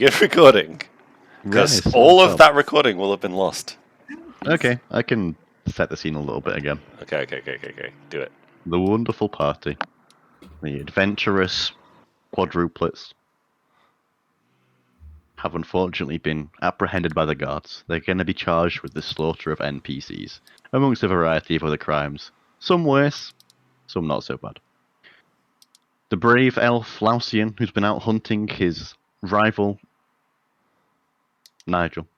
Good recording. Because all of that recording will have been lost. Okay, I can set the scene a little bit again. Okay. Do it. The wonderful party. The adventurous quadruplets have unfortunately been apprehended by the guards. They're going to be charged with the slaughter of NPCs, amongst a variety of other crimes. Some worse, some not so bad. The brave elf Lausian, who's been out hunting his rival, Nigel,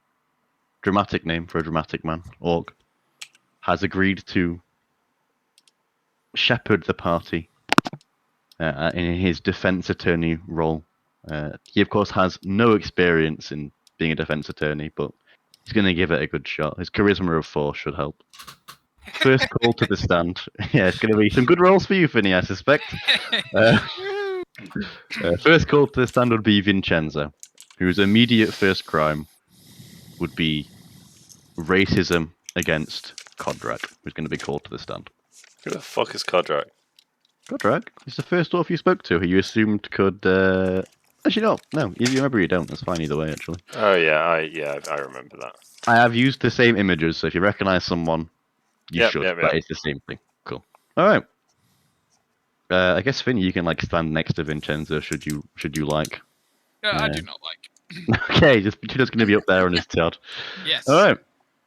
dramatic name for a dramatic man, orc, has agreed to shepherd the party in his defense attorney role. He, of course, has no experience in being a defense attorney, but he's going to give it a good shot. His charisma of 4 should help. First call to the stand. Yeah, it's going to be some good rolls for you, Finny, I suspect. First call to the stand would be Vincenzo, whose immediate first crime would be racism against Kodrak, who's going to be called to the stand. Who the fuck is Kodrak? Kodrak is the first dwarf you spoke to, who you assumed could... Actually, no. You remember you don't. That's fine either way, actually. Oh, yeah, I remember that. I have used the same images, so if you recognize someone, you should. Yep. But it's the same thing. Cool. All right. I guess, Finn, you can stand next to Vincenzo, should you like. I do not like. Okay, you're just going to be up there on his Todd. Yes. All right.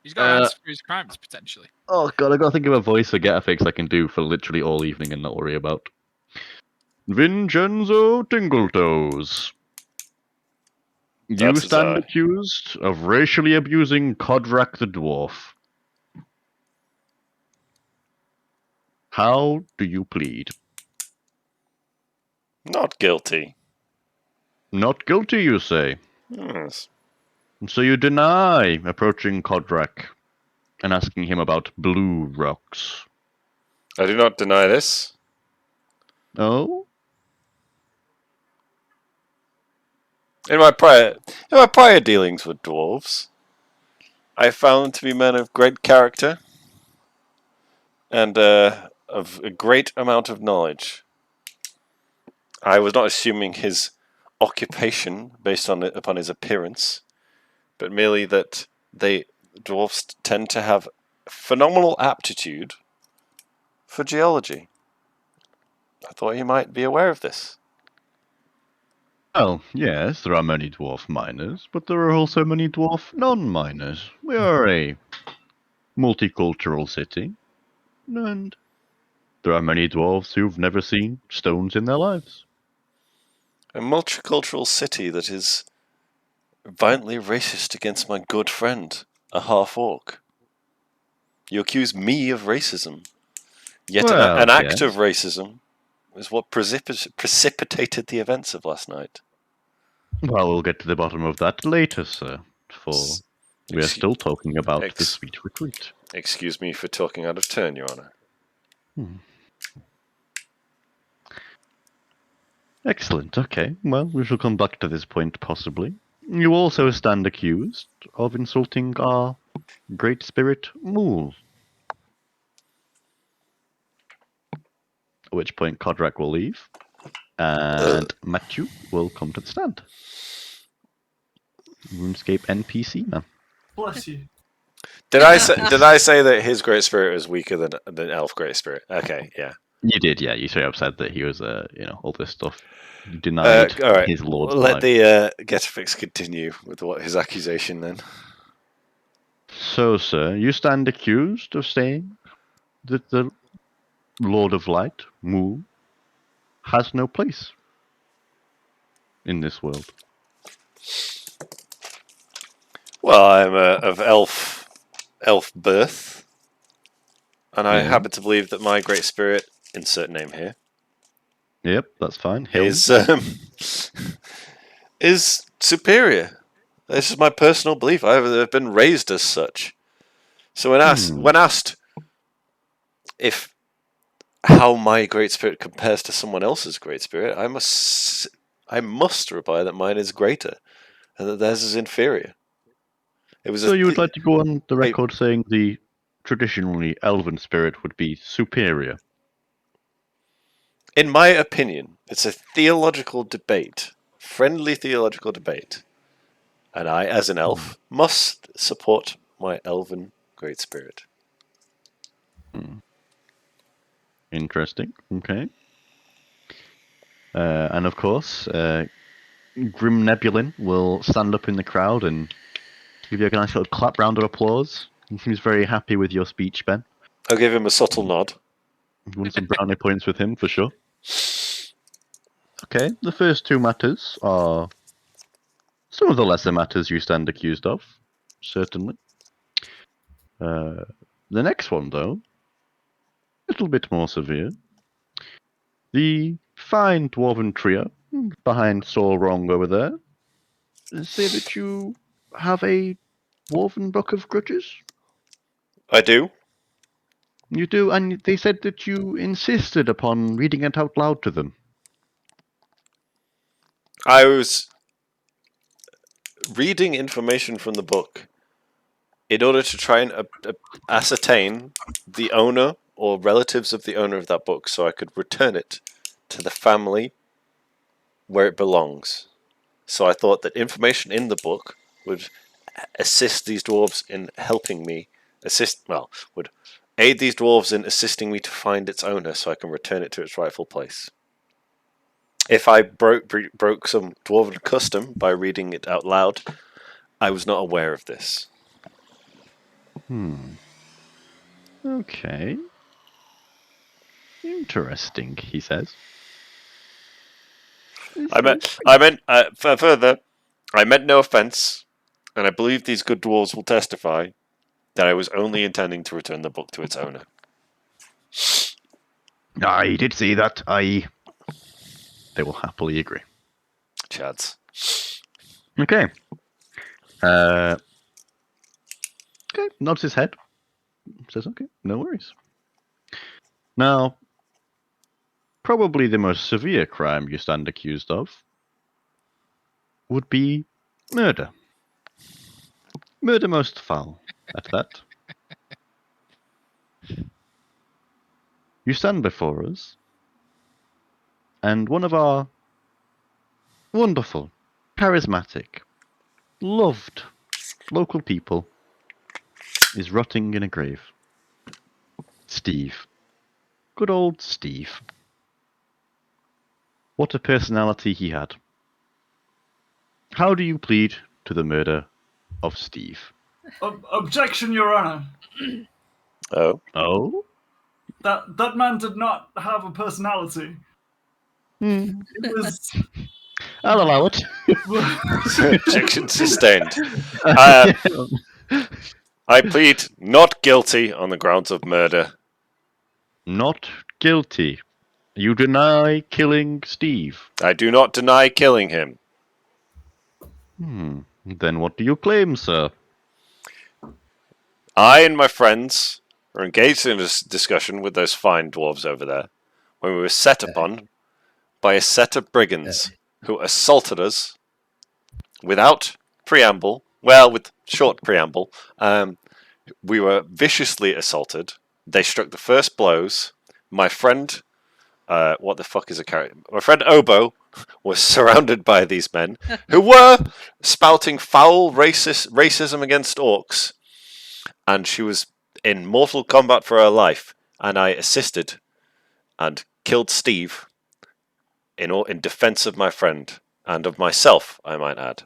He's got to answer for his crimes, potentially. Oh, God, I've got to think of a voice or get a fix I can do for literally all evening and not worry about. Vincenzo Tingletoes. You stand accused of racially abusing Kodrak the Dwarf. How do you plead? Not guilty. Not guilty, you say? Yes. So you deny approaching Kodrak and asking him about blue rocks? I do not deny this. Oh? In my prior dealings with dwarves, I found them to be men of great character and of a great amount of knowledge. I was not assuming his occupation based upon his appearance, but merely that dwarves tend to have phenomenal aptitude for geology. I thought you might be aware of this. Well, yes, there are many dwarf miners, but there are also many dwarf non-miners. We are a multicultural city, and there are many dwarves who've never seen stones in their lives. A multicultural city that is violently racist against my good friend, a half-orc. You accuse me of racism. Yet an act of racism is what precipitated the events of last night. Well, we'll get to the bottom of that later, sir, for we are still talking about the sweet retreat. Excuse me for talking out of turn, Your Honor. Excellent, okay. Well, we shall come back to this point, possibly. You also stand accused of insulting our great spirit, Mool. At which point Kodrak will leave, and Matthew will come to the stand. RuneScape NPC, man. Bless you. Did I say that his great spirit was weaker than elf great spirit? Okay, yeah. You did, yeah. You straight up said that he was, all this stuff. You denied all right. his lord's Let life. the Getafix continue with his accusation then. So, sir, you stand accused of saying that the Lord of Light, Mu, has no place in this world. Well, I'm of elf birth, and I happen to believe that my great spirit, insert name here. Yep, that's fine. Is superior. This is my personal belief. I've been raised as such. So when asked if how my great spirit compares to someone else's great spirit, I must reply that mine is greater and that theirs is inferior. So you would like to go on the record saying the traditionally elven spirit would be superior? In my opinion, it's a theological debate, friendly theological debate. And I, as an elf, must support my elven great spirit. Interesting. Okay. And of course, Grim Nebulin will stand up in the crowd and give you a nice little clap round of applause. He seems very happy with your speech, Ben. I'll give him a subtle nod. You want some brownie points with him for sure. Okay, the first two matters are some of the lesser matters you stand accused of, certainly. The next one, though, a little bit more severe. The fine dwarven trio behind Saul Wrong over there say that you have a dwarven book of grudges. I do. You do, and they said that you insisted upon reading it out loud to them. I was reading information from the book in order to try and ascertain the owner or relatives of the owner of that book so I could return it to the family where it belongs. So I thought that information in the book would assist these dwarves in helping me would aid these dwarves in assisting me to find its owner so I can return it to its rightful place. If I broke some dwarven custom by reading it out loud, I was not aware of this. Okay. Interesting, he says. Further, I meant no offence, and I believe these good dwarves will testify that I was only intending to return the book to its owner. I did see that. They will happily agree. Chads. Okay. Okay, nods his head. Says, okay, no worries. Now, probably the most severe crime you stand accused of would be murder. Murder most foul, at that. You stand before us, and one of our wonderful, charismatic, loved local people is rotting in a grave. Steve. Good old Steve. What a personality he had. How do you plead to the murder of Steve? Objection, Your Honor. Oh? Oh? That man did not have a personality. It was. I'll allow it. Objection sustained. I plead not guilty on the grounds of murder. Not guilty. You deny killing Steve. I do not deny killing him. Then what do you claim, sir? I and my friends were engaged in a discussion with those fine dwarves over there when we were set upon by a set of brigands who assaulted us without preamble. Well, with short preamble. We were viciously assaulted. They struck the first blows. My friend, what the fuck is a character? My friend Obo was surrounded by these men who were spouting foul racism against orcs, and she was in mortal combat for her life. And I assisted and killed Steve in defense of my friend and of myself, I might add.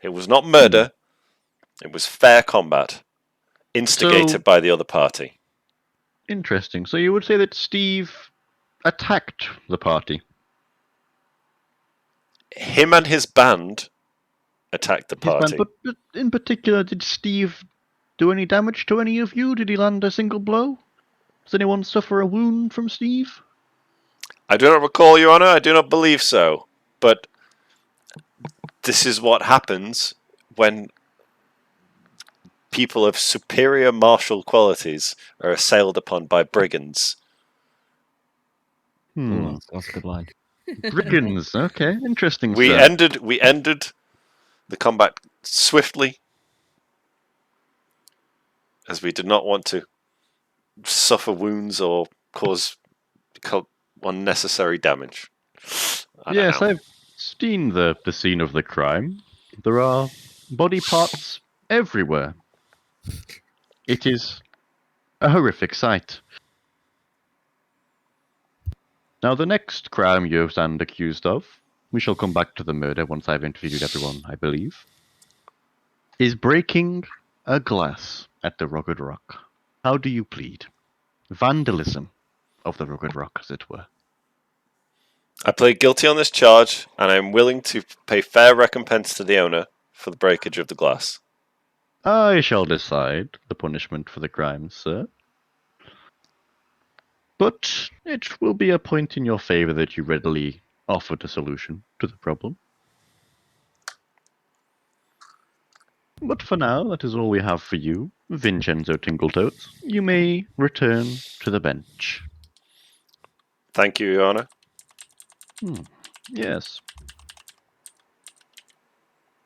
It was not murder. It was fair combat, instigated by the other party. Interesting. So you would say that Steve attacked the party? Him and his band attacked the party. But in particular, did Steve do any damage to any of you? Did he land a single blow? Does anyone suffer a wound from Steve? I do not recall, Your Honor. I do not believe so. But this is what happens when people of superior martial qualities are assailed upon by brigands. That's a good line. Brigands, okay, interesting. We sir. ended the combat swiftly, as we did not want to suffer wounds or cause unnecessary damage. Yes, I've seen the scene of the crime. There are body parts everywhere. It is a horrific sight. Now, the next crime you stand accused of, we shall come back to the murder once I've interviewed everyone, I believe, is breaking a glass at the Rugged Rock. How do you plead? Vandalism of the Rugged Rock, as it were. I plead guilty on this charge, and I am willing to pay fair recompense to the owner for the breakage of the glass. I shall decide the punishment for the crime, sir. But it will be a point in your favor that you readily offered a solution to the problem. But for now, that is all we have for you, Vincenzo Tingletoes. You may return to the bench. Thank you, Your Honor. Yes.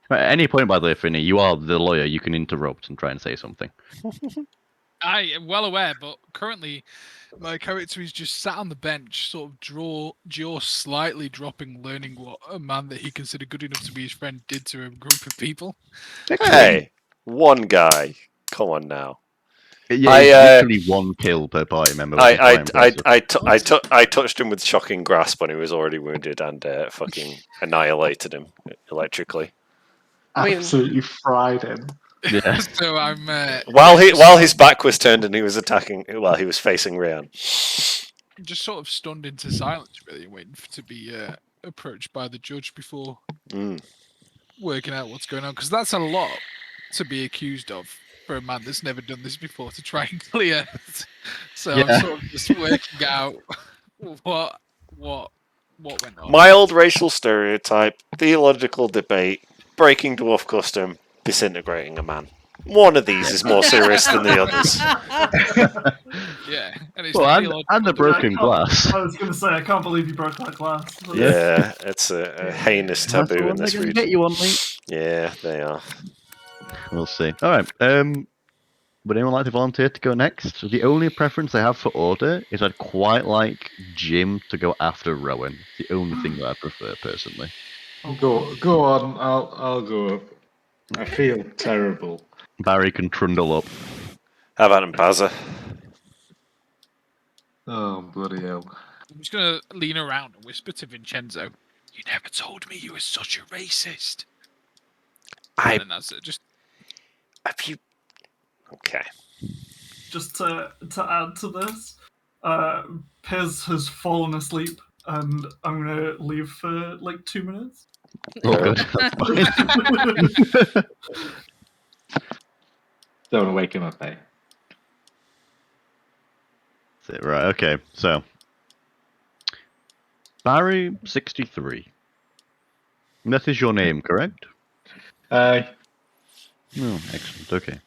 At any point, by the way, Finney, you are the lawyer. You can interrupt and try and say something. I am well aware, but currently my character is just sat on the bench, sort of jaw slightly dropping, learning what a man that he considered good enough to be his friend did to a group of people. Hey, one guy. Come on now. Yeah, it's literally one kill per party member. I touched him with shocking grasp when he was already wounded and fucking annihilated him electrically. Absolutely fried him. Yeah. So I'm while his back was turned and he was attacking while he was facing Ryan. just sort of stunned into silence, really, waiting to be approached by the judge before working out what's going on, because that's a lot to be accused of for a man that's never done this before to try and clear. So Yeah. I'm sort of just working out what went on. Mild racial stereotype, theological debate, breaking dwarf custom, disintegrating a man. One of these is more serious than the others. Yeah, and it's Well, theological and the debate. broken glass. I was going to say, I can't believe you broke that glass. Yeah, it's a heinous That's the taboo one in they're this gonna region. get you on, mate. Yeah, they are. We'll see. All right. Would anyone like to volunteer to go next? The only preference I have for order is I'd quite like Jim to go after Rowan. It's the only thing that I prefer personally. Go on. I'll go up. I feel terrible. Barry can trundle up. How about him, Bazza? Oh bloody hell! I'm just gonna lean around and whisper to Vincenzo, "You never told me you were such a racist." And that's it. Just Have you? Okay. Just to add to this, Piz has fallen asleep, and I'm going to leave for like 2 minutes. Oh, good. That's fine. Don't want to wake him up, eh? That's it, right, okay. So, Barry 63. That is your name, correct? Aye. Oh, excellent. Okay.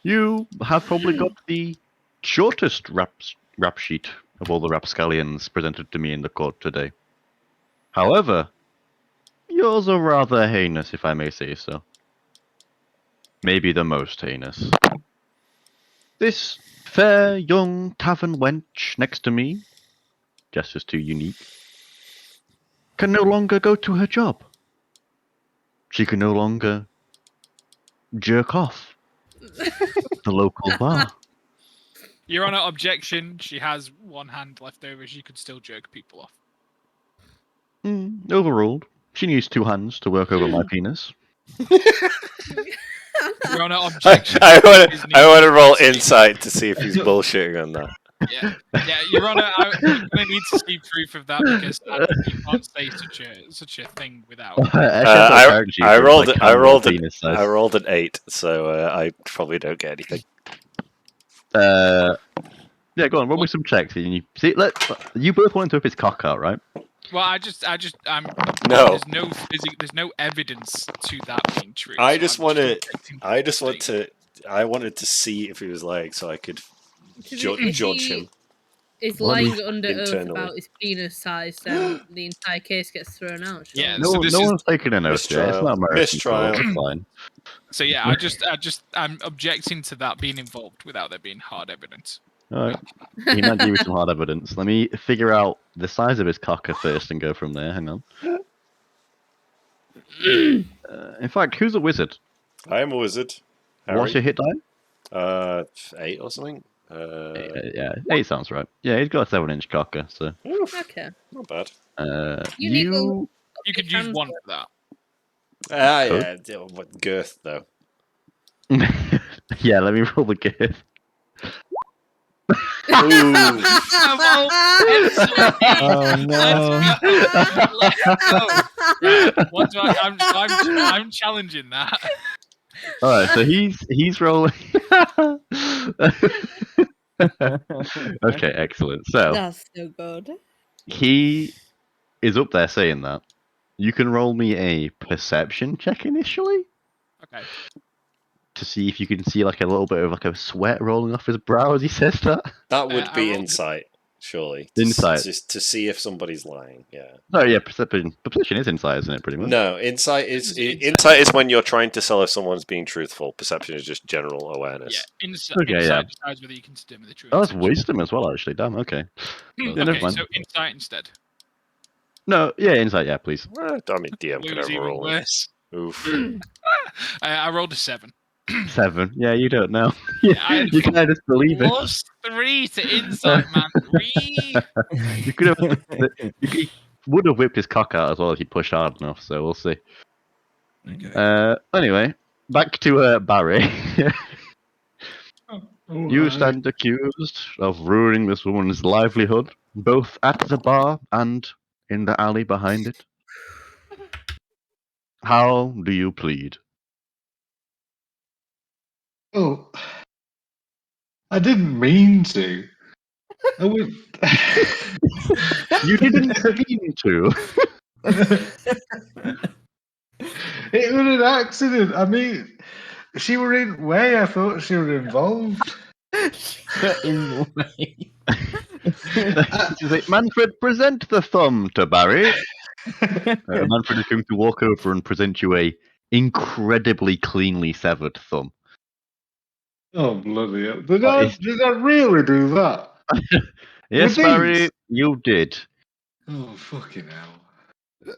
You have probably got the shortest rap sheet of all the rapscallions presented to me in the court today. However, yours are rather heinous, if I may say so. Maybe the most heinous. This fair young tavern wench next to me, gestures too unique, can no longer go to her job. She can no longer jerk off the local bar. Your Honor, objection. She has one hand left over. She could still jerk people off. Overruled. She needs 2 hands to work over my penis. Your Honor, objection. I want to roll insight to see if he's bullshitting on that. Yeah, Your Honor, I'm gonna need to see proof of that because you can't say such a thing without. I rolled an 8, so I probably don't get anything. Yeah, go on. Roll me some checks. And you see, you both want to whip his cock out, right? Well, I'm. No. There's no evidence to that being true. I wanted to see if he was lying so I could judge him. Is lying under oath internally. about his penis size, then the entire case gets thrown out. Surely. Yeah, No, no one's taking an oath. Yeah, it's not American. Mistrial. It's fine. So yeah, I'm objecting to that being involved without there being hard evidence. All right. He might give you some hard evidence. Let me figure out the size of his cocker first and go from there. Hang on. In fact, who's a wizard? I am a wizard. Harry. What's your hit die? 8 or something. Yeah, 8 sounds right. Yeah, he's got a 7-inch cocker, so. Oof, Okay. not bad. You need You. You could use one for that. Yeah. What girth though? Yeah, let me roll the girth. Ooh. Oh no. Let's go. Right, what do I'm challenging that. All right, so he's rolling. Okay, excellent. So That's so good. he is up there saying that. You can roll me a perception check initially Okay. to see if you can see like a little bit of like a sweat rolling off his brow as he says that. That would I be rolled- insight, surely. Insight. To see if somebody's lying. Yeah. No, yeah, perception. Perception is insight, isn't it? Pretty much. No, insight is Insight. insight is when you're trying to sell if someone's being truthful. Perception is just general Yeah, awareness. Okay, yeah. insight decides whether you can determine the truth. Oh, that's wisdom as well, actually. Damn. Okay. Yeah, never Okay, mind. so insight instead. No, yeah, insight. Yeah, please. I mean, DM Blue can is even overroll it. worse. Oof. I rolled a 7. 7. Yeah, you don't know. I- You can just believe it. Plus 3 to insight, man. 3. You could have. He would have whipped his cock out as well if he pushed hard enough. So we'll see. Okay. Anyway, back to Barry. You Alright. stand accused of ruining this woman's livelihood, both at the bar and in the alley behind it. How do you plead? Oh, I didn't mean to. I would... You didn't mean to. It was an accident. I mean, she were in way. I thought she were involved. In the way. She's like, Manfred, present the thumb to Barry. Manfred is going to walk over and present you a incredibly cleanly severed thumb. Oh bloody hell! it's- Did I really do that? Yes, With Barry, these? you did. Oh fucking hell!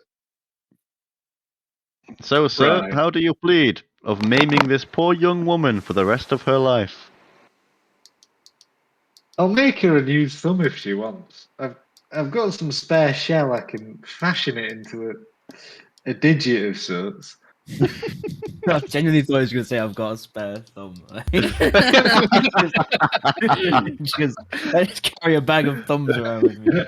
So, sir, Right. how do you plead of maiming this poor young woman for the rest of her life? I'll make her a new thumb if she wants. I've got some spare shell. I can fashion it into a digit of sorts. I genuinely thought he was going to say I've got a spare thumb. Because I just carry a bag of thumbs around with me.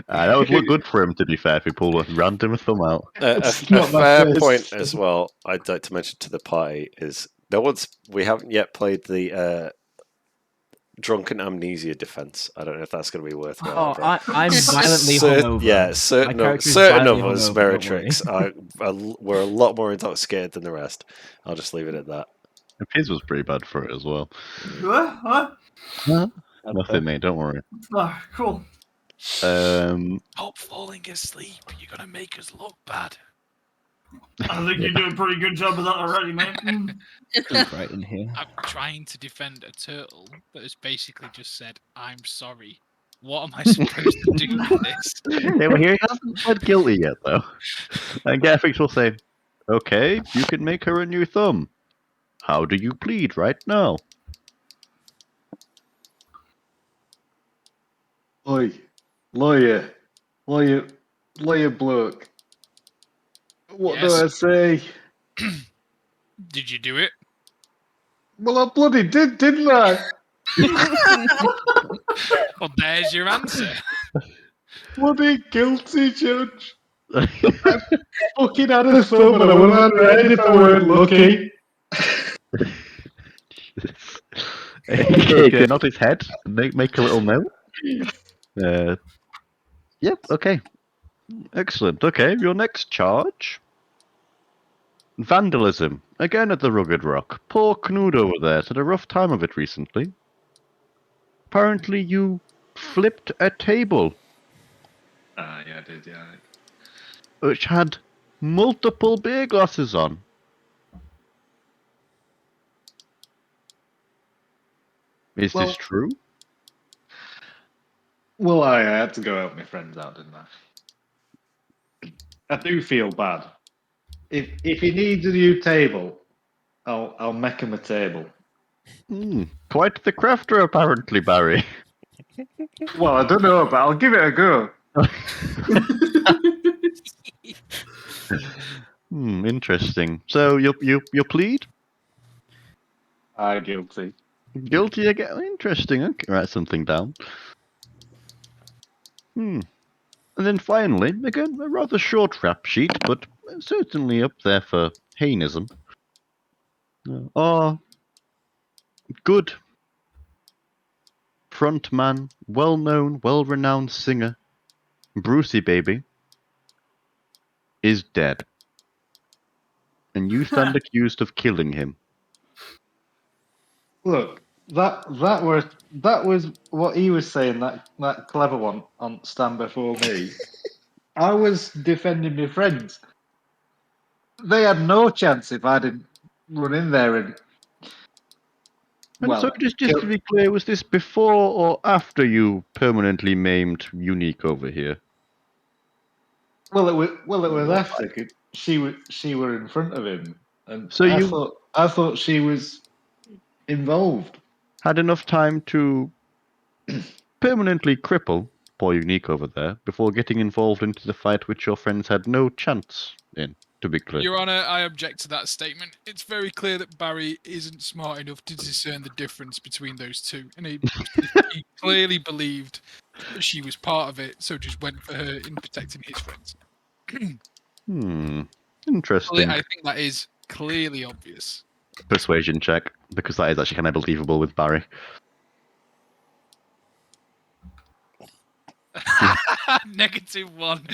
That would look good for him, to be fair, if he pulled a random thumb out. A It's not my fair first- point as well. I'd like to mention to the party is we haven't yet played the drunken amnesia defense. I don't know if that's going to be worthwhile. Oh, I'm violently hungover. Yeah, My certain character is of violently us, hungover, don't Meritrix, were a lot more intoxicated than the rest. I'll just leave it at that. His was pretty bad for it as well. What? Nothing, mate, don't worry. Oh, cool. Stop falling asleep. You're going to make us look bad. I think you do a pretty good job of that already, mate. It's right in here. I'm trying to defend a turtle that has basically just said, I'm sorry. What am I supposed to do with this? Yeah, well, he hasn't pled guilty yet, though. And Gaffix will say, okay, you can make her a new thumb. How do you plead right now? Oi, lawyer bloke. What do I Yes. say? Did you do it? Well, I bloody did, didn't I? Well, there's your answer. Bloody guilty, Judge. Fucking had a thumb and I would have had red if I weren't lucky. Okay, nod his head and make a little note. Yep, okay. Excellent. Okay, your next charge. Vandalism. Again at the Rugged Rock. Poor Knud over there's had a rough time of it recently. Apparently you flipped a table Ah, yeah, I did, yeah. which had multiple beer glasses on. Is Well- this true? Well, I had to go help my friends out, didn't I? I do feel bad. if he needs a new table, I'll make him a table. Quite the crafter, apparently, Barry. Well, I don't know, but I'll give it a go. Interesting. So you plead Guilty. guilty again? Interesting. Okay, write something down. And then finally, again, a rather short rap sheet, but certainly up there for Hainism. Our good frontman, well-known, well-renowned singer, Brucey Baby, is dead. And you stand accused of killing him. Look, that was what he was saying. That clever one on Stand Before Me. I was defending my friends. They had no chance if I didn't run in there and. And so Well, just kill- to be clear, was this before or after you permanently maimed Unique over here? well, it was after 'cause she were in front of him, and So you I thought she was involved. had enough time to permanently cripple poor Unique over there before getting involved into the fight which your friends had no chance in, to be clear. Your Honour, I object to that statement. It's very clear that Barry isn't smart enough to discern the difference between those two, and he clearly believed that she was part of it, so just went for her in protecting his friends. Interesting. I think that is clearly obvious. Persuasion check, because that is actually kind of believable with Barry. -1.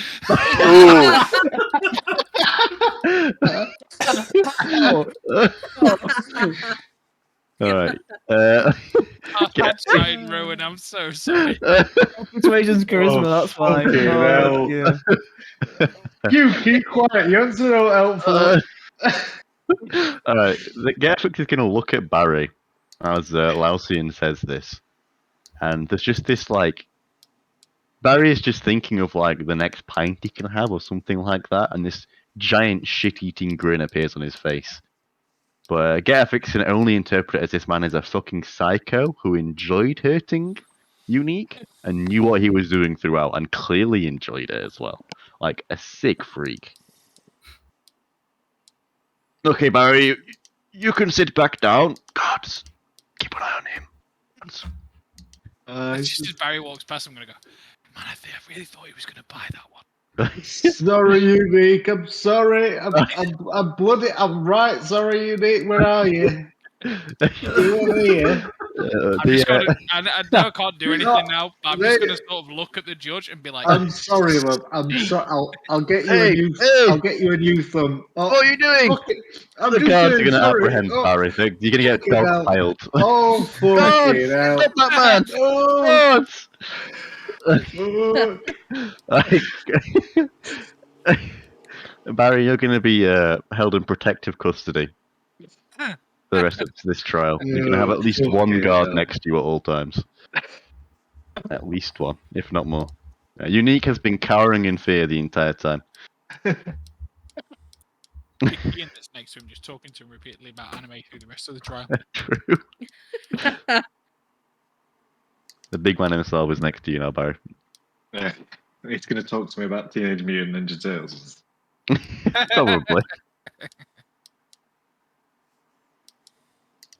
Alright. I'm sorry, Rowan, I'm so sorry. Persuasion's charisma, that's fine. okay, Oh, well. yeah. You keep quiet. You're so helpful. Alright, the Gerfix is going to look at Barry as Lausian says this. And there's just this, like, Barry is just thinking of, like, the next pint he can have or something like that, and this giant shit-eating grin appears on his face. But Gerfix can only interpret it as this man is a fucking psycho who enjoyed hurting Unique and knew what he was doing throughout, and clearly enjoyed it as well. Like, a sick freak. Okay, Barry, you can sit back down. Gods, keep an eye on him. Just as Barry walks past, I'm going to go, man, I really thought he was going to buy that one. Sorry, Unique. I'm sorry. I'm bloody. I'm right. Sorry, Unique. Where are you? You're here. I know I can't do anything now, but I'm just going to sort of look at the judge and be like, I'm sorry, love. I'm sorry. I'll get you a new. I'll get you a new thumb. What are you doing? I'm The just guards are doing. going to Sorry. apprehend Barry. You're going to get fucking hell. belt-piled. Oh, fucking hell. Stop that man! Oh, Barry, you're going to be held in protective custody for the rest of this trial. You're going to have at least one guard next to you at all times. At least one, if not more. Unique has been cowering in fear the entire time. Ian that's next to him, just talking to him repeatedly about anime through the rest of the trial. True. The big man himself is next to you now, Barry. Yeah. He's going to talk to me about Teenage Mutant Ninja Turtles. Probably.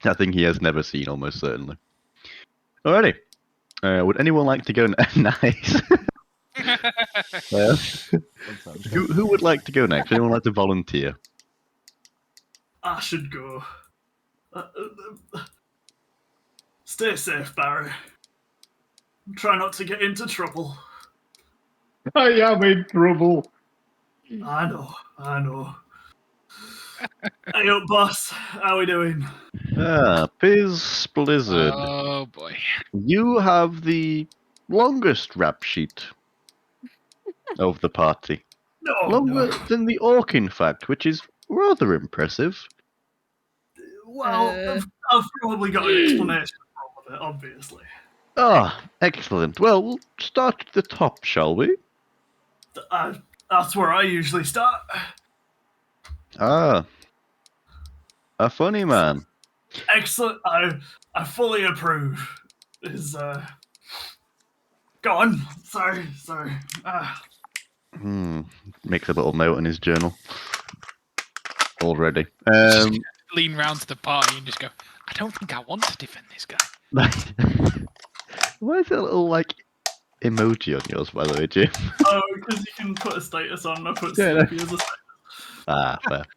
I think he has never seen, almost certainly. Alrighty. Would anyone like to go? Nice. Who would like to go next? Anyone like to volunteer? I should go. Stay safe, Barry. Try not to get into trouble. I am in trouble. I know. Hey up, boss. How we doing? Piz Blizzard. Oh boy. You have the longest rap sheet of the party. Longer than the orc, in fact, which is rather impressive. Well, I've probably got an explanation for all of it, obviously. Ah, excellent. Well, we'll start at the top, shall we? That's where I usually start. Ah, a funny man. Excellent. I fully approve. Is go on. Sorry. Makes a little note in his journal. Already. Just lean round to the party and just go, I don't think I want to defend this guy. Why is there a little like emoji on yours, by the way, Jim? Oh, because you can put a status on. I put Yeah, sleepy as a Fair. status.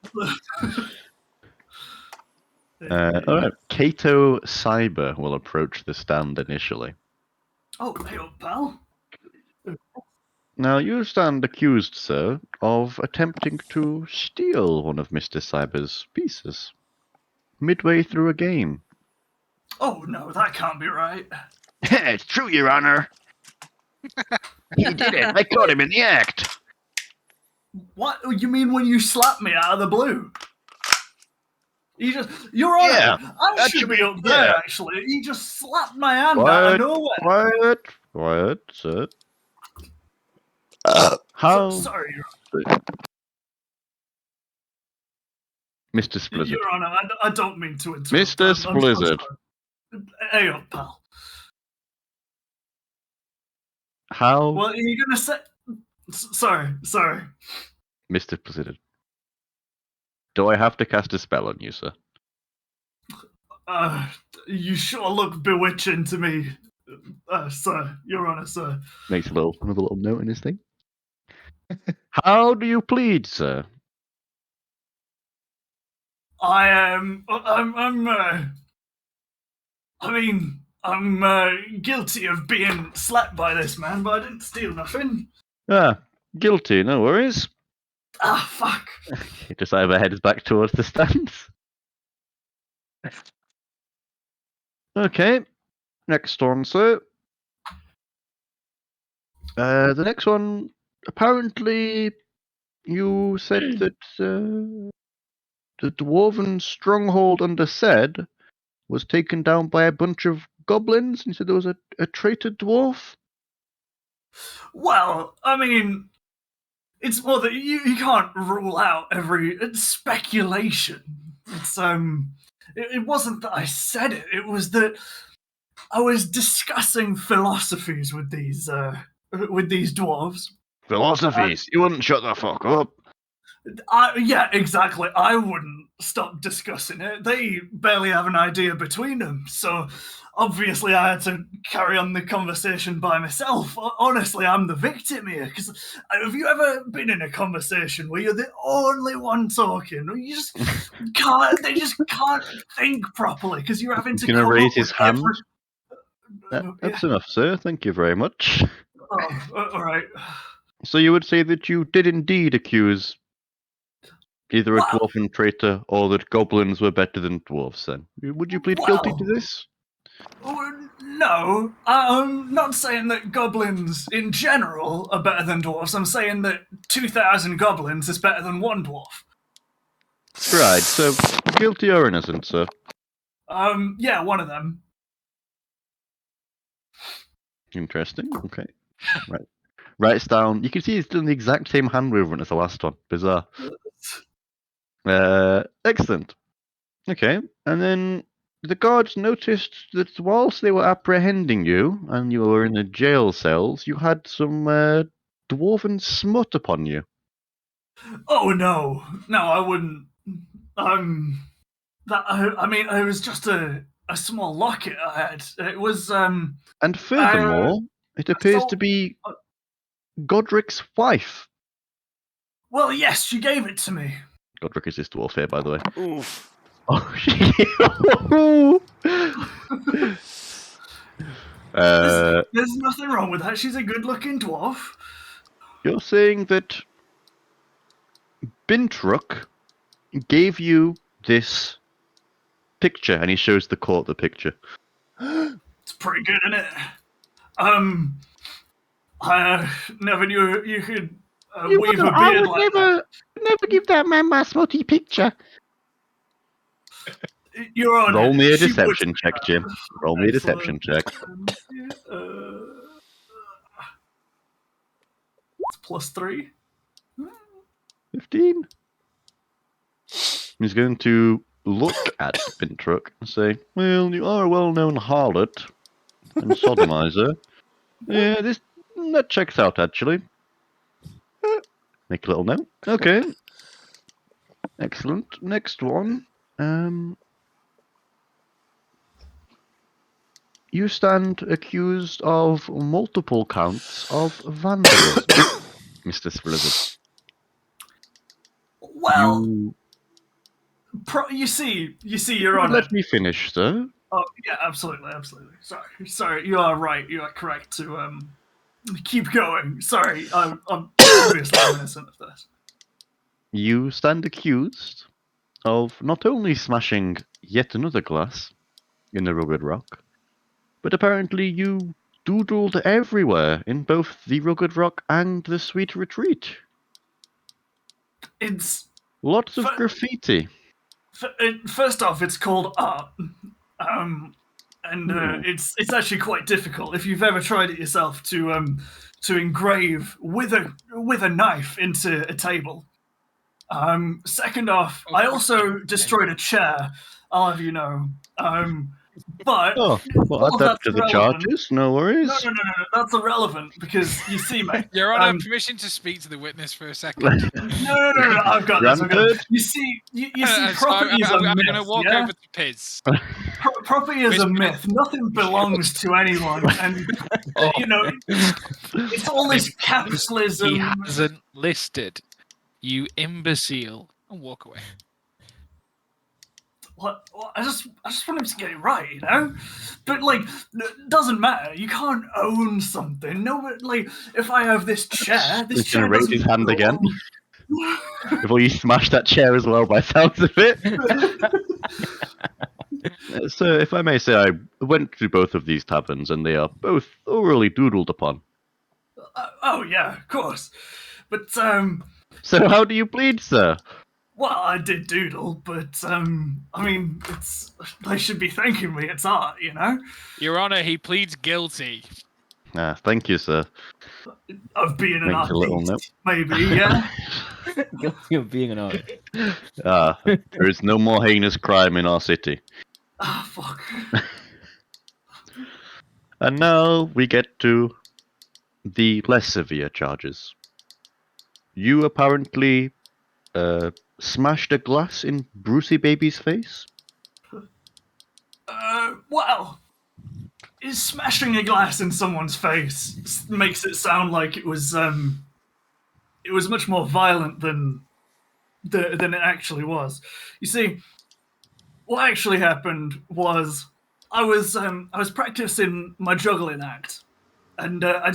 All right. Kato Cyber will approach the stand initially. Oh, hey up, pal. Now, you stand accused, sir, of attempting to steal one of Mr. Cyber's pieces midway through a game. Oh no, that can't be right. It's true, Your Honor. He did it. I caught him in the act. What you mean when you slapped me out of the blue? Your Honor, Yeah, I that should should be be- up there. yeah. Actually, he just slapped my hand out of nowhere. Quiet, sir. How, Sorry, Mr. Splizzard? Your Honor, I don't mean to interrupt. Mr. I'm so Splizzard. sorry. Hey up, pal. How, Well, are you gonna say? Sorry. Mr. Splizzard? Do I have to cast a spell on you, sir? You sure look bewitching to me, sir. Your Honor, sir. Makes another little note in his thing. How do you plead, sir? I'm guilty of being slapped by this man, but I didn't steal nothing. Guilty, no worries. Ah, fuck. He just either heads back towards the stands. Okay, next one, sir. The next one, apparently, you said that the dwarven stronghold under Sed was taken down by a bunch of goblins, and you said there was a traitor dwarf? Well, I mean, it's more that you can't rule out every speculation. It's it wasn't that I said it. It was that I was discussing philosophies with these dwarves. Philosophies. You wouldn't shut the fuck up. Yeah, exactly. I wouldn't stop discussing it. They barely have an idea between them, so obviously I had to carry on the conversation by myself. Honestly, I'm the victim here. Because have you ever been in a conversation where you're the only one talking? You just can't. They just can't think properly because you're having to. He's gonna come raise up his with hand. That's Yeah. enough, sir. Thank you very much. Oh, all right. So you would say that you did indeed accuse either a Wow. dwarven traitor or that goblins were better than dwarves, then? Would you plead guilty to Well, this? No, I'm not saying that goblins in general are better than dwarves. I'm saying that 2,000 goblins is better than one dwarf. Right, so guilty or innocent, sir? Yeah, one of them. Interesting. Okay. Right. Writes down. You can see he's done the exact same hand movement as the last one. Bizarre. Excellent. Okay. And then the guards noticed that whilst they were apprehending you and you were in the jail cells, you had some dwarven smut upon you. Oh no, I wouldn't. I mean, it was just a small locket I had. It was And furthermore, it appears to be Godric's wife. Well, yes, she gave it to me. Godric is this dwarf here, by the way. Oof. Oh, There's nothing wrong with that. She's a good-looking dwarf. You're saying that Bintruk gave you this picture, and he shows the court the picture. It's pretty good, isn't it? I never knew you could weave a beard like that. Never give that man my smutty picture. You're on Roll it. me a She deception would- check, Jim. Roll me a deception Excellent. check. It's +3. 15. He's going to look at Bintrook and say, "Well, you are a well-known harlot and sodomizer. Yeah, that checks out actually. Make a little note. Okay, excellent. Next one. You stand accused of multiple counts of vandalism, Mr. Splizzard. Well, You you see, Your would Honor. let me finish, sir. Oh yeah, absolutely. Sorry. You are right. You are correct to keep going. Sorry, I'm obviously innocent of this. You stand accused of not only smashing yet another glass in the rugged rock, but apparently you doodled everywhere in both the rugged rock and the sweet retreat. It's Lots of Fir- graffiti. first off, it's called art, and it's actually quite difficult if you've ever tried it yourself to engrave with a knife into a table. Second off, I also destroyed a chair. I'll have you know. But Oh, well, all add of that that's to the irrelevant. charges. No worries. No, that's irrelevant because you see, mate. Your Honor, permission to speak to the witness for a second. No, I've got this. Granted. You see, So property is a I'm myth. going to walk yeah? over to Piz. Property is a Whisper. myth. Nothing belongs to anyone, and it's all this He capitalism. hasn't listed. You imbecile. And walk away. What? I just want him to get it right, you know. But like, doesn't matter. You can't own something. No, but like, if I have this chair, this He's chair gonna raise doesn't his hand again. belong. Before you smash that chair as well, by sounds of it. So, if I may say, I went to both of these taverns, and they are both thoroughly doodled upon. Oh yeah, of course. But So, how do you plead, sir? well, I did doodle, but I mean, they should be thanking me. It's art, you know. Your Honor, he pleads guilty. Thank you, sir. Of being an Make a little note. artist, maybe, yeah. Guilty of being an artist. There is no more heinous crime in our city. Ah, fuck. And now we get to the less severe charges. You apparently smashed a glass in Brucey Baby's face? Well, is smashing a glass in someone's face makes it sound like it was much more violent than it actually was. You see, what actually happened was I was practicing my juggling act, and I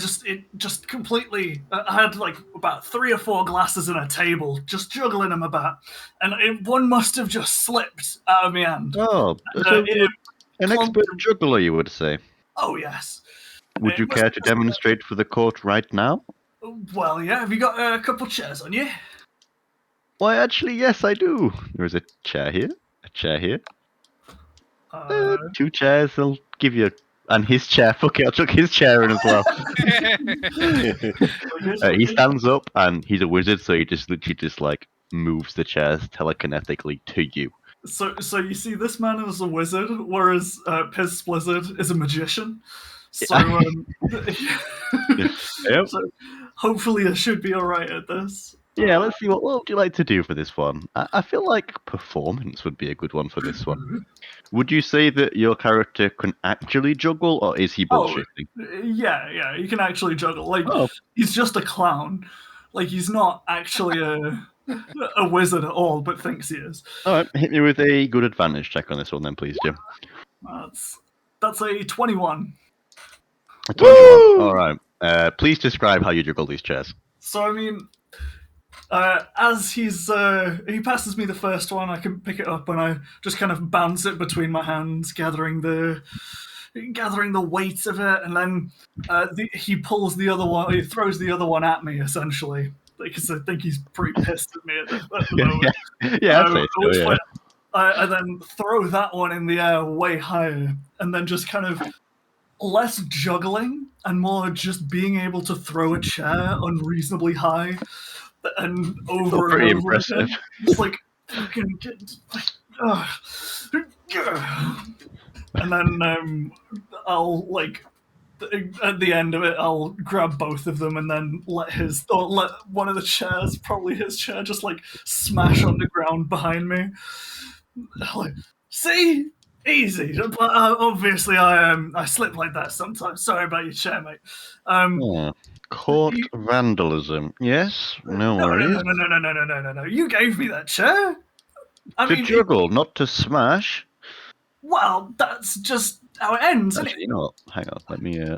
had like about 3 or 4 glasses on a table, just juggling them about, and one must have just slipped out of my hand. Oh, so it an expert juggler, you would say. Oh yes. Would It you must care have to just- demonstrate for the court right now? Well, yeah. Have you got a couple chairs on you? Why, actually, yes, I do. There is a chair here, a chair here. 2 chairs, I'll give you. And his chair, fuck it, I took his chair in as well. He stands up, and he's a wizard, so he just literally just like moves the chairs telekinetically to you. So you see, this man is a wizard, whereas Piz Blizzard is a magician. So, Yep. so hopefully I should be all right at this. Yeah, let's see. What would you like to do for this one? I feel like performance would be a good one for this one. Would you say that your character can actually juggle, or is he bullshitting? Yeah, you can actually juggle. Like, Oh. he's just a clown. Like, he's not actually a wizard at all, but thinks he is. All right, hit me with a good advantage check on this one, then, please, Jim. That's a 21. A 21. All right. Please describe how you juggle these chairs. So I mean, as he passes me the first one, I can pick it up and I just kind of bounce it between my hands, gathering the weight of it, and then he pulls the other one, he throws the other one at me essentially, because I think he's pretty pissed at me at the moment. Yeah, I'd say so, yeah. I then throw that one in the air way higher, and then just kind of less juggling and more just being able to throw a chair unreasonably high and over Pretty and over impressive. again. Just like fucking and then I'll like at the end of it, I'll grab both of them and then let one of the chairs, probably his chair, just like smash on the ground behind me. Like, see, easy. But obviously, I slip like that sometimes. Sorry about your chair, mate. Court You- vandalism. Yes, no no, worries. no. You gave me that chair. I To mean, juggle, not to smash. well, that's just how it ends, isn't Actually, it? you know what? Hang on, let me.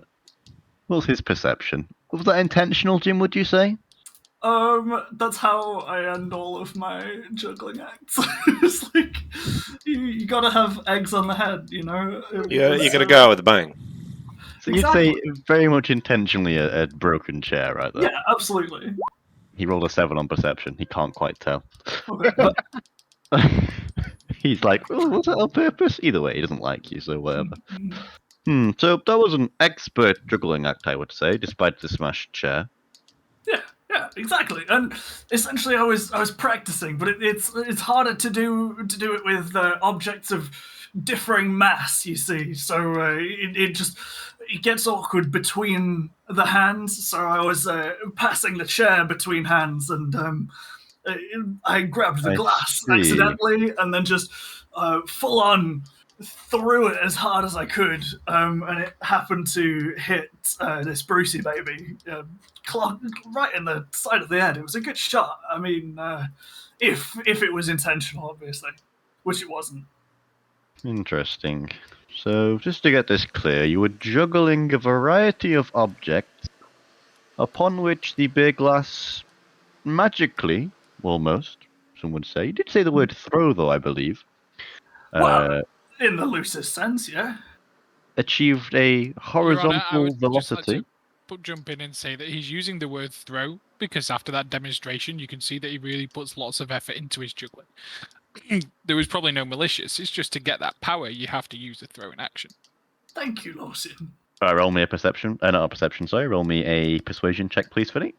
What's his perception? Was that intentional, Jim? Would you say? That's how I end all of my juggling acts. It's like you gotta have eggs on the head, you know. Yeah, you're gonna go out with a bang. So you'd say very much intentionally a broken chair, right there. Yeah, absolutely. He rolled a 7 on perception. He can't quite tell. Okay. But he's like, oh, was that on purpose? Either way, he doesn't like you, so whatever. So that was an expert juggling act, I would say, despite the smashed chair. Yeah, exactly. And essentially, I was practicing, but it's harder to do it with objects of differing mass. You see, so it gets awkward between the hands. So I was passing the chair between hands, and I grabbed the I glass see. accidentally, and then just full on threw it as hard as I could, and it happened to hit this Brucey baby right in the side of the head. It was a good shot. I mean, if it was intentional, obviously, which it wasn't. Interesting. So, just to get this clear, you were juggling a variety of objects upon which the beer glass magically, almost, some would say. You did say the word throw, though, I believe. Well, in the loosest sense, yeah. Achieved a Your Honor, I horizontal would just like velocity. to jump in and say that he's using the word throw because after that demonstration, you can see that he really puts lots of effort into his juggling. There was probably no malicious. It's just to get that power, you have to use the throw in action. Thank you, Lawson. Roll me a perception. Not a perception, sorry. Roll me a persuasion check, please, Finny.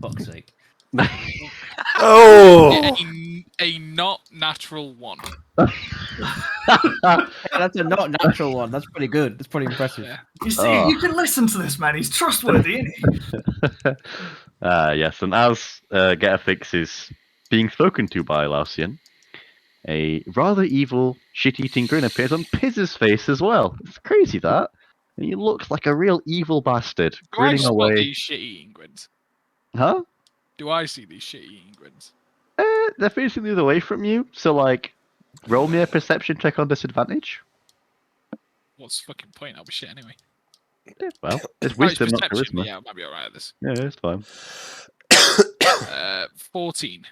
Fuck's sake. Oh, A not natural one. Yeah, that's a not natural one. That's pretty good. That's pretty impressive. Yeah. You see, you can listen to this man. He's trustworthy, isn't he? Yes, and as Getafix is being spoken to by Lausian, a rather evil, shit-eating grin appears on Piz's face as well. It's crazy that. And he looks like a real evil bastard, Do I grinning spot away. these shit-eating grins? Huh? Do I see these shit-eating grins? They're facing the other way from you, so like, roll me a perception check on disadvantage. What's the fucking point? I'll be shit anyway. Yeah, well, it's Oh, it's wisdom, not perception. charisma. Yeah, I might be alright at this. Yeah, it's fine. 14.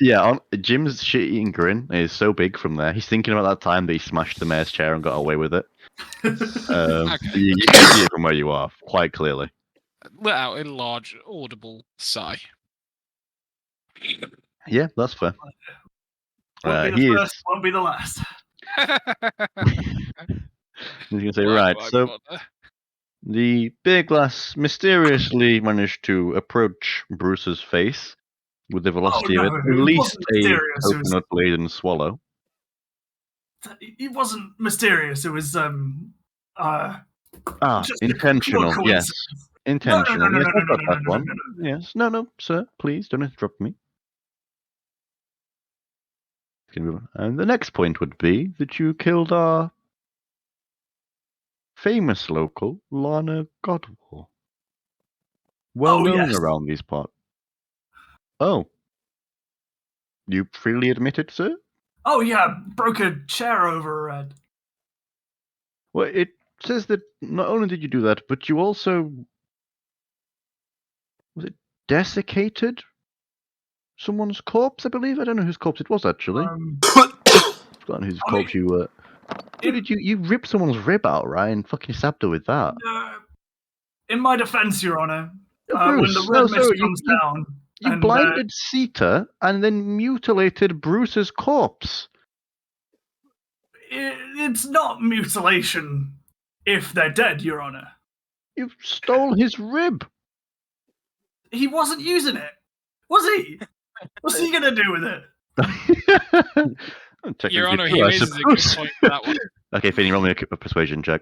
Yeah, Jim's shit-eating grin is so big from there. He's thinking about that time that he smashed the mayor's chair and got away with it. Okay. You can see it from where you are, quite clearly. Let out a large, audible sigh. Yeah, that's fair. Won't be He the is. first, won't be the last. He's going to say, Why right, do I so bother? the beer glass mysteriously managed to approach Bruce's face with the velocity no, of at it least wasn't a mysterious, it was- coconut blade and swallow. It wasn't mysterious. It was just a Intentional, pure yes. coincidence. Intentional, No, yes, I've got no, that no, one. no. Yes, no, sir, please don't interrupt me. And the next point would be that you killed our famous local, Lana Godwall. Well Oh, known yes. around these parts. Oh. You freely admit it, sir? Oh yeah, broke a chair over her head. Well, it says that not only did you do that, but you also... Was it desiccated someone's corpse, I believe? I don't know whose corpse it was, actually. I've forgotten whose corpse you were... What did you ripped someone's rib out, right, and fucking stabbed her with that? In my defense, Your Honor, Bruce, when the red mist sorry, comes down... You and, blinded Sita and then mutilated Bruce's corpse. It's not mutilation if they're dead, Your Honor. You stole his rib. He wasn't using it, was he? What's he gonna do with it? Technically Your Honor, true, he I raises a good suppose. point for that one. Okay, Finny, roll me a persuasion check.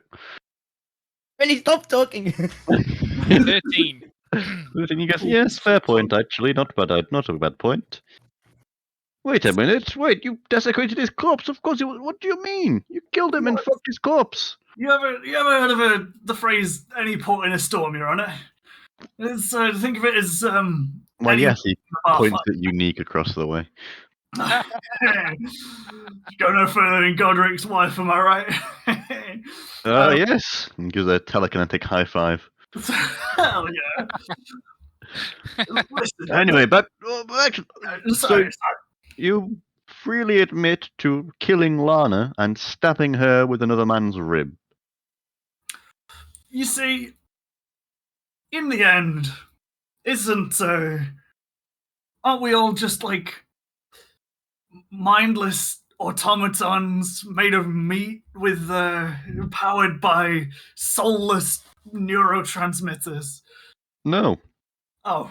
Finny, stop talking. 13. Then you guess, yes, fair point, actually. Not a bad point. Wait a minute. Wait, you desecrated his corpse. Of course. What do you mean? You killed him and What? fucked his corpse. You ever heard of the phrase "any port in a storm"? Your Honor. It's think of it as Well, any yes, he bar points fight. at Unique across the way. Go no further than Godric's wife, am I right? Yes. And gives a telekinetic high five. Hell yeah. Listen, Anyway, back sorry, sorry. you freely admit to killing Lana and stabbing her with another man's rib. You see, in the end, aren't we all just like mindless automatons made of meat with powered by soulless neurotransmitters? No. Oh,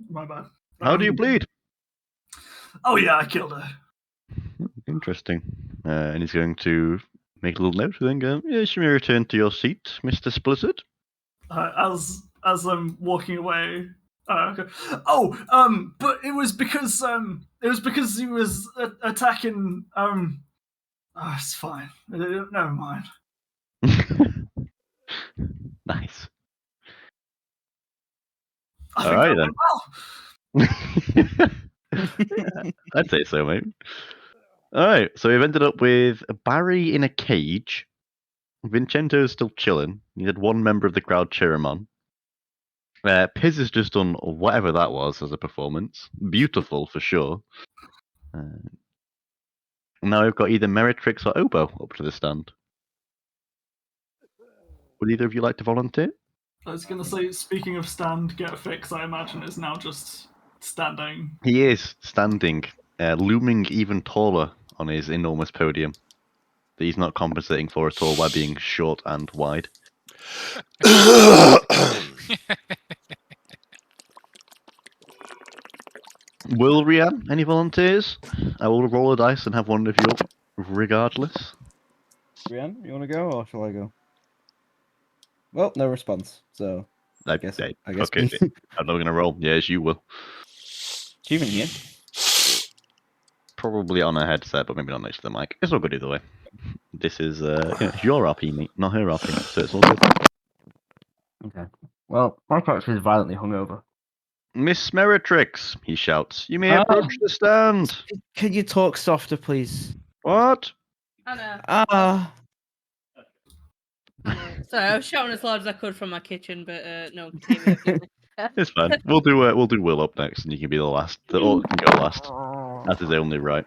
my bad. How do you bleed? Oh yeah, I killed her. Interesting. And he's going to make a little note and then go, yes, you may return to your seat, Mr. Splizzard. As I'm walking away. Okay. Oh, but it was because he was attacking. It's fine. Never mind. Nice. I All think right, that then. went well. I'd say so, mate. All right, so we've ended up with Barry in a cage. Vincento's still chilling. You had one member of the crowd cheer him on. Piz has just done whatever that was as a performance. Beautiful for sure. Now we've got either Meritrix or Obo up to the stand. Would either of you like to volunteer? I was gonna say, speaking of stand, get a fix. I imagine is now just standing. He is standing, looming even taller on his enormous podium that he's not compensating for at all by being short and wide. Will Rian, any volunteers? I will roll a dice and have one of you up regardless. Brian, you want to go or shall I go? Well, no response. So I guess. Okay, I guess. okay. I'm not going to roll. Yes, you will. Achievement here. Probably on a headset, but maybe not next to the mic. It's all good either way. This is it's your RP, mate, not her RP, so it's all good. Okay. Well, my character is violently hungover. Miss Meritrix, he shouts. You may Ah. approach the stand. Can you talk softer, please? What? I know. Ah. Sorry, I was shouting as loud as I could from my kitchen, but no one came here. It's fine. We'll do Will up next, and you can be the last. The orc can go last. That is only right.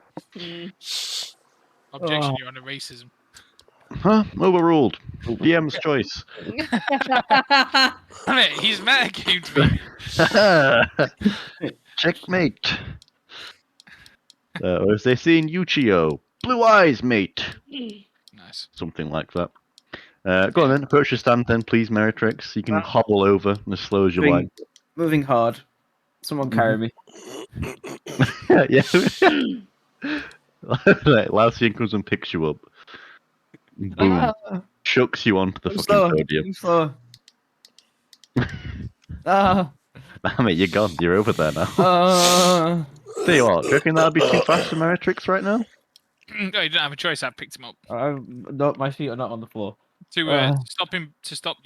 Objection, Your Honor, racism. Huh? Overruled. DM's choice. I mean, he's metagamed me. Checkmate. Or as they say in Uchiyo, blue eyes, mate. Nice. Something like that. Go on then, approach the stand then, please, Meritrix. You can hobble over as slow as you like. Moving hard. Someone carry me. Yeah. Like, Lausian comes and picks you up. Boom. Chucks you onto the fucking podium. I'm slower. Ah. Mate, you're gone. You're over there now. Tell you what, do you reckon that'd be too fast for Meritrix right now? No, you didn't have a choice. I picked him up No, my feet are not on the floor. to stop him. To stop,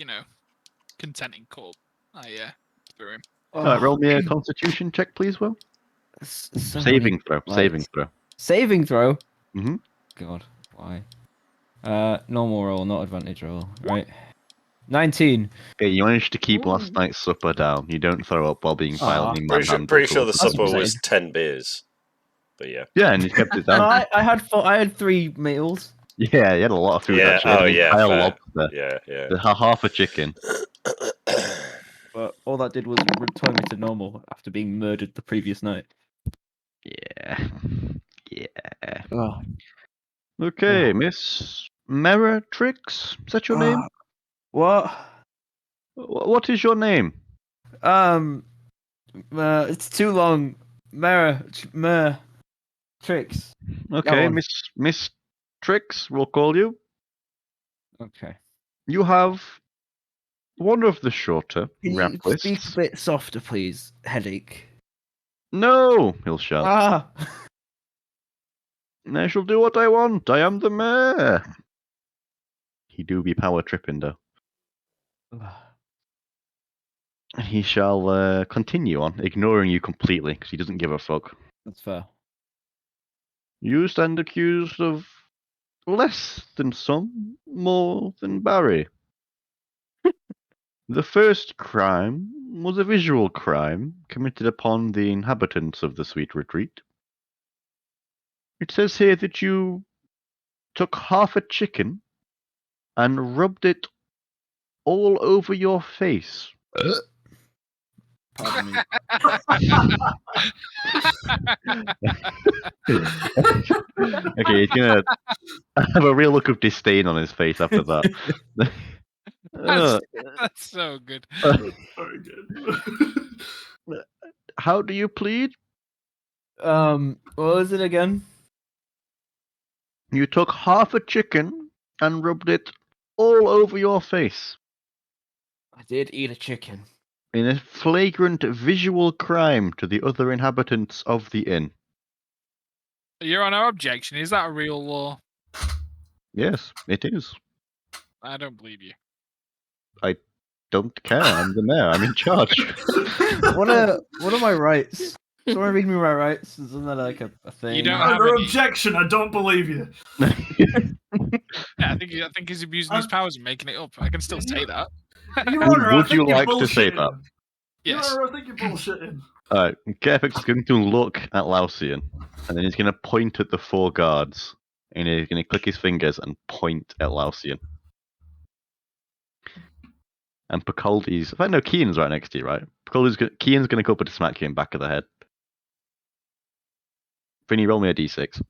contenting Corp. I threw him. Alright, roll me a constitution check, please, Will. Saving throw. Saving throw. Saving throw? Mm-hmm. God, why? Normal roll, not advantage roll. Right. 19. Okay, you managed to keep last night's supper down. You don't throw up while being violently manhandled. Pretty sure the That's supper was insane. 10 beers. But yeah. Yeah, and you kept it down. No, I had 3 meals. Yeah, you had a lot of food Yeah, actually. You had oh an yeah, entire fair. lobster. Yeah. Half a chicken. But all that did was return me to normal after being murdered the previous night. Yeah. Oh. Okay, Miss Meritrix, is that your name? What? What is your name? It's too long. Tricks. Okay, on. Miss Trix, we'll call you. Okay. You have one of the shorter Can rap you speak a lists. bit softer, please? Headache. No, he'll shout. Ah. I shall do what I want. I am the mayor. He do be power tripping though. He shall continue on, ignoring you completely because he doesn't give a fuck. That's fair. You stand accused of less than some, more than Barry. The first crime was a visual crime committed upon the inhabitants of the Sweet Retreat. It says here that you took half a chicken and rubbed it all over your face. Pardon me. Okay, he's gonna have a real look of disdain on his face after that. That's so good. Very good. How do you plead? What was it again? You took half a chicken and rubbed it all over your face I did eat a chicken. in a flagrant visual crime to the other inhabitants of the inn. Your Honour, objection. Is that a real law? Yes, it is. I don't believe you. Don't care. I'm the mayor. I'm in charge. What are my rights? Someone read me my rights. Isn't that like a thing? You don't Your have Honour, any. objection. I don't believe you. Yeah, I think he's abusing his powers and making it up. I can still say that. Your Honour, I Would think you you're like to say bullshitting. that? Yes. Your Honour, I think you're bullshitting. Alright, Kerfix is going to look at Lausian, and then he's going to point at the four guards, and he's going to click his fingers and point at Lausian. And Picoldi's... I know Kian's right next to you, right? Kian's going to go up and smack you in the back of the head. Vinny, roll me a d6.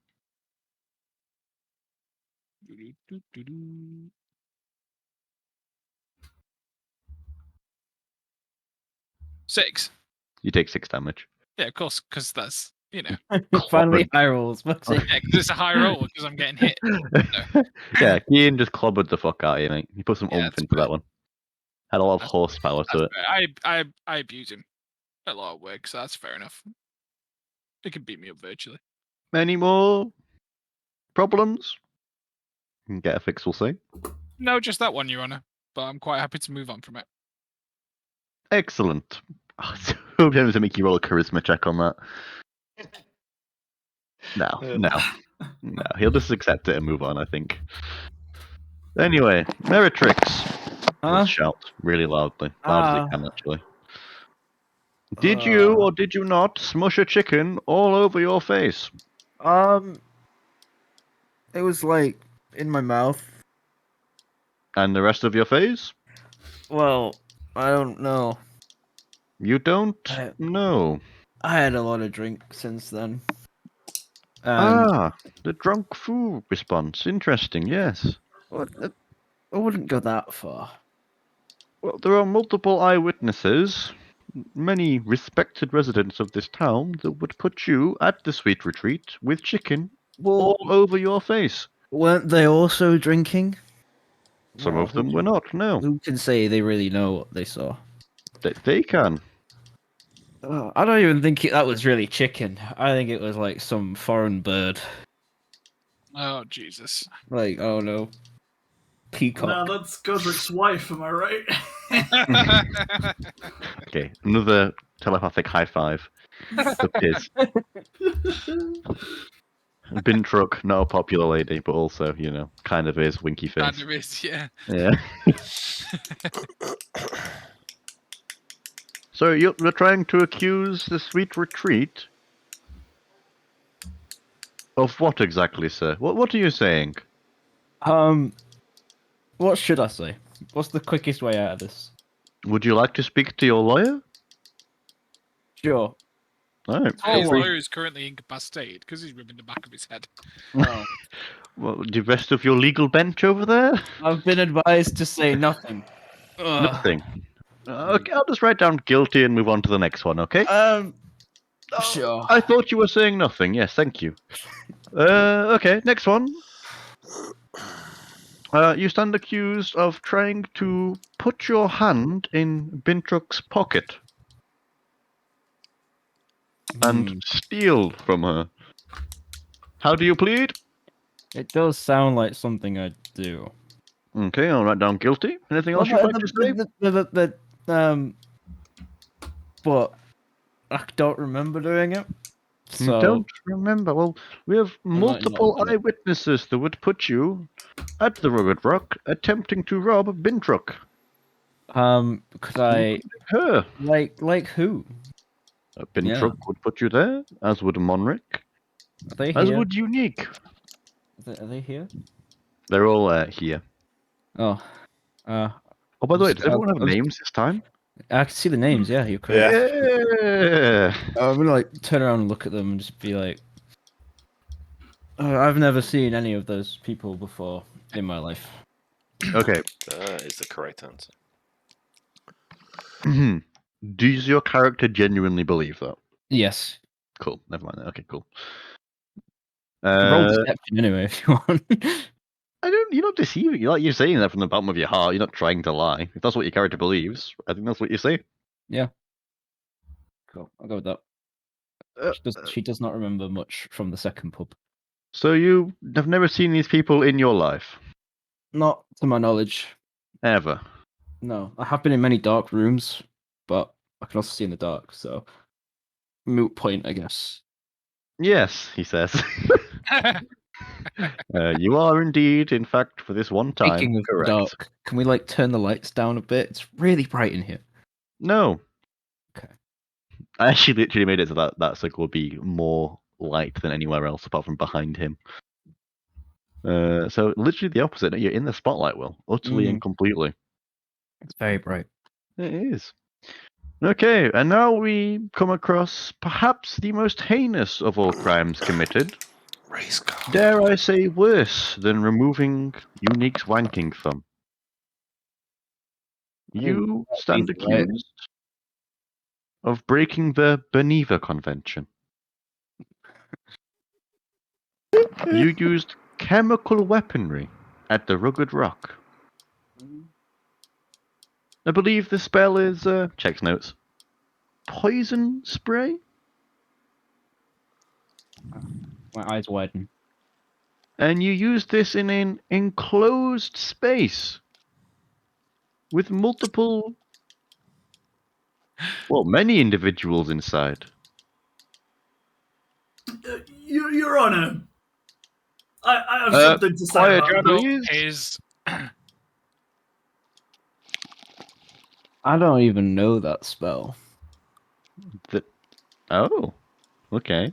Six. You take 6 damage. Yeah, of course, because that's, you know. Finally, high rolls. Yeah, because it's a high roll, because I'm getting hit. Yeah, Kian just clobbered the fuck out of you, mate. He put some Yeah, oomph that's into fair. that one. Had a lot of That's- horsepower to it. I abuse him a lot of work, so that's fair enough. He can beat me up virtually. Any more problems? Get a fix, we'll see. No, just that one, Your Honour. But I'm quite happy to move on from it. Excellent. Oh, so I'm going to make you roll a charisma check on that. No. He'll just accept it and move on, I think. Anyway, Meritrix. He'll shout really loudly. Loud as he can, actually. Did you or did you not smush a chicken all over your face? It was like in my mouth. And the rest of your face? Well, I don't know. You don't know. I had a lot of drink since then. And The drunk fool response. Interesting, yes. I wouldn't go that far. Well, there are multiple eyewitnesses, many respected residents of this town, that would put you at the Sweet Retreat with chicken all over your face. Weren't they also drinking? Some of them were not, no. Who can say they really know what they saw? They can. I don't even think that was really chicken. I think it was like some foreign bird. Oh, Jesus. Like, oh no. Peacock. No, that's Godric's wife, am I right? Okay, another telepathic high five. Appears. Bintruck, not a popular lady, but also, you know, kind of is winky face. Kind of is, yeah. Yeah. So you're trying to accuse the Sweet Retreat of what exactly, sir? What are you saying? What should I say? What's the quickest way out of this? Would you like to speak to your lawyer? Sure. All right. His lawyer is currently incapacitated because he's ripping the back of his head. Oh. Well, the rest of your legal bench over there? I've been advised to say nothing. Nothing. Okay, I'll just write down guilty and move on to the next one, okay? Sure. I thought you were saying nothing. Yes, thank you. Okay, next one. You stand accused of trying to put your hand in Bintrock's pocket and steal from her. How do you plead? It does sound like something I'd do. Okay, I'll write down guilty. Anything else Well, you'd like to say? But I don't remember doing it. You So don't remember. Well, we have I might not multiple have done it. eyewitnesses that would put you at the Rugged Rock attempting to rob Bintrock. Could I Her. like who? Bintrock would put you there, as would Monric, Are they as here? would Unique. Are they here? They're all here. Oh, Oh, by the way, does everyone have I'll just- names this time? I can see the names. Yeah, you're correct. Yeah. I'm gonna like turn around and look at them and just be like, oh, I've never seen any of those people before in my life. Okay. That is the correct answer. Does your character genuinely believe that? Yes. Cool. Never mind. Okay, cool. Roll deception anyway if you want. You're not deceiving. You're saying that from the bottom of your heart. You're not trying to lie. If that's what your character believes, I think that's what you say. Yeah. Cool. I'll go with that. She does not remember much from the second pub. So you have never seen these people in your life? Not to my knowledge. Ever? No. I have been in many dark rooms, but I can also see in the dark, so moot point, I guess. Yes, he says. You are indeed, in fact, for this one time, Speaking of correct. dark, can we like turn the lights down a bit? It's really bright in here. No. Okay. I actually literally made it so that circle would be more light than anywhere else apart from behind him. So literally the opposite. You're in the spotlight, Will. Utterly and completely. It's very bright. It is. Okay, and now we come across perhaps the most heinous of all crimes committed. Race car. Dare I say worse than removing Unique's wanking thumb. You stand accused of breaking the Beneva Convention. You used chemical weaponry at the Rugged Rock. I believe the spell is, checks notes, poison spray? My eyes widen. And you used this in an enclosed space with multiple, well, many individuals inside. Your Honor, I have something to say quiet, about please. Is I don't even know that spell. Oh, okay.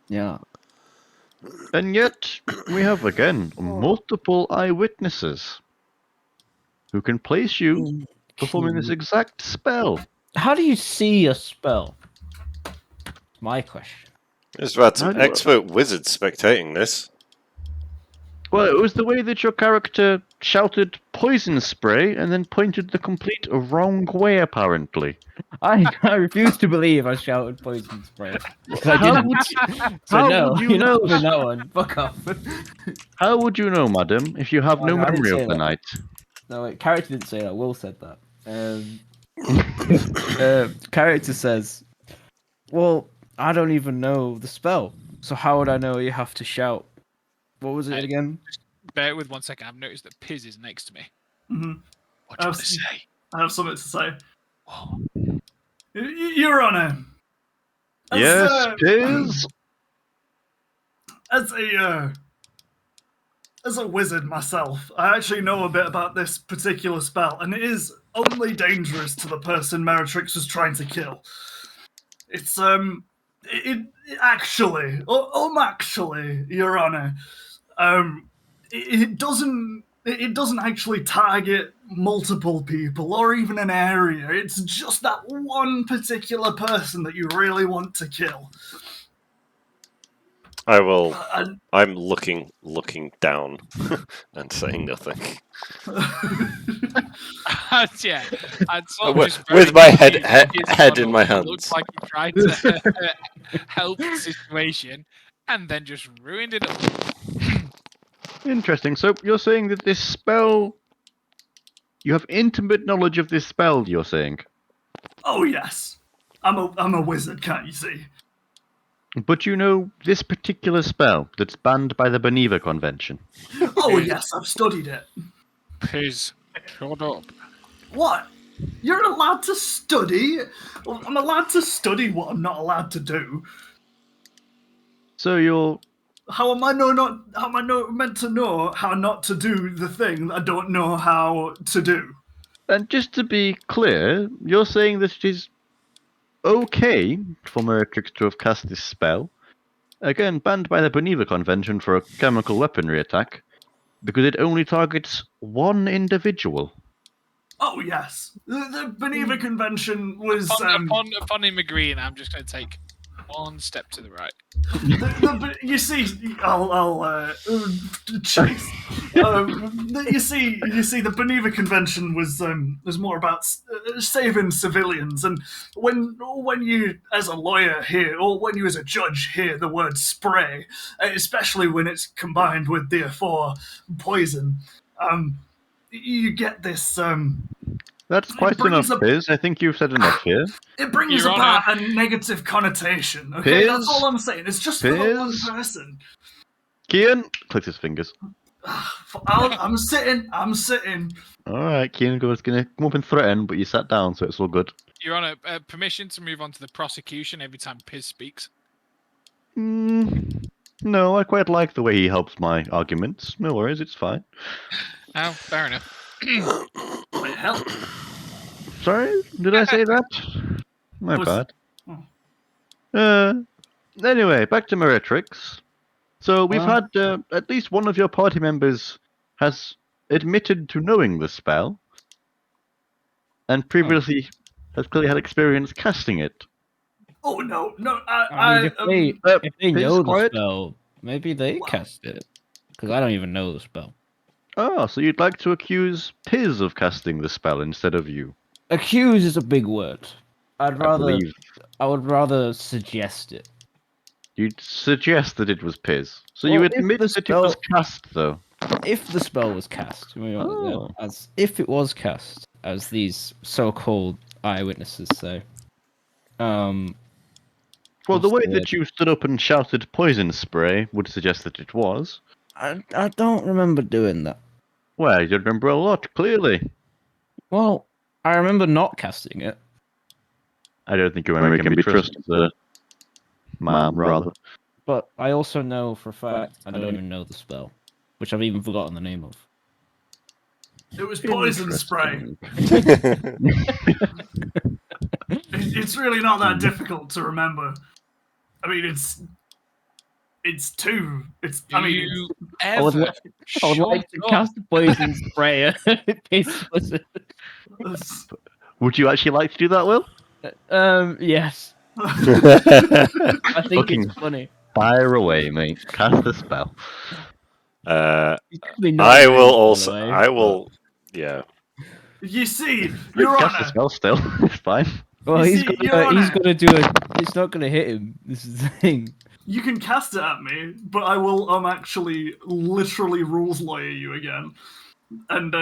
Yeah. And yet, we have again multiple eyewitnesses who can place you performing this exact spell. How do you see a spell? My question. There's about some expert wizards spectating this. Well, it was the way that your character shouted poison spray and then pointed the complete wrong way, apparently. I refuse to believe I shouted poison spray. Because I didn't. So no, would you know? Not that one. Fuck off. How would you know, madam, if you have no I didn't memory say of the that. night? No, wait, character didn't say that. Will said that. Character says, well, I don't even know the spell. So how would I know you have to shout? What was it again? bear with 1 second. I've noticed that Piz is next to me. Mm-hmm. What do you want to say? I have something to say. Your Honor. Yes, Piz? As a wizard myself, I actually know a bit about this particular spell, and it is only dangerous to the person Meretrix was trying to kill. It's it actually, Your Honor, it doesn't actually target multiple people or even an area. It's just that one particular person that you really want to kill. I will. And I'm looking down and saying nothing. Yeah, I'd sort of With- just with very my head- quickly look his head in model my and look hands. like he tried to help the situation, and then just ruined it all. Interesting. So you're saying that this spell, you have intimate knowledge of this spell. You're saying, oh yes, I'm a wizard, can't you see? but you know this particular spell that's banned by the Beneva Convention. Oh yes, I've studied it. Piz, shut up. What? You're allowed to study? Well, I'm allowed to study what I'm not allowed to do. So you're How am I not meant to know how not to do the thing that I don't know how to do? And just to be clear, you're saying that it is okay for Meretrix to have cast this spell, again banned by the Beneva Convention for a chemical weaponry attack, because it only targets one individual. Oh yes, the Beneva Convention was Upon him agreeing, I'm just going to take one step to the right. you see, I'll chase. You see, the Beneva Convention was more about saving civilians, and when you as a lawyer hear, or when you as a judge hear the word spray, especially when it's combined with therefore poison, you get this. That's quite brings enough, a- Piz. I think you've said enough here. It brings Your about Honour. a negative connotation. Okay, that's Piz? all I'm saying. It's just for the one Piz? person. Kian clicks his fingers. I'm sitting. Alright, Kian was gonna come up and threaten, but you sat down, so it's all good. Your Honour, permission to move on to the prosecution every time Piz speaks. No, I quite like the way he helps my arguments. No worries, it's fine. Oh, fair enough. Wait, hell. Sorry, did I say that? My Was- bad. oh. Anyway, back to Meretrix. So we've Well- had at least one of your party members has admitted to knowing the spell, and previously has clearly had experience casting it. Oh no. I mean, if they Piz, know the quiet. spell, maybe they Well- cast it. Because I don't even know the spell. Oh, so you'd like to accuse Piz of casting the spell instead of you? Accuse is a big word. I believe I would rather suggest it. you'd suggest that it was Piz. So Well, you if admit the that it was spell- cast, though. If the spell was cast, Oh. as if it was cast, as these so-called eyewitnesses say. Well, the What's way the that you stood up and shouted poison spray would suggest that it was. I don't remember doing that. Well, you remember a lot, clearly. Well, I remember not casting it. I don't think your memory can be trusted, sir. Ma'am, rather. But I also know for a fact I don't even know the spell, which I've even forgotten the name of. It was poison spray. It's really not that difficult to remember. I mean, it's two. It's. I mean, you I would, ever li- I would like to shut up? cast a poison sprayer. it's, Would you actually like to do that, Will? Yes. I think Fucking- it's funny. Fire away, mate. Cast the spell. It's probably not I good, will by the also. way, I but- will. Yeah. you see, Your Cast the Honor. spell still. It's fine. Well, You he's see, Your gonna Honor. do a. It's not gonna hit him. This is the thing. You can cast it at me, but I will actually literally rules lawyer you again. And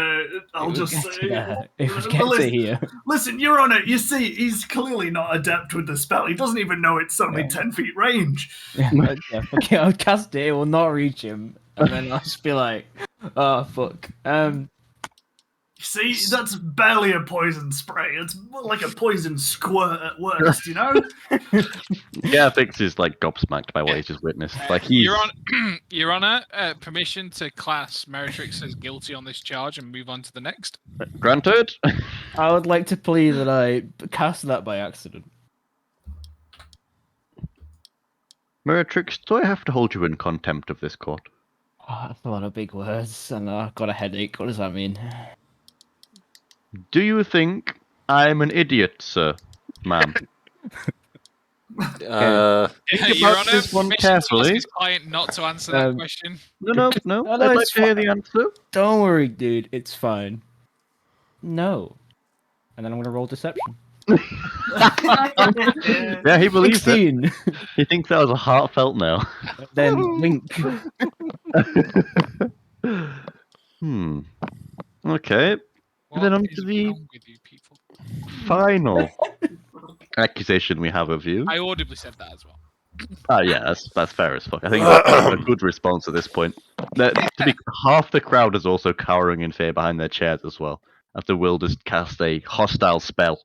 I'll If we just get say, to that- if we get to listen, here, listen, Your Honor, you see, he's clearly not adept with the spell. He doesn't even know it's only Yeah. 10 feet range. yeah, okay, I'll cast it. It will not reach him, and then I'll just be like, "Oh fuck." See, that's barely a poison spray. It's more like a poison squirt at worst, you know? Yeah, Vix is like gobsmacked by what he's just witnessed. Like he's. Your Honour, permission to class Meretrix as guilty on this charge and move on to the next. Granted. I would like to plead that I cast that by accident. Meretrix, do I have to hold you in contempt of this court? Oh, that's a lot of big words, and I've got a headache. What does that mean? Do you think I'm an idiot, sir? Ma'am. Think Your about Honor, this one permission to ask carefully. his client not to answer that Um, question. No. No, I'd like it's to hear fine. the answer. Don't worry, dude. It's fine. No. And then I'm gonna roll deception. Yeah, he believes it. 16. He thinks that was a heartfelt no. Then wink. Okay. What Then on is to the wrong with you people? final accusation we have of you. I audibly said that as well. Yeah, that's fair as fuck. I think that's a good response at this point. To be half the crowd is also cowering in fear behind their chairs as well, after Will just cast a hostile spell.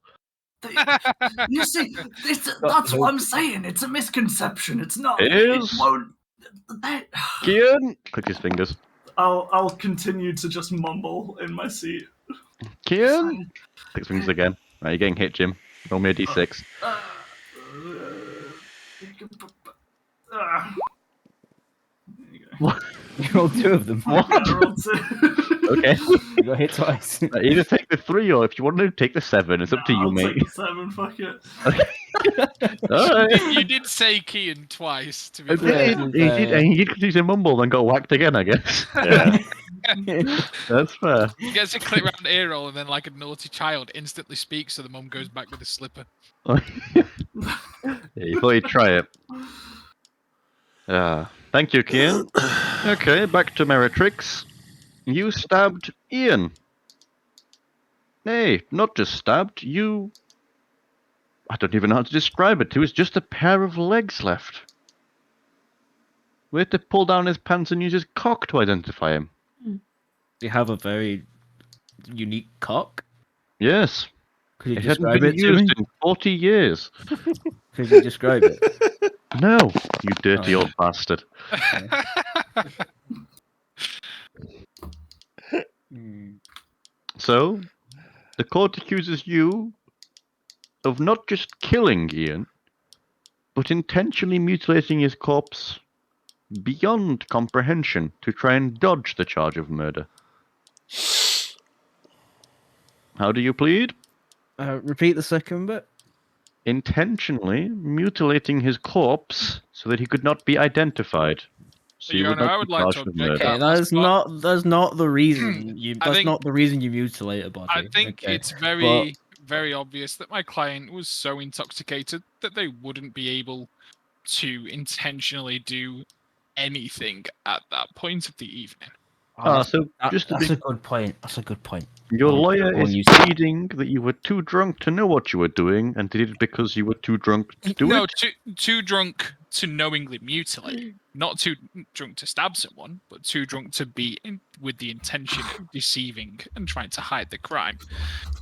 You see, that's what I'm saying. It's a misconception. It's not. It It is. won't. Kian, click his fingers. I'll continue to just mumble in my seat. Kian, click his fingers again. Right, you're getting hit, Jim. Roll me a d6. What? You rolled 2 of them. What? I rolled 2. Okay. You got hit twice. Either take the 3 or if you want to take the 7, it's up to you, I'll mate. take the 7, fuck it. Alright. You did say Kian twice, to be He fair. did, and he did continue to mumble and got whacked again, I guess. Yeah. That's fair. He gets a click round ear roll and then, like a naughty child, instantly speaks so the mum goes back with a slipper. Yeah, you thought you'd try it. Thank you, Kian. Okay, back to Meritrix. You stabbed Ian. Nay, not just stabbed, you... I don't even know how to describe it. There was just a pair of legs left. We had to pull down his pants and use his cock to identify him. You have a very unique cock. Yes. Could you It hadn't describe been it to me? used in 40 years. Could you describe it? No, you dirty Oh. old bastard. So, the court accuses you of not just killing Ian, but intentionally mutilating his corpse beyond comprehension to try and dodge the charge of murder. How do you plead? Repeat the second bit. Intentionally mutilating his corpse so that he could not be identified. So you Your would Honor, not I be would like to charged with object murder. Okay, that last that's not the reason you. I That's think- not the reason you mutilate a body. I think okay? it's very obvious that my client was so intoxicated that they wouldn't be able to intentionally do anything at that point of the evening. So just to that's be, a good point. That's a good point. your lawyer Go on, is you say. pleading that you were too drunk to know what you were doing and did it because you were too drunk to do No, it. too drunk to knowingly mutilate. Not too drunk to stab someone, but too drunk to be with the intention of deceiving and trying to hide the crime.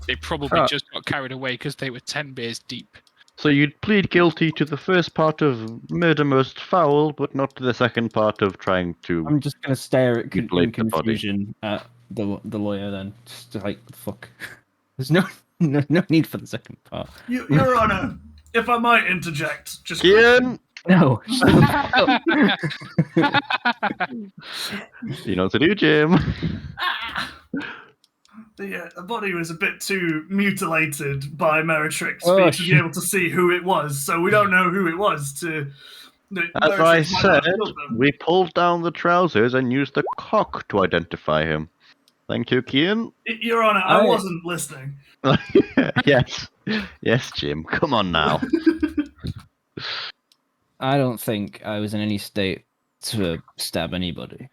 They probably just got carried away because they were 10 beers deep. So you'd plead guilty to the first part of murder most foul, but not to the second part of trying to. I'm just gonna stare at in Mutilate the body. confusion at the lawyer. Then just like fuck. There's no need for the second part. Your Honor, if I might interject, just Ian! No. You know what to do, Jim. The body was a bit too mutilated by Meritrix Oh, for you to shit. be able to see who it was, so we don't know who it was to... As I Meritrix might said, not have killed them. we pulled down the trousers and used the cock to identify him. Thank you, Kian. Your Honor, I wasn't listening. Yes. Yes, Jim. Come on now. I don't think I was in any state to stab anybody.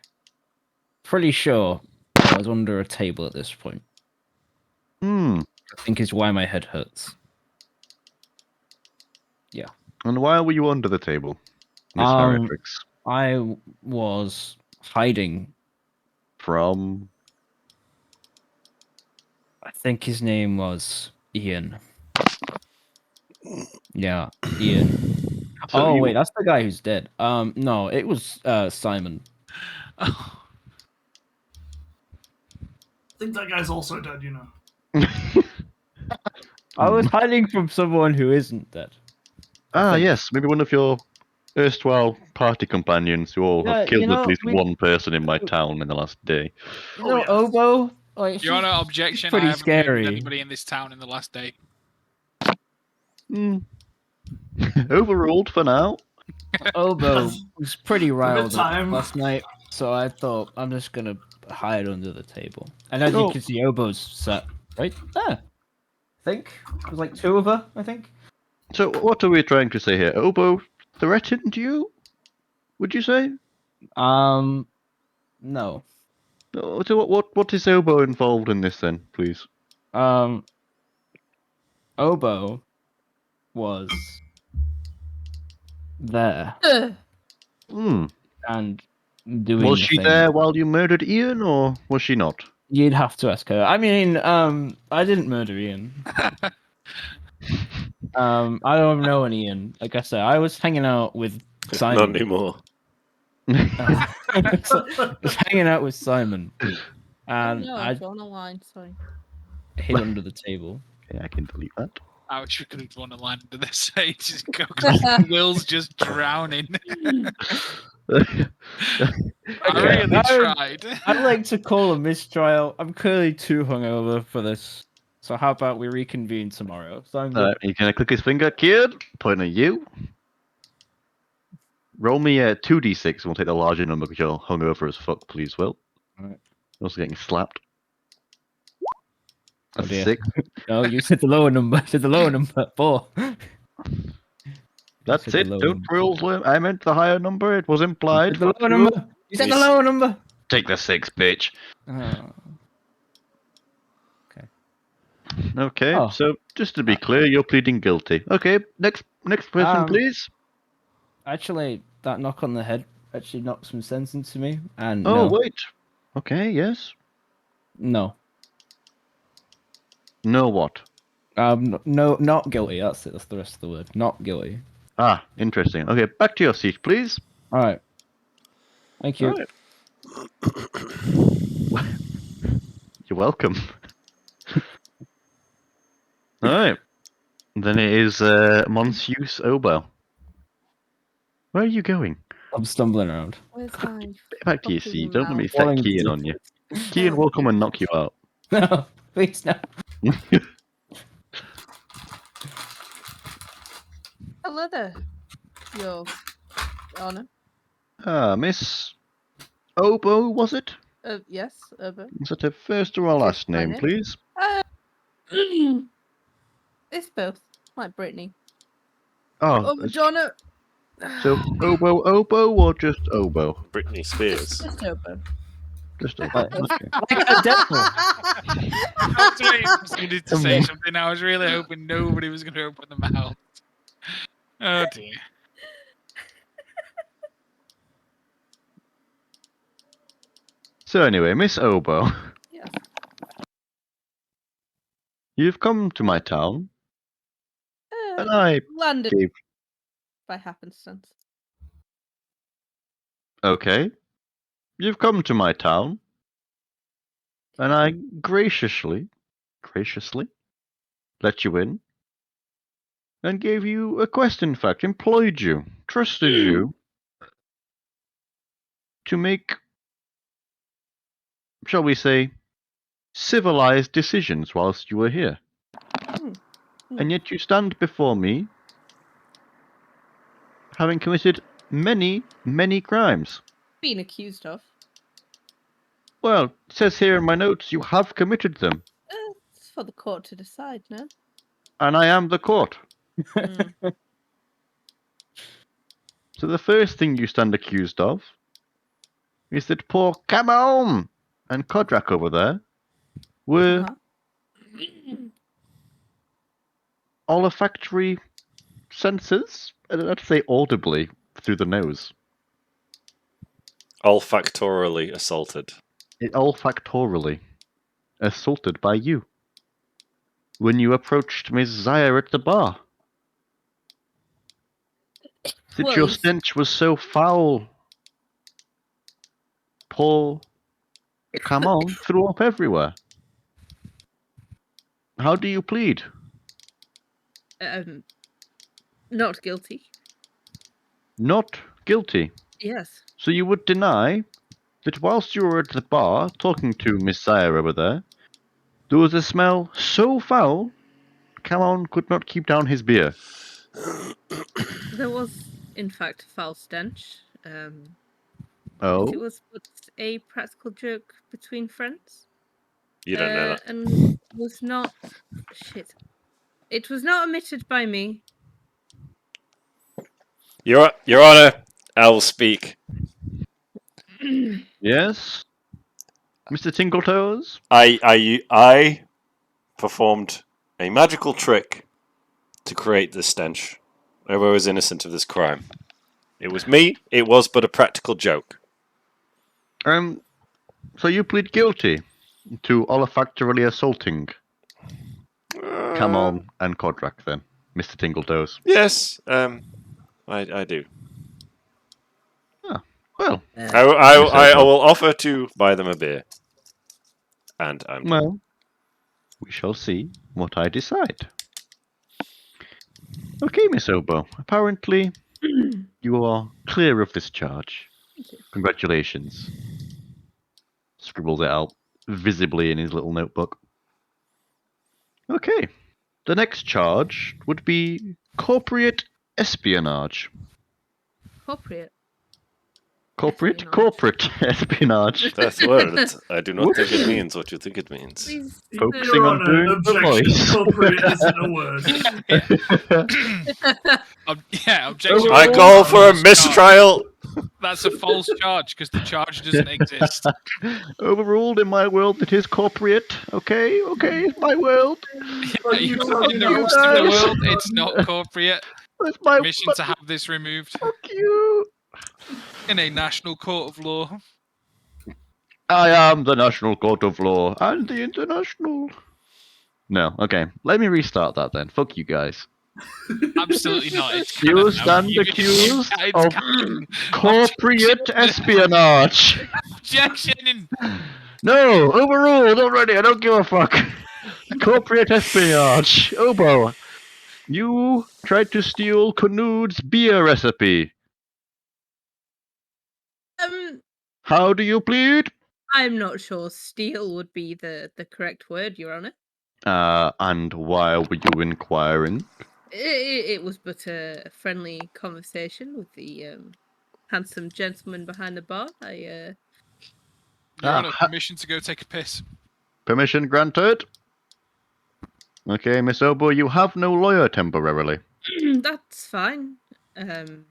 Pretty sure I was under a table at this point. I think is why my head hurts. Yeah. And why were you under the table, Miss Meritrix? I was hiding. From? I think his name was Ian. Yeah, Ian. So wait, that's the guy who's dead. No, it was Simon. I think that guy's also dead, you know. I was hiding from someone who isn't dead. Yes. Maybe one of your erstwhile party companions who all have killed at least one person in my town in the last day. You know, Obo? Like, Your Honor, objection. pretty I haven't murdered scary. anybody in this town in the last day. Overruled for now. Obo Yes. was pretty riled up time. last night, so I thought I'm just gonna hide under the table. And as you Oh. can see, Obo's sat right there. I think there's like two of her. I think. So what are we trying to say here? Obo threatened you? Would you say? No. No, so what is Obo involved in this then, please? Obo was there Ugh. Hmm. and doing. Was the she thing. there while you murdered Ian, or was she not? You'd have to ask her. I mean, I didn't murder Ian. I don't know an Ian. Like I said, I was hanging out with Not Simon. anymore. I was hanging out with Simon, Oh and no, I I've drawn a line. Sorry. hid under the table. Okay, I can delete that. I wish we could have drawn a line under this page because Will's just drowning. I really tried. I'd like to call a mistrial. I'm clearly too hungover for this. So how about we reconvene tomorrow? So I'm good. He's gonna click his finger, kid. Pointing at you. Roll me a 2d6, and we'll take the larger number because you're hungover as fuck, please, Will. Alright. You're also getting slapped. That's dear. 6. No, you said the lower number. You said the lower number. 4. That's said the it. lower Don't number. rules. I meant the higher number. It was You implied. said the Fuck lower you. number. You said the Yes. lower number. Take the 6, bitch. Oh. Okay, Oh. so just to be clear, you're pleading guilty. Okay, next person, please. Actually, that knock on the head actually knocked some sense into me. And Oh, no, wait. Okay, yes. no, No what? no, not guilty. That's it. That's the rest of the word. Not guilty. Ah, interesting. Okay, back to your seat, please. All right. Thank you. Alright. You're welcome. Alright. Then it is Monsieur's Obo. Where are you going? I'm stumbling around. Where's my Get back to your fucking seat. Don't let me set Falling Kian asleep. on you. Kian will come and knock you out. No, please no. Hello there, Your Honor. Miss Obo, was it? Yes, Urban. Is that her first or her Just last my name, name. please? It's both, like Brittany. Oh, Madonna. so Obo or just Obo? Britney Spears. Just Urban. Just Obo. Okay. Like a devil. I was waiting for somebody to say something. I was really hoping nobody was going to open their mouth. Oh dear. So anyway, Miss Obo, Yes. you've come to my town, and Uh, I landed gave... by happenstance. Okay. You've come to my town, and I graciously let you in, and gave you a quest, in fact, employed you, trusted you, to make, shall we say, civilized decisions whilst you were here. And yet you stand before me, having committed many, many crimes. Being accused of. Well, it says here in my notes you have committed them, It's for the court to decide, no? and I am the court. So the first thing you stand accused of is that poor Camon and Kodrak over there were olfactory senses. I don't know how to say audibly through the nose. Olfactorily assaulted. Olfactorily assaulted by you when you approached Miss Zaya at the bar. That Well, your it's- stench was so foul, poor Camon threw up everywhere. How do you plead? Not guilty. Not guilty. Yes. So you would deny that whilst you were at the bar talking to Miss Zaya over there, there was a smell so foul, Camon could not keep down his beer. There was, in fact, a foul stench. Oh, It was but a practical joke between friends. You don't know that. And was not shit. It was not omitted by me. Your Honor, I will speak. yes, Mr. Tingletoes. I performed a magical trick to create this stench. I was innocent of this crime. It was me. It was but a practical joke. So you plead guilty to olfactorily assaulting Camon and Kodrak, then, Mr. Tingletoes. Yes, I do. Well, I will offer to buy them a beer. And I'm done. well, we shall see what I decide. Okay, Miss Obo. Apparently, you are clear of this charge. Thank you. Congratulations. Scribbles it out visibly in his little notebook. Okay. The next charge would be corporate espionage. Appropriate. Corporate? Espionage. Corporate espionage. That's the word. I do not think it means what you think it means. Please. Focusing Your on Honor, doing the objection. voice. Appropriate isn't a word. Objection. I Oh, call for a False charge. mistrial. That's a false charge because the charge doesn't exist. Overruled in my world, it is corporate. Okay, it's my world. Are you In talking the about rest of the guys? world, it's not corporate. It's my Permission to have this removed fuck you. in a national court of law. I am the National Court of Law and the International. No, okay. Let me restart that then. Fuck you guys. Absolutely not. It's You canon now. stand accused It's of canon. corporate espionage. Objection. No, overruled already. I don't give a fuck. Corporate espionage. Obo, you tried to steal Knude's beer recipe. How do you plead? I'm not sure steal would be the correct word, Your Honor. And why were you inquiring? It was but a friendly conversation with the handsome gentleman behind the bar. Your Honor, permission to go take a piss. Permission granted. Okay, Miss Obo, you have no lawyer temporarily. That's fine. I'm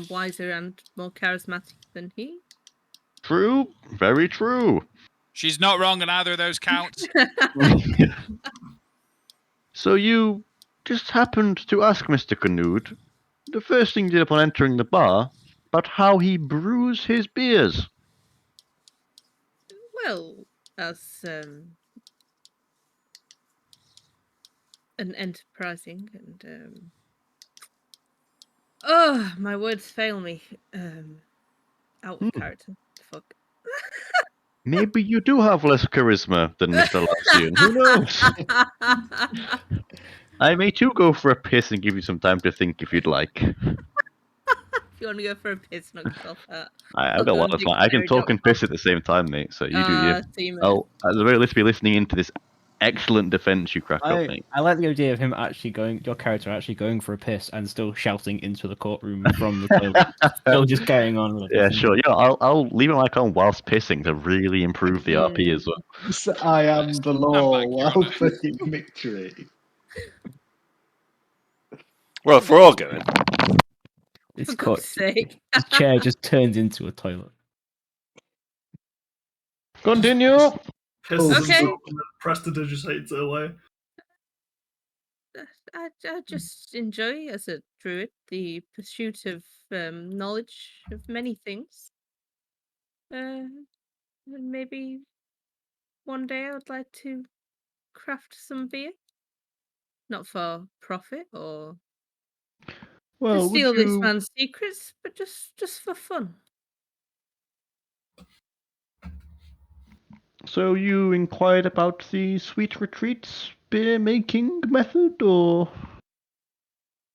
wiser and more charismatic than he. True, very true. She's not wrong on either of those counts. So you just happened to ask Mr. Knude, the first thing he did upon entering the bar, about how he brews his beers. Well, as an enterprising and oh, my words fail me. Out of character. Fuck. Maybe you do have less charisma than Mr. Larsian. Who knows? I may too go for a piss and give you some time to think if you'd like. If you want to go for a piss, knock yourself out. I've got a lot of time. I can talk and piss at the same time, mate. So you do you. See, man. I'll at the very least be listening into this excellent defense you crack up, I, mate. I like the idea of him actually going, your character actually going for a piss and still shouting into the courtroom from the toilet. Still just carrying on with it. Yeah, sure. Yeah, I'll leave my mic on whilst pissing to really improve the RP as well. I am the law back, Your while Honor. playing victory. Well, if we're all going, This For court, God's sake. this chair just turns into a toilet. Continue. Pisses Okay. himself and then prestidigitates it away. I just enjoy, as a druid, the pursuit of knowledge of many things. And maybe one day I would like to craft some beer. Not for profit or to Well, would steal this you? man's secrets, but just for fun. So you inquired about the Sweet Retreats beer making method, or?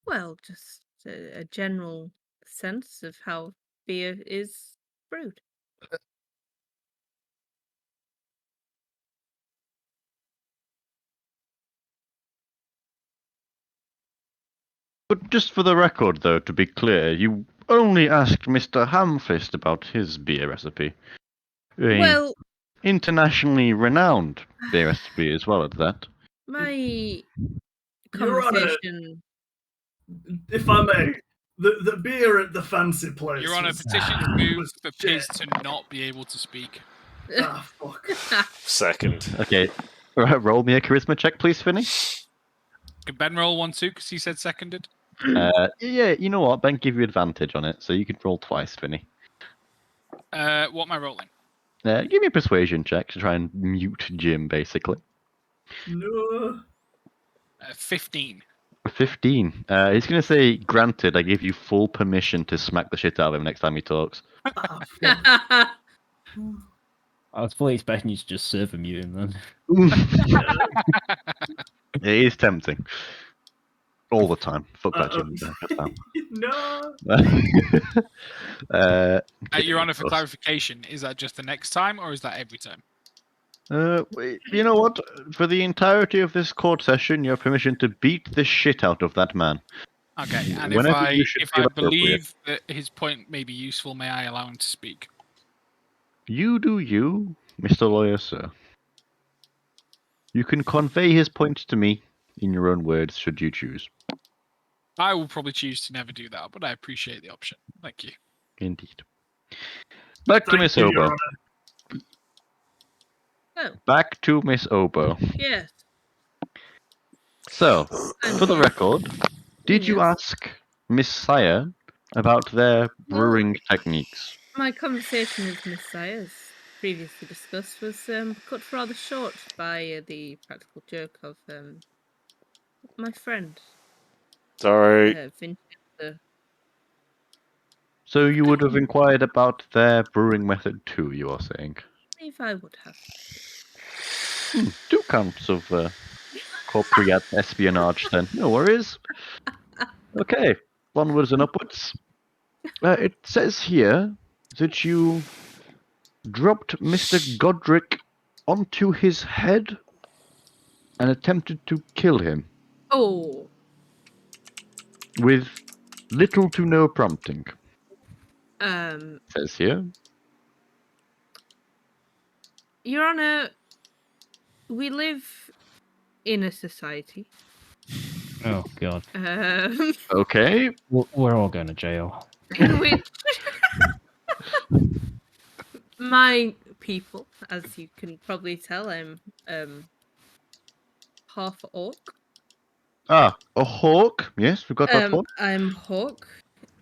Well, just a general sense of how beer is brewed. But just for the record, though, to be clear, you only asked Mr. Hamfist about his beer recipe. A Well, internationally renowned beer recipe as well at that. my Your Honor, conversation. if I may, the beer at the fancy place. Your Honor, was- petition to move was for shit. Piz to not be able to speak. Ah, fuck. Second. Okay, roll me a charisma check, please, Finney. Can Ben roll one too? Because he said seconded. Yeah, you know what? Ben give you advantage on it, so you can roll twice, Finney. What am I rolling? Give me a persuasion check to try and mute Jim, basically. No. 15. 15. He's going to say, granted, I give you full permission to smack the shit out of him next time he talks. Ah, fuck. I was fully expecting you to just serve a mute him then. It is tempting. All the time. Fuck that Jim. No. Your Honor, for clarification, is that just the next time or is that every time? You know what? For the entirety of this court session, you have permission to beat the shit out of that man. Okay, and Whenever you should if feel I appropriate. believe that his point may be useful, may I allow him to speak? You do you, Mr. Lawyer, sir. You can convey his point to me in your own words, should you choose. I will probably choose to never do that, but I appreciate the option. Thank you. Indeed. Back to Thank Miss you, Your Obo. Honor. Oh, Back to Miss Obo. yes. So, I'm for the here. record, did you Yes. ask Miss Sire about their Well- brewing techniques? My conversation with Miss Sire, as previously discussed, was cut rather short by the practical joke of my friend, Sorry. Vincenzo. So you would have inquired about their brewing method too, you are saying? If I would have. 2 counts of corporate espionage then. No worries. Okay, onwards and upwards. It says here that you dropped Mr. Godric onto his head and attempted to kill him Oh, with little to no prompting. Says here. Your Honor, we live in a society. Oh god. Okay. We're all going to jail. In which my people, as you can probably tell, I'm half orc. Ah, a hawk. Yes, we've got that one. I'm hawk.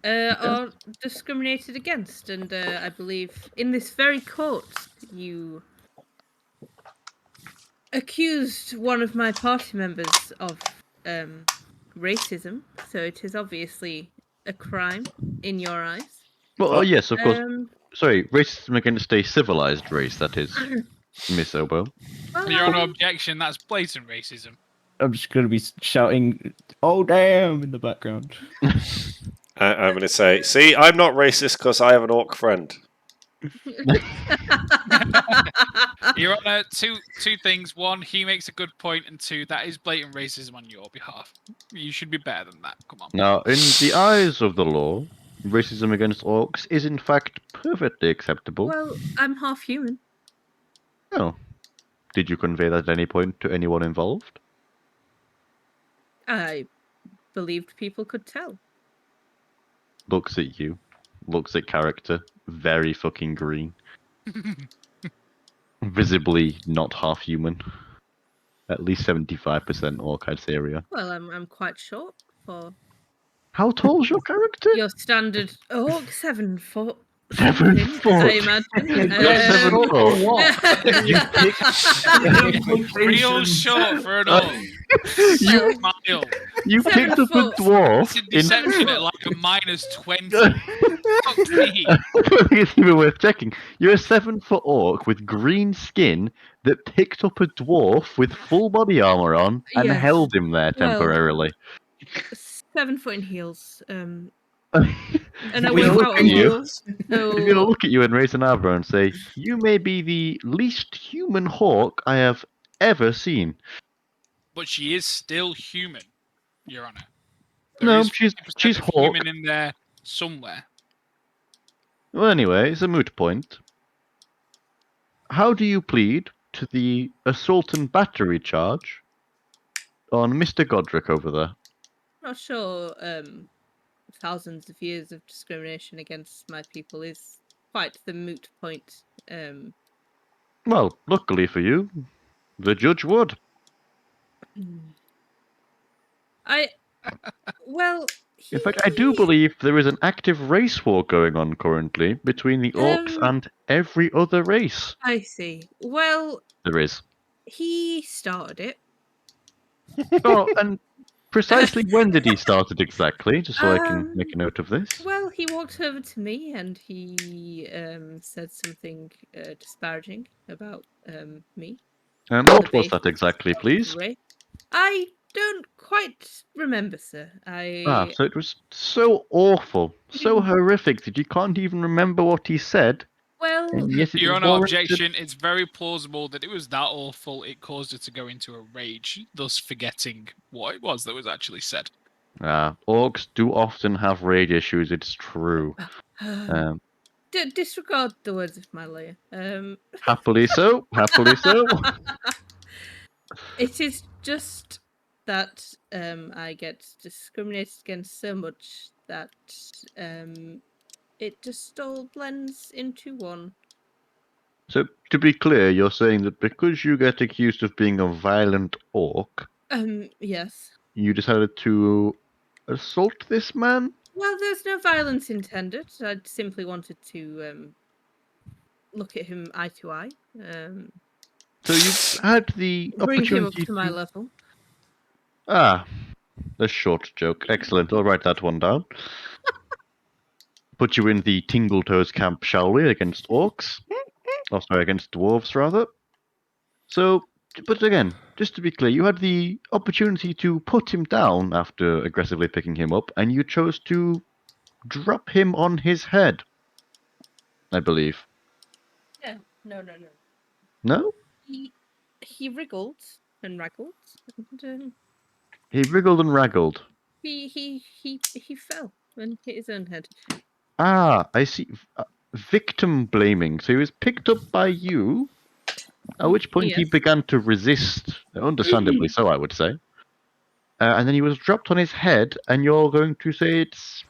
Are discriminated against, and I believe in this very court you accused one of my party members of racism. So it is obviously a crime in your eyes. Well, yes, of course. Um, Sorry, racism against a civilized race, that is, Miss Obo. well, Your Honor, objection, that's blatant racism. I'm just going to be shouting, "Oh damn!" in the background. I'm going to say, see, I'm not racist because I have an orc friend. Your Honor, two things. One, he makes a good point, and two, that is blatant racism on your behalf. You should be better than that. Come on. Now, in the eyes of the law, racism against orcs is in fact perfectly acceptable. Well, I'm half human. Oh. Did you convey that at any point to anyone involved? I believed people could tell. Looks at you. Looks at character. Very fucking green. Visibly not half human. At least 75% orc, I'd say, area. Well, I'm quite short for How tall's your character? your standard orc, 7 foot. 7 something, foot. I imagine. You're 7 foot. You Real short for an orc. You- Smile. You 7 picked up a foot. dwarf It's a deception at like a -20. Fuck me. It's even worth checking. You're a 7-foot orc with green skin that picked up a dwarf with full body armor on and Yes. held him there Well, temporarily. 7 foot in heels. And I We weigh look about at you. almost. I'm gonna So, look at you and raise an eyebrow and say, "You may be the least human hawk I have ever seen." But she is still human, Your Honor. No, is she's 50% of Hawk. human in there somewhere. Well, anyway, it's a moot point. How do you plead to the assault and battery charge on Mr. Godric over there? Not sure. Thousands of years of discrimination against my people is quite the moot point. Well, luckily for you, the judge would. I well, In fact, I do he believe there is an active race war going on currently between the orcs and every other race. I see. Well, There is. he started it. Oh, and precisely when did he start it exactly? Just so I can make a note of this. Well, he walked over to me and he said something disparaging about me. What was that exactly, please? I don't quite remember, sir. So it was so awful, so horrific that you can't even remember what he said, well, and yet it Your Honor, warranted... objection. It's very plausible that it was that awful it caused her to go into a rage, thus forgetting what it was that was actually said. Orcs do often have rage issues, it's true. Disregard the words of my lawyer. Happily so, happily so. It is just that I get discriminated against so much that it just all blends into one. So, to be clear, you're saying that because you get accused of being a violent orc, Yes. you decided to assault this man? Well, there's no violence intended. I simply wanted to look at him eye to eye. So you had the Bring him up opportunity to my level. a short joke. Excellent. I'll write that one down. Put you in the Tingle Toes camp, shall we, against orcs? Oh, sorry, against dwarves, rather. So, but again, just to be clear, you had the opportunity to put him down after aggressively picking him up, and you chose to drop him on his head, I believe. Yeah. No. No? He wriggled and wraggled, and He wriggled and raggled. he fell and hit his own head. I see. Victim blaming. So he was picked up by you, at which point he Yes. began to resist, understandably so, I would say. And then he was dropped on his head, and you're going to say it's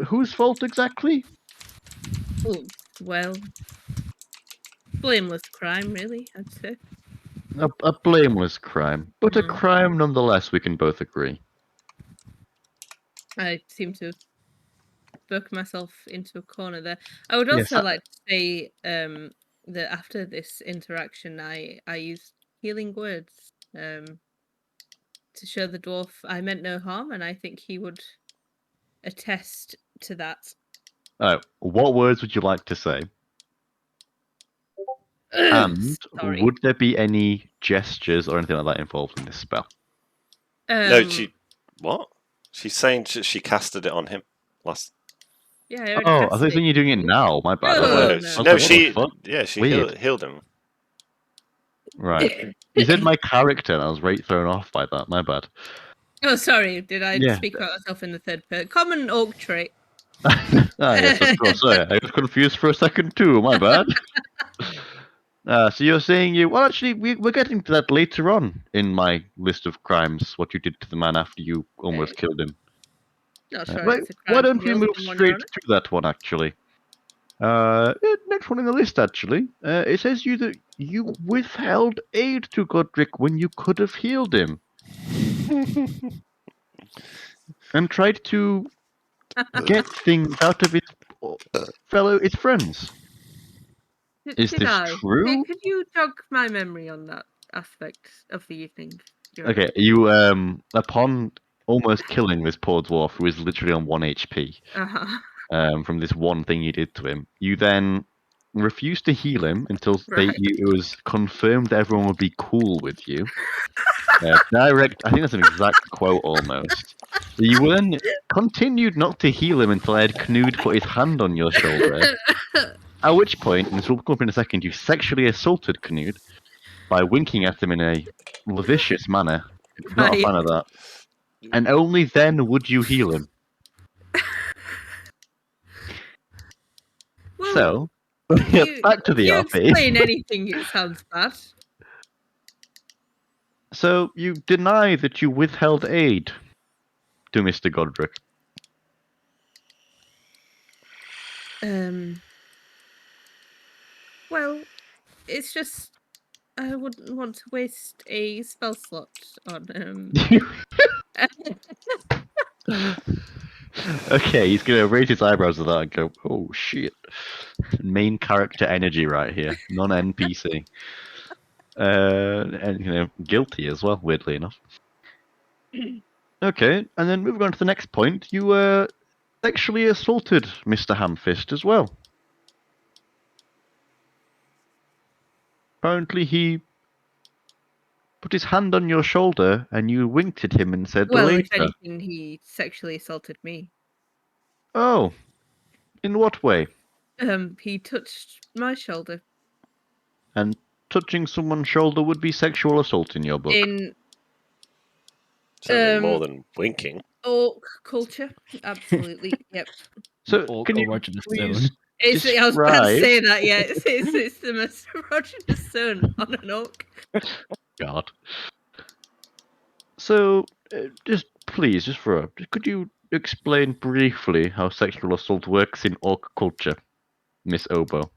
whose fault exactly? Oh, well, blameless crime, really, I'd say. A blameless crime, but a Mhm. crime nonetheless, we can both agree. I seem to have booked myself into a corner there. I would Yes, also like to say that after this interaction, I used healing words to show the dwarf I meant no harm, and I think he would attest to that. What words would you like to say? And Sorry. would there be any gestures or anything like that involved in this spell? No, what? She's saying she casted it on him last. Yeah, I already Oh, I casted thought it. you're doing it now. My bad. No, No, she healed him. Right. You said my character, and I was right thrown off by that. My bad. Oh, sorry. Did I Yeah. speak about myself in the third person? Common orc trait. Yes, of course. Sorry, I was confused for a second too. My bad. So you're saying well, actually, we're getting to that later on in my list of crimes. What you did to the man after you almost killed him. Not sure Why it's a crime. don't we move straight to that one, actually? Next one in the list, actually. It says that you withheld aid to Godric when you could have healed him. And tried to get things out of his friends. Is Did this I? true? Could you jog my memory on that aspect of the evening? Okay, you upon almost killing this poor dwarf who is literally on 1 HP from this one thing you did to him, you then refused to heal him until it was confirmed that everyone would be cool with you. I think that's an exact quote almost. You then continued not to heal him until Ed Knud put his hand on your shoulder. At which point, and this will come up in a second, you sexually assaulted Knud by winking at him in a lascivious manner. Not a fan of that. and only then would you heal him. Well, So, you, back to if the you RP. explain anything, it sounds bad. So, you deny that you withheld aid to Mr. Godric. Well, it's just I wouldn't want to waste a spell slot on Okay, he's gonna raise his eyebrows at that and go, "Oh shit!" Main character energy right here, non-NPC, and guilty as well. Weirdly enough. Okay, and then moving on to the next point, you sexually assaulted Mr. Hamfist as well. Apparently, he put his hand on your shoulder and you winked at him and said Well, if later. anything, he sexually assaulted me. Oh, in what way? He touched my shoulder And touching someone's shoulder would be sexual assault in your book. in Something more than winking. orc culture. Absolutely, yep. So, Orc can or you Roger the please Stone. I was about to describe- say that. Yeah, it's the most erogenous stone on an orc. God. So, just could you explain briefly how sexual assault works in orc culture, Miss Obo?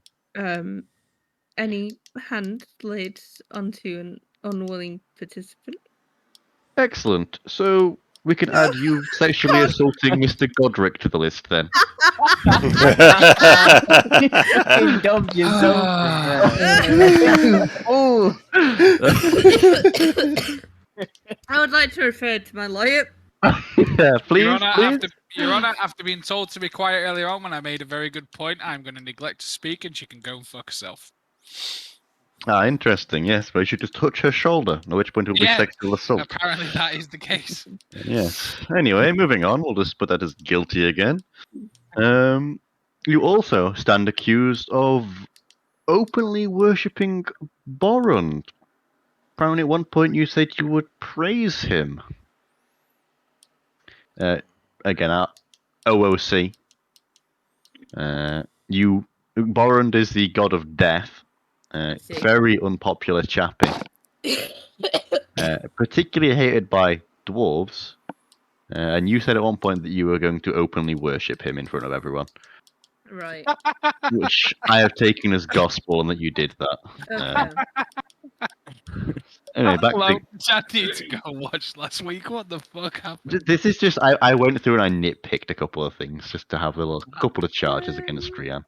Any hand laid onto an unwilling participant. Excellent. So we can add you sexually assaulting Mr. Godric to the list then. Fucking dubbed yourself in there. Oh, I would like to refer to my lawyer. Yeah, please, Your Honour, please. Your Honour, after being told to be quiet earlier on when I made a very good point, I'm going to neglect to speak and she can go and fuck herself. Ah, interesting. Yes, but you should just touch her shoulder. At which point it will be Yeah, sexual assault. Apparently that is the case. Yes. Anyway, moving on. We'll just put that as guilty again. You also stand accused of openly worshipping Borund. Apparently, at one point you said you would praise him. Again, our OOC. Borund is the god of death. See. Very unpopular chappie. Particularly hated by dwarves. And you said at one point that you were going to openly worship him in front of everyone. Right. Which I have taken as gospel and that you did that. Okay. Anyway, back Hello, to... I need to go watch last week. What the fuck happened? This is just... I went through and I nitpicked a couple of things just to have a couple of charges against Rian.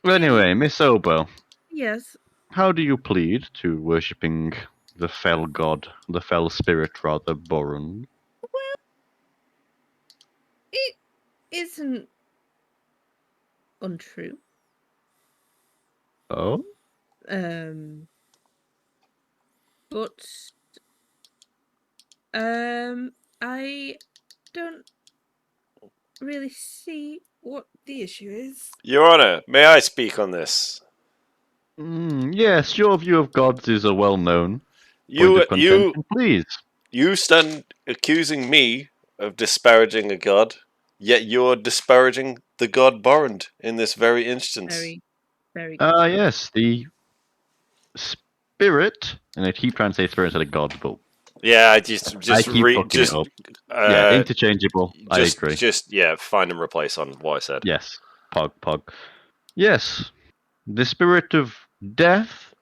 Anyway, Miss Obo, Yes. how do you plead to worshipping the fell god, the fell spirit rather, Borund? Well, it isn't untrue. Oh? But I don't really see what the issue is. Your Honour, may I speak on this? Yes, your view of gods is a well-known point You of contention. Please. you stand accusing me of disparaging a god, yet you're disparaging the god Borand in this very instance. Very, very. Yes, the spirit, and I keep trying to say spirit instead of god, but Yeah, I just I keep fucking it up. Yeah, interchangeable. I agree. Just find and replace on what I said. Yes, pog. Yes, the spirit of death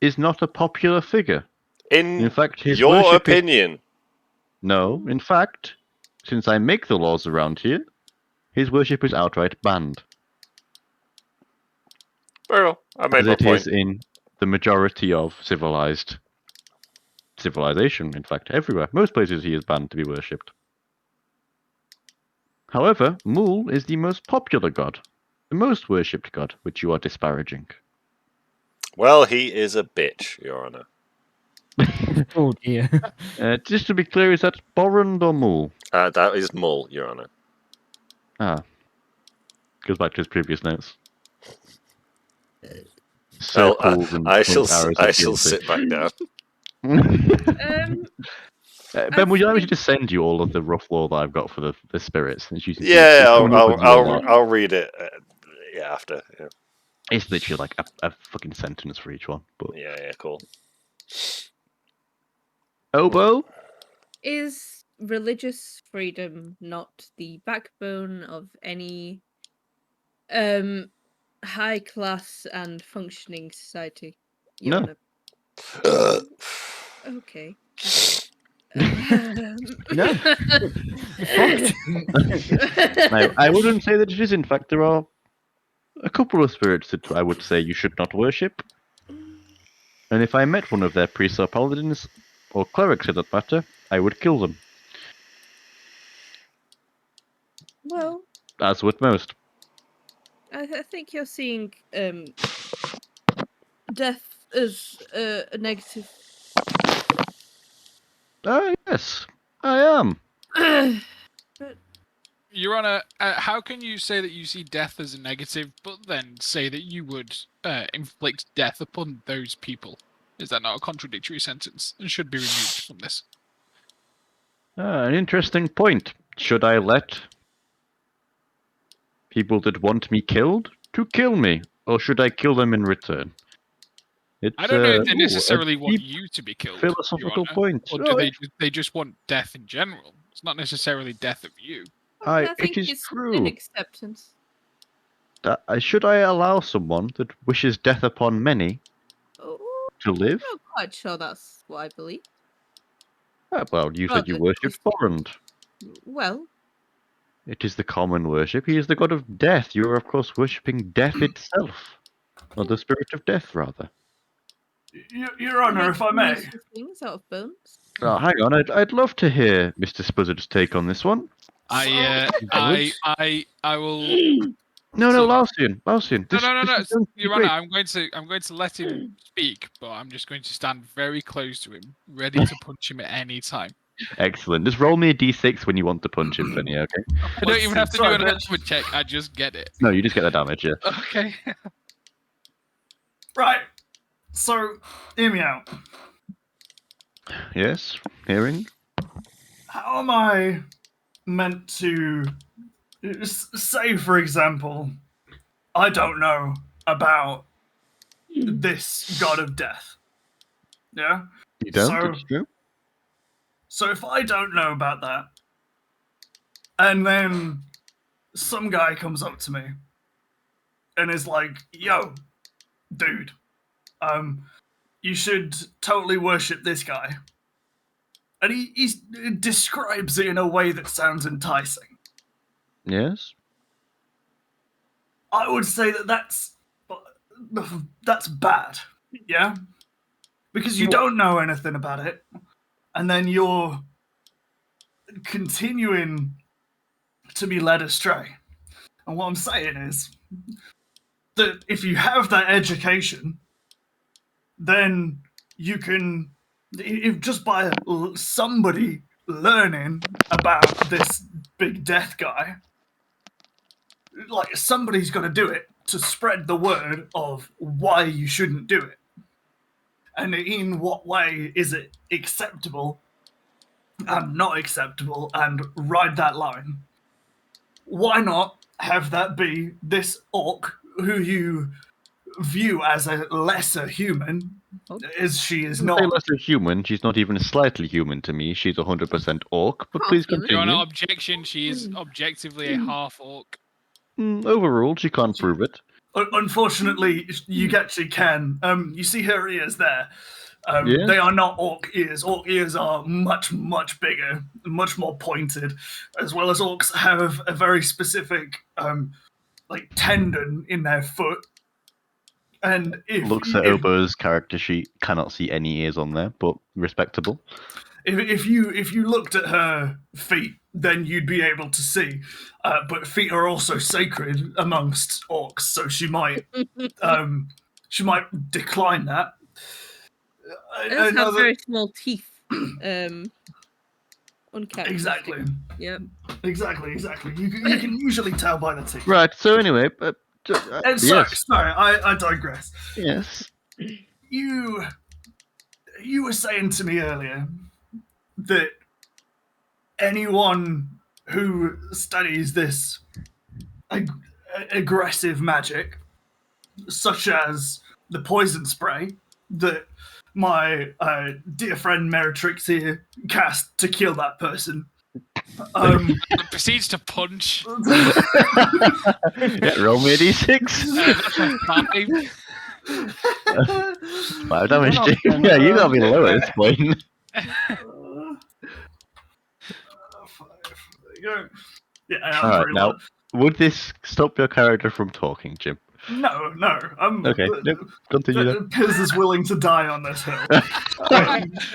is not a popular figure. In fact, his your worship is... opinion. No, in fact, since I make the laws around here, his worship is outright banned. Very well, I made As my it point. is in the majority of civilization, in fact, everywhere. Most places he is banned to be worshipped. However, Mool is the most popular god, the most worshipped god, which you are disparaging. Well, he is a bitch, Your Honour. oh dear. Just to be clear, is that Borund or Mool? That is Mull, Your Honour. Ah. Goes back to his previous notes. Circles and I shall arrows are I shall guilty. sit back down. Ben, would you like me to think- just send you all of the rough lore that I've got for the spirits? And you can Yeah, coming up with your lot. I'll read it. Yeah, after. Yeah. It's literally like a fucking sentence for each one. But Yeah, cool. Oboe? Is religious freedom not the backbone of any high class and functioning society? Your No. Honor? Oh, okay. No. I wouldn't say that it is. In fact, there are a couple of spirits that I would say you should not worship. And if I met one of their priests or paladins, or clerics for that matter, I would kill them. Well, As would most. I think you're seeing death as a negative. Ah, yes, I am. Your Honor, how can you say that you see death as a negative, but then say that you would inflict death upon those people? Is that not a contradictory sentence and should be removed from this? An interesting point. Should I let people that want me killed to kill me, or should I kill them in return? It's, I don't know if they a necessarily want deep you to be killed, philosophical Your Honor, point. or do they just want death in general? It's not necessarily death of you. I think it is it's true. an acceptance. Should I allow someone that wishes death upon many Oh, to live? I'm not quite sure that's what I believe. Well, you said you Rather worshipped twisted. Borand. Well, It is the common worship. He is the god of death. You are, of course, worshipping death itself. Or the spirit of death, rather. Your Honor, if I may. useful things out of bones. Oh, hang on. I'd love to hear Mr. Spuzzard's take on this one. I will. No, So- Lausian. No. This is going to be Your Honor, great. I'm going to let him speak, but I'm just going to stand very close to him, ready to punch him at any time. Excellent. Just roll me a d6 when you want to punch him, Penny, okay? I don't even have to do Sorry, an bitch. armor check. I just get it. No, you just get the damage, yeah. Okay. Right. So, hear me out. Yes, hearing? How am I meant to say, for example, I don't know about this god of death? Yeah? You don't, So- it's true. So if I don't know about that, and then some guy comes up to me and is like, yo, dude, you should totally worship this guy. And he describes it in a way that sounds enticing. Yes? I would say that's bad, yeah? Because you don't know anything about it, and then you're continuing to be led astray. And what I'm saying is that if you have that education, then you can, if just by somebody learning about this big death guy, like somebody's got to do it to spread the word of why you shouldn't do it. And in what way is it acceptable and not acceptable, and ride that line. Why not have that be this orc who you view as a lesser human, as she is Say not. lesser human. She's not even slightly human to me. She's 100% orc, but Half please human. Your continue. Honor, objection. She is objectively a half orc. Overruled, she can't prove it. Unfortunately, you actually can. You see her ears there. Yeah. They are not orc ears. Orc ears are much, much bigger, much more pointed, as well as orcs have a very specific, like tendon in their foot. And if Looks at Obo's character sheet, cannot see any ears on there, but respectable. if you looked at her feet, then you'd be able to see. But feet are also sacred amongst orcs, so she might decline that. It does have very small teeth. Uncapped. Exactly. Yep. Exactly. You can usually tell by the teeth. Right, so anyway, And yes. sorry, I digress. Yes. You you were saying to me earlier that anyone who studies this aggressive magic, such as the poison spray that my dear friend Meritrix here cast to kill that person, It proceeds to punch. Yeah, roll me a d6. That's a 5. 5 damage, One Jim. option. Yeah, you gotta be low at this point. There you go. Yeah, I am Alright, very now, low. would this stop your character from talking, Jim? No. Okay, nope, continue then. Piz is willing to die on this hill.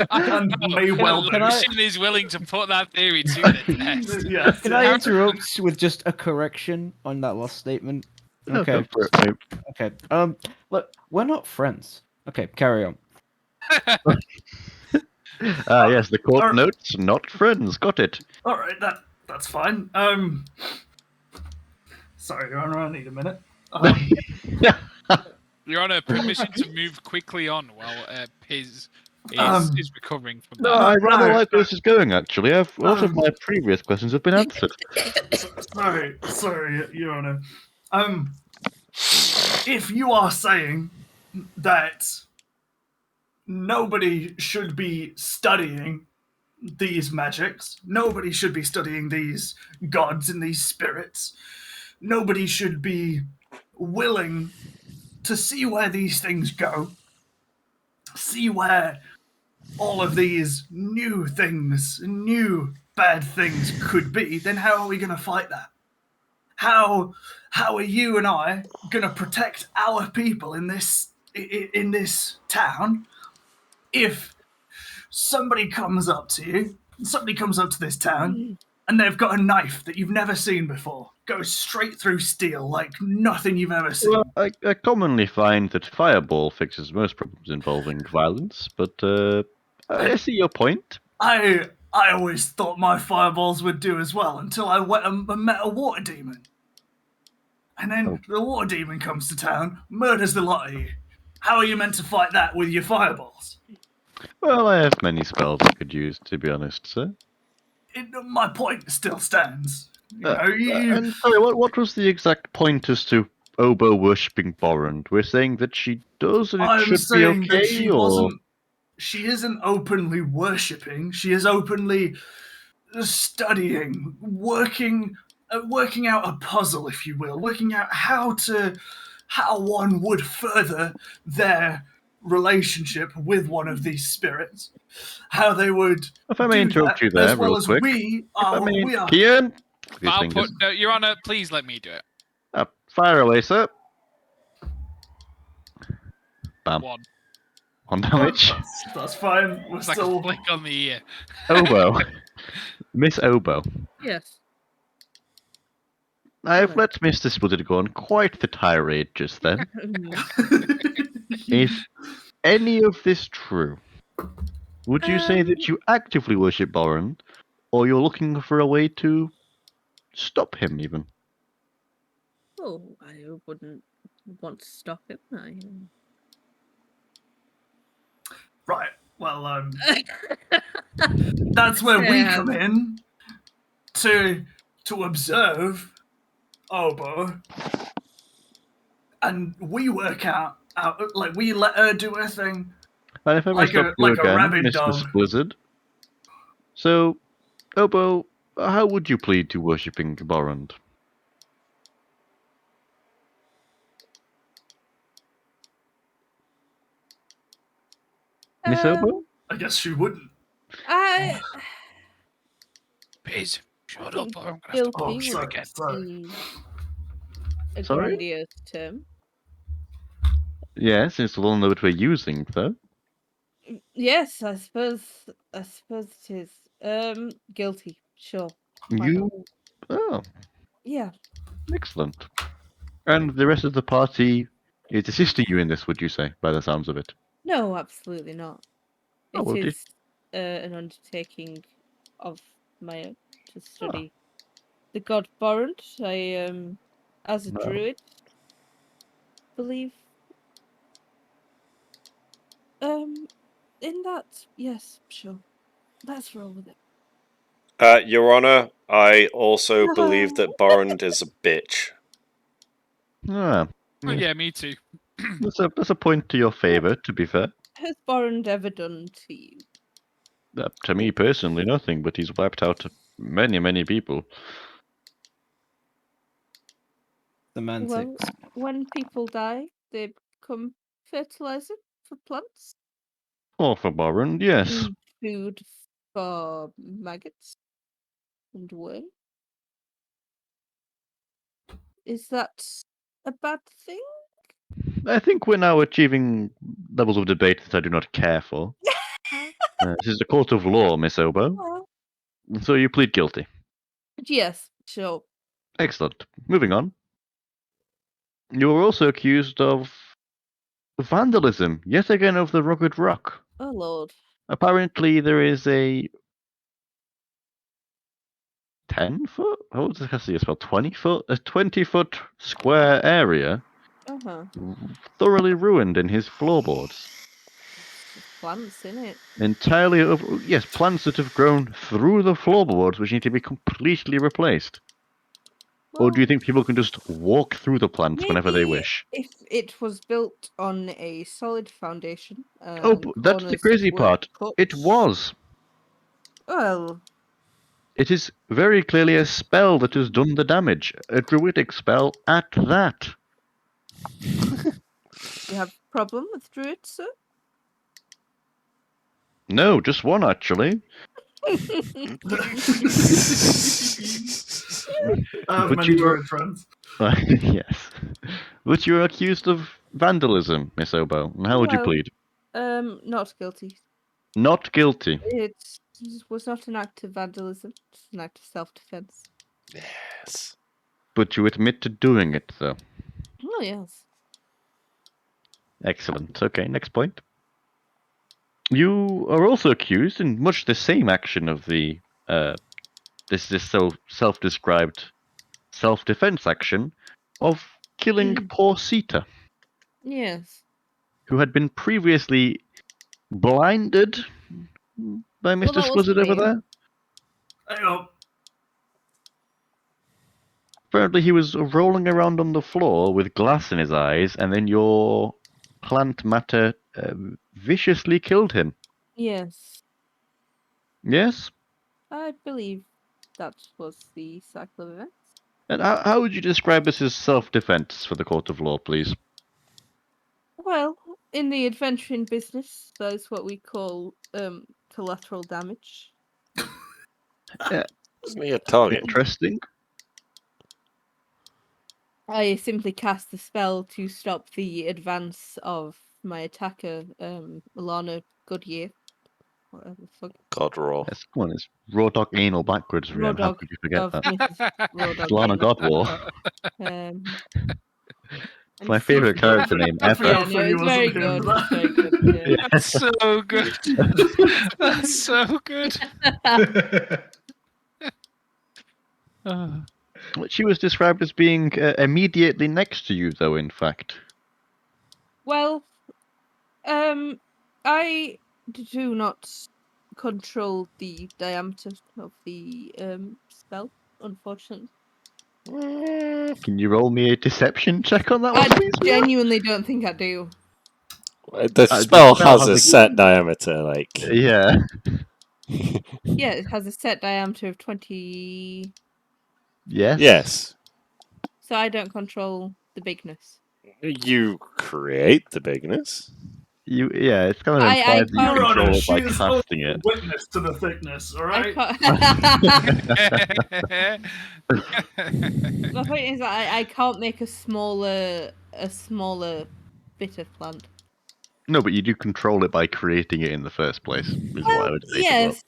And may well be. Can is willing to put that theory to the test. Yes. Can I interrupt with just a correction on that last statement? No, Okay. go for it, mate. Okay. Look, we're not friends. Okay, carry on. Yes, the court Alright. notes, not friends. Got it. All right, that's fine. Sorry, Your Honor, I need a minute. Your Honor, permission to move quickly on while Piz is recovering from No, that. I rather no. like where this is going, actually. A lot of my previous questions have been answered. Sorry, Your Honor. If you are saying that nobody should be studying these magics, nobody should be studying these gods and these spirits, nobody should be willing to see where these things go, see where all of these new things, new bad things could be, then how are we going to fight that? How are you and I going to protect our people in this town if somebody comes up to this town and they've got a knife that you've never seen before, goes straight through steel like nothing you've ever seen? Well, I commonly find that Fireball fixes most problems involving violence, but I see your point. I always thought my fireballs would do as well until I went and met a water demon. And then the water demon comes to town, murders the lot of you. How are you meant to fight that with your fireballs? Well, I have many spells I could use, to be honest, sir. My point still stands. And sorry, what was the exact point as to Obo worshipping Borand? We're saying that she does, and it I'm should be saying okay, that she or wasn't. She isn't openly worshipping. She is openly studying, working out a puzzle, if you will, working out how one would further their relationship with one of these spirits, how they would. if I may interrupt you there, as well real as quick. we are. Kian, No, Your Honor, please let me do it. fire away, sir. Bam. 1 damage. That's fine. We're It's like still. a flick on the ear. Obo. Miss Obo. Yes. I've let Mr. Splitter go on quite the tirade just then. Is any of this true? Would you say that you actively worship Boran, or you're looking for a way to stop him, even? Oh, I wouldn't want to stop him. Right. Well, that's where we come in to observe Obo, and we work out like we let her do her thing. And if I may Like stop a- you like a again, rabid Mr. dog. Blizzard. So, Obo, how would you plead to worshipping Borand? Miss Obo? I guess she wouldn't. Piz, shut up, or I'm gonna have to Guilty punch you would again. be a Sorry? grandiose term. Yes, it's the one that we're using, though. Yes, I suppose it is. Guilty, sure. Why You? not? Oh, Yeah. excellent. And the rest of the party is assisting you in this, would you say, by the sounds of it? No, absolutely not. Oh, It well, is an undertaking of my own to study the god Borand. I as a No. druid, believe In that, yes, sure. Let's roll with it. Your Honor, I also believe that Borund is a bitch. Ah, Oh, yeah, me too. that's a point to your favour, to be fair. Has Borund ever done to you? To me personally, nothing, but he's wiped out many, many people. Semantics. Well, when people die, they become fertilizer for plants Or for Borund, yes. and food for maggots and worms. Is that a bad thing? I think we're now achieving levels of debate that I do not care for. This is a court of law, Miss Obo. Well, So you plead guilty. yes, sure. Excellent. Moving on. You were also accused of vandalism, yet again of the Rugged Rock. Oh lord. Apparently, there is a 10-foot? How was this? It's about 20-foot? A 20-foot square area Uh-huh. thoroughly ruined in his floorboards. It's just plants, innit? Entirely over. Yes, plants that have grown through the floorboards, which need to be completely replaced. Or do you think people can just walk through the plants whenever they maybe wish? if it was built on a solid foundation Oh, and that's the corners crazy weren't part. cut, It was. well, It is very clearly a spell that has done the damage. A druidic spell at that. you have a problem with druids, sir? No, just one actually. I have But many you were... druid friends. yes. But you were accused of vandalism, Miss Obo. And how would you Well, plead? Not guilty. Not guilty. It was not an act of vandalism, it's an act of self-defense. Yes. But you admit to doing it, though. Oh yes. Excellent. Okay, next point. You are also accused, in much the same action of the this so self-described self-defense action, of killing poor Sita, Yes. who had been previously blinded by Well, Mr. that wasn't Splizzard over me. there. Hang on. Apparently, he was rolling around on the floor with glass in his eyes, and then your plant matter viciously killed him. Yes. Yes? I believe that was the cycle of events. And how would you describe this as self-defense for the court of law, please? Well, in the adventuring business, that's what we call collateral damage. Isn't he Italian? Interesting. I simply cast the spell to stop the advance of my attacker, Alana Goodyear. Whatever the fuck. God roll. Yes, come on, it's raw dog anal backwards, Rian. How Rawdog could you forget of that? Mrs. Rawdog. Lana Gamer. Godwar. It's and my favourite Sita- character name ever. Yeah, no, it's very good. It's very good. Yeah. That's so good. That's so good. She was described as being immediately next to you, though, in fact. Well, I do not control the diameter of the spell, unfortunately. Can you roll me a deception check on that one, I please? Rian? genuinely don't think I do. The spell has a a- set diameter, like. Yeah. Yeah, it has a set diameter of 20, Yes. Yes. so I don't control the bigness. You create the bigness. Yeah, it's kind of I implied that you can't- Your Honor, control it she by is casting only it. witness to the thickness, I alright? can't. My point is that I can't make a smaller bit of plant. No, but you do control it by creating it in the first place, is what I would say. Yes.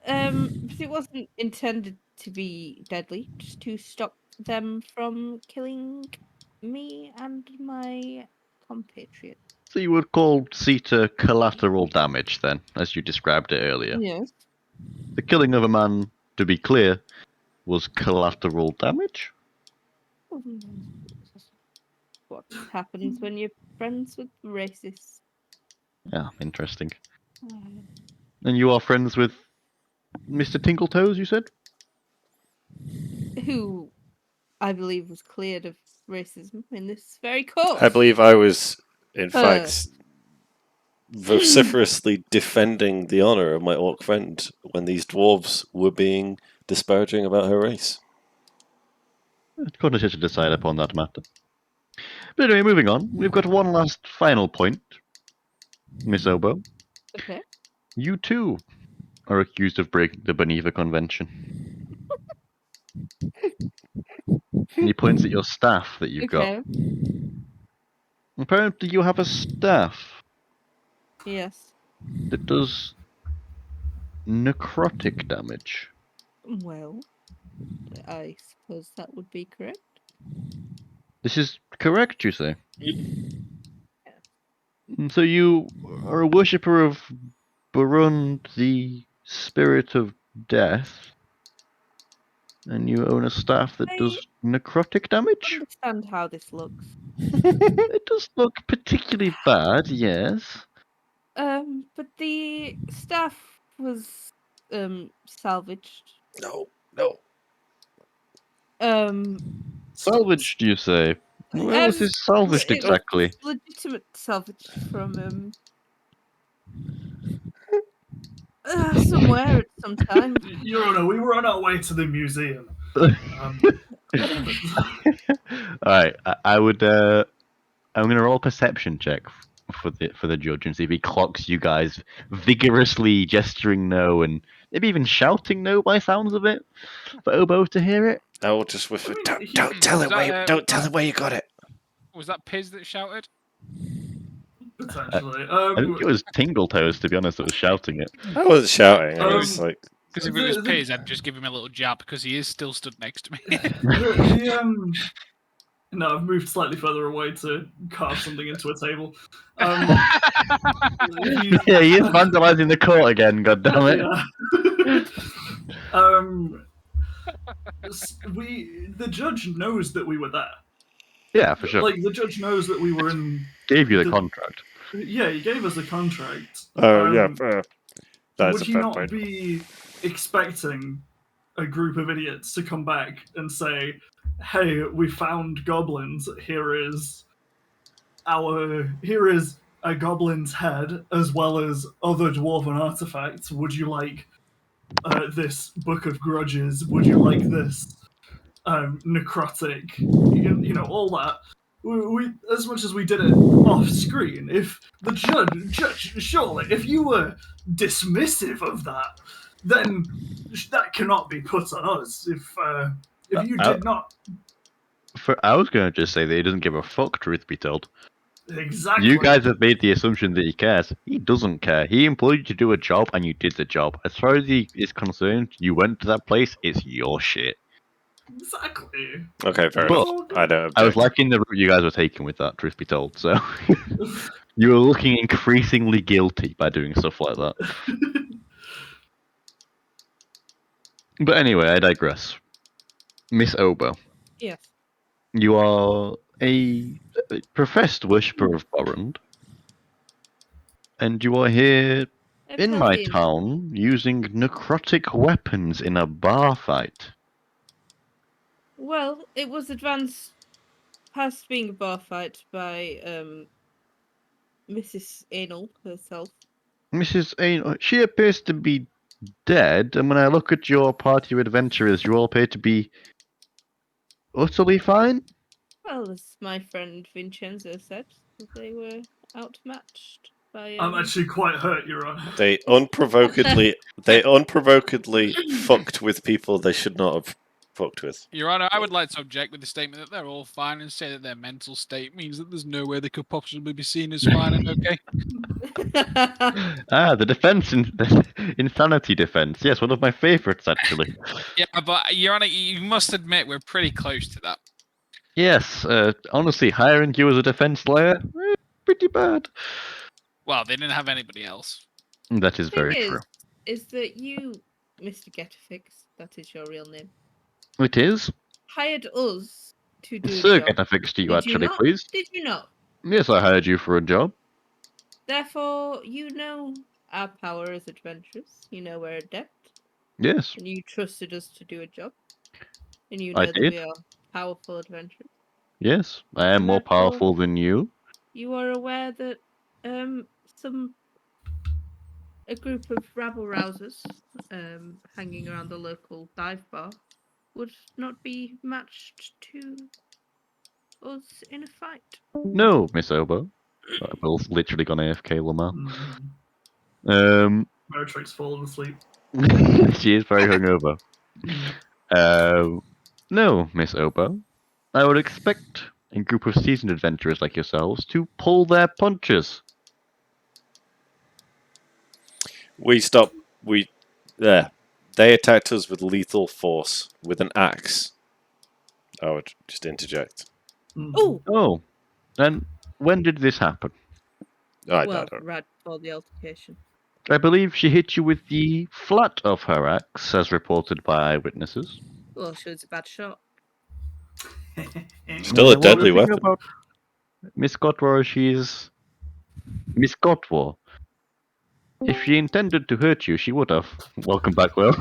But it wasn't intended to be deadly, just to stop them from killing me and my compatriot. So you would call Sita collateral damage, then, as you described it earlier. Yes. The killing of a man, to be clear, was collateral damage? What happens when you're friends with racists? Yeah, interesting. And you are friends with Mr. Tingletoes, you said? Who I believe was cleared of racism in this very court. I believe I was, in Uh. fact, vociferously defending the honor of my orc friend when these dwarves were being disparaging about her race. Court is to decide upon that matter. But anyway, moving on. We've got one last final point. Miss Obo, Okay. you too are accused of breaking the Beneva Convention. And he points at your staff that you've got. Okay. Apparently you have a staff Yes. that does necrotic damage. Well, I suppose that would be correct. This is correct, you say? So you are a worshipper of Barun, the spirit of death, and you own a staff that does necrotic damage? Understand how this looks. It does look particularly bad, yes. But the staff was salvaged. No. Salvaged, you say? Where was this salvaged it was exactly? legitimate salvage from somewhere at some time. Your Honor, we were on our way to the museum. Alright, I would I'm gonna roll a perception check for the judge and see if he clocks you guys vigorously gesturing no and maybe even shouting no by sounds of it for Obo to hear it. I will just whisper. I mean, Don't tell him don't tell him where you got it. Was that Piz that shouted? Potentially. I think it was Tingletoes, to be honest, that was shouting it. I wasn't shouting. I was like, Because if it was Piz, I'd just give him a little jab because he is still stood next to me. No, I've moved slightly further away to carve something into a table. Yeah, he is vandalising the court again, goddammit. The judge knows that we were there. Yeah, for sure. Like, the judge knows that we were in... Gave you the contract. Yeah, he gave us the contract. That's would he not be expecting a group of idiots to come back and say, hey, we found goblins, here is a goblin's head as well as other dwarven artifacts. Would you like this Book of Grudges? Would you like this necrotic? You know, all that. We, as much as we did it off screen, if the judge, surely, if you were dismissive of that, then that cannot be put on us. If you did not, I was going to just say that he doesn't give a fuck. Truth be told, exactly. You guys have made the assumption that he cares. He doesn't care. He employed you to do a job, and you did the job. As far as he is concerned, you went to that place. It's your shit. Exactly. Okay, fair But enough. I don't object. I was liking the route you guys were taking with that, truth be told. So you were looking increasingly guilty by doing stuff like that. But anyway, I digress. Miss Obo. Yes. You are a professed worshipper of Borund. And you are here in my town using necrotic weapons in a bar fight. Well, it was advanced past being a bar fight by Mrs. Anal herself. Mrs. Anal, she appears to be dead, and when I look at your party of adventurers, you all appear to be utterly fine. Well, as my friend Vincenzo said, they were outmatched by. I'm actually quite hurt, Your Honor. They unprovokedly fucked with people they should not have fucked with. Your Honor, I would like to object with the statement that they're all fine and say that their mental state means that there's no way they could possibly be seen as fine and okay. The defense, insanity defense. Yes, one of my favorites, actually. Yeah, but Your Honor, you must admit we're pretty close to that. Yes, honestly, hiring you as a defense lawyer, pretty bad. Well, they didn't have anybody else. That is very true. Is that you, Mr. Getafix, that is your real name, It is. hired us to do Sir, the job. get a fix to you, Did actually, you not? please. Did you not? Yes, I hired you for a job. Therefore, you know our power as adventurers. You know we're adept, Yes, and you trusted us to do a job. And you I know that did. we are powerful adventurers. Yes, I am And more therefore, powerful than you. you are aware that a group of rabble rousers hanging around the local dive bar would not be matched to us in a fight. No, Miss Obo. Bill's literally gone AFK, Lamar. Meretrix fallen asleep. She is very hungover. No, Miss Obo. I would expect a group of seasoned adventurers like yourselves to pull their punches. They attacked us with lethal force, with an axe. I would just interject. Oh, Oh, and when did this happen? I well, don't. right before the altercation. I believe she hit you with the flat of her axe, as reported by eyewitnesses. Well, she was a bad shot. Still a Well, deadly the thing weapon. about Miss Gotwar, she's Miss Gotwar. If she intended to hurt you, she would have. Welcome back, Will.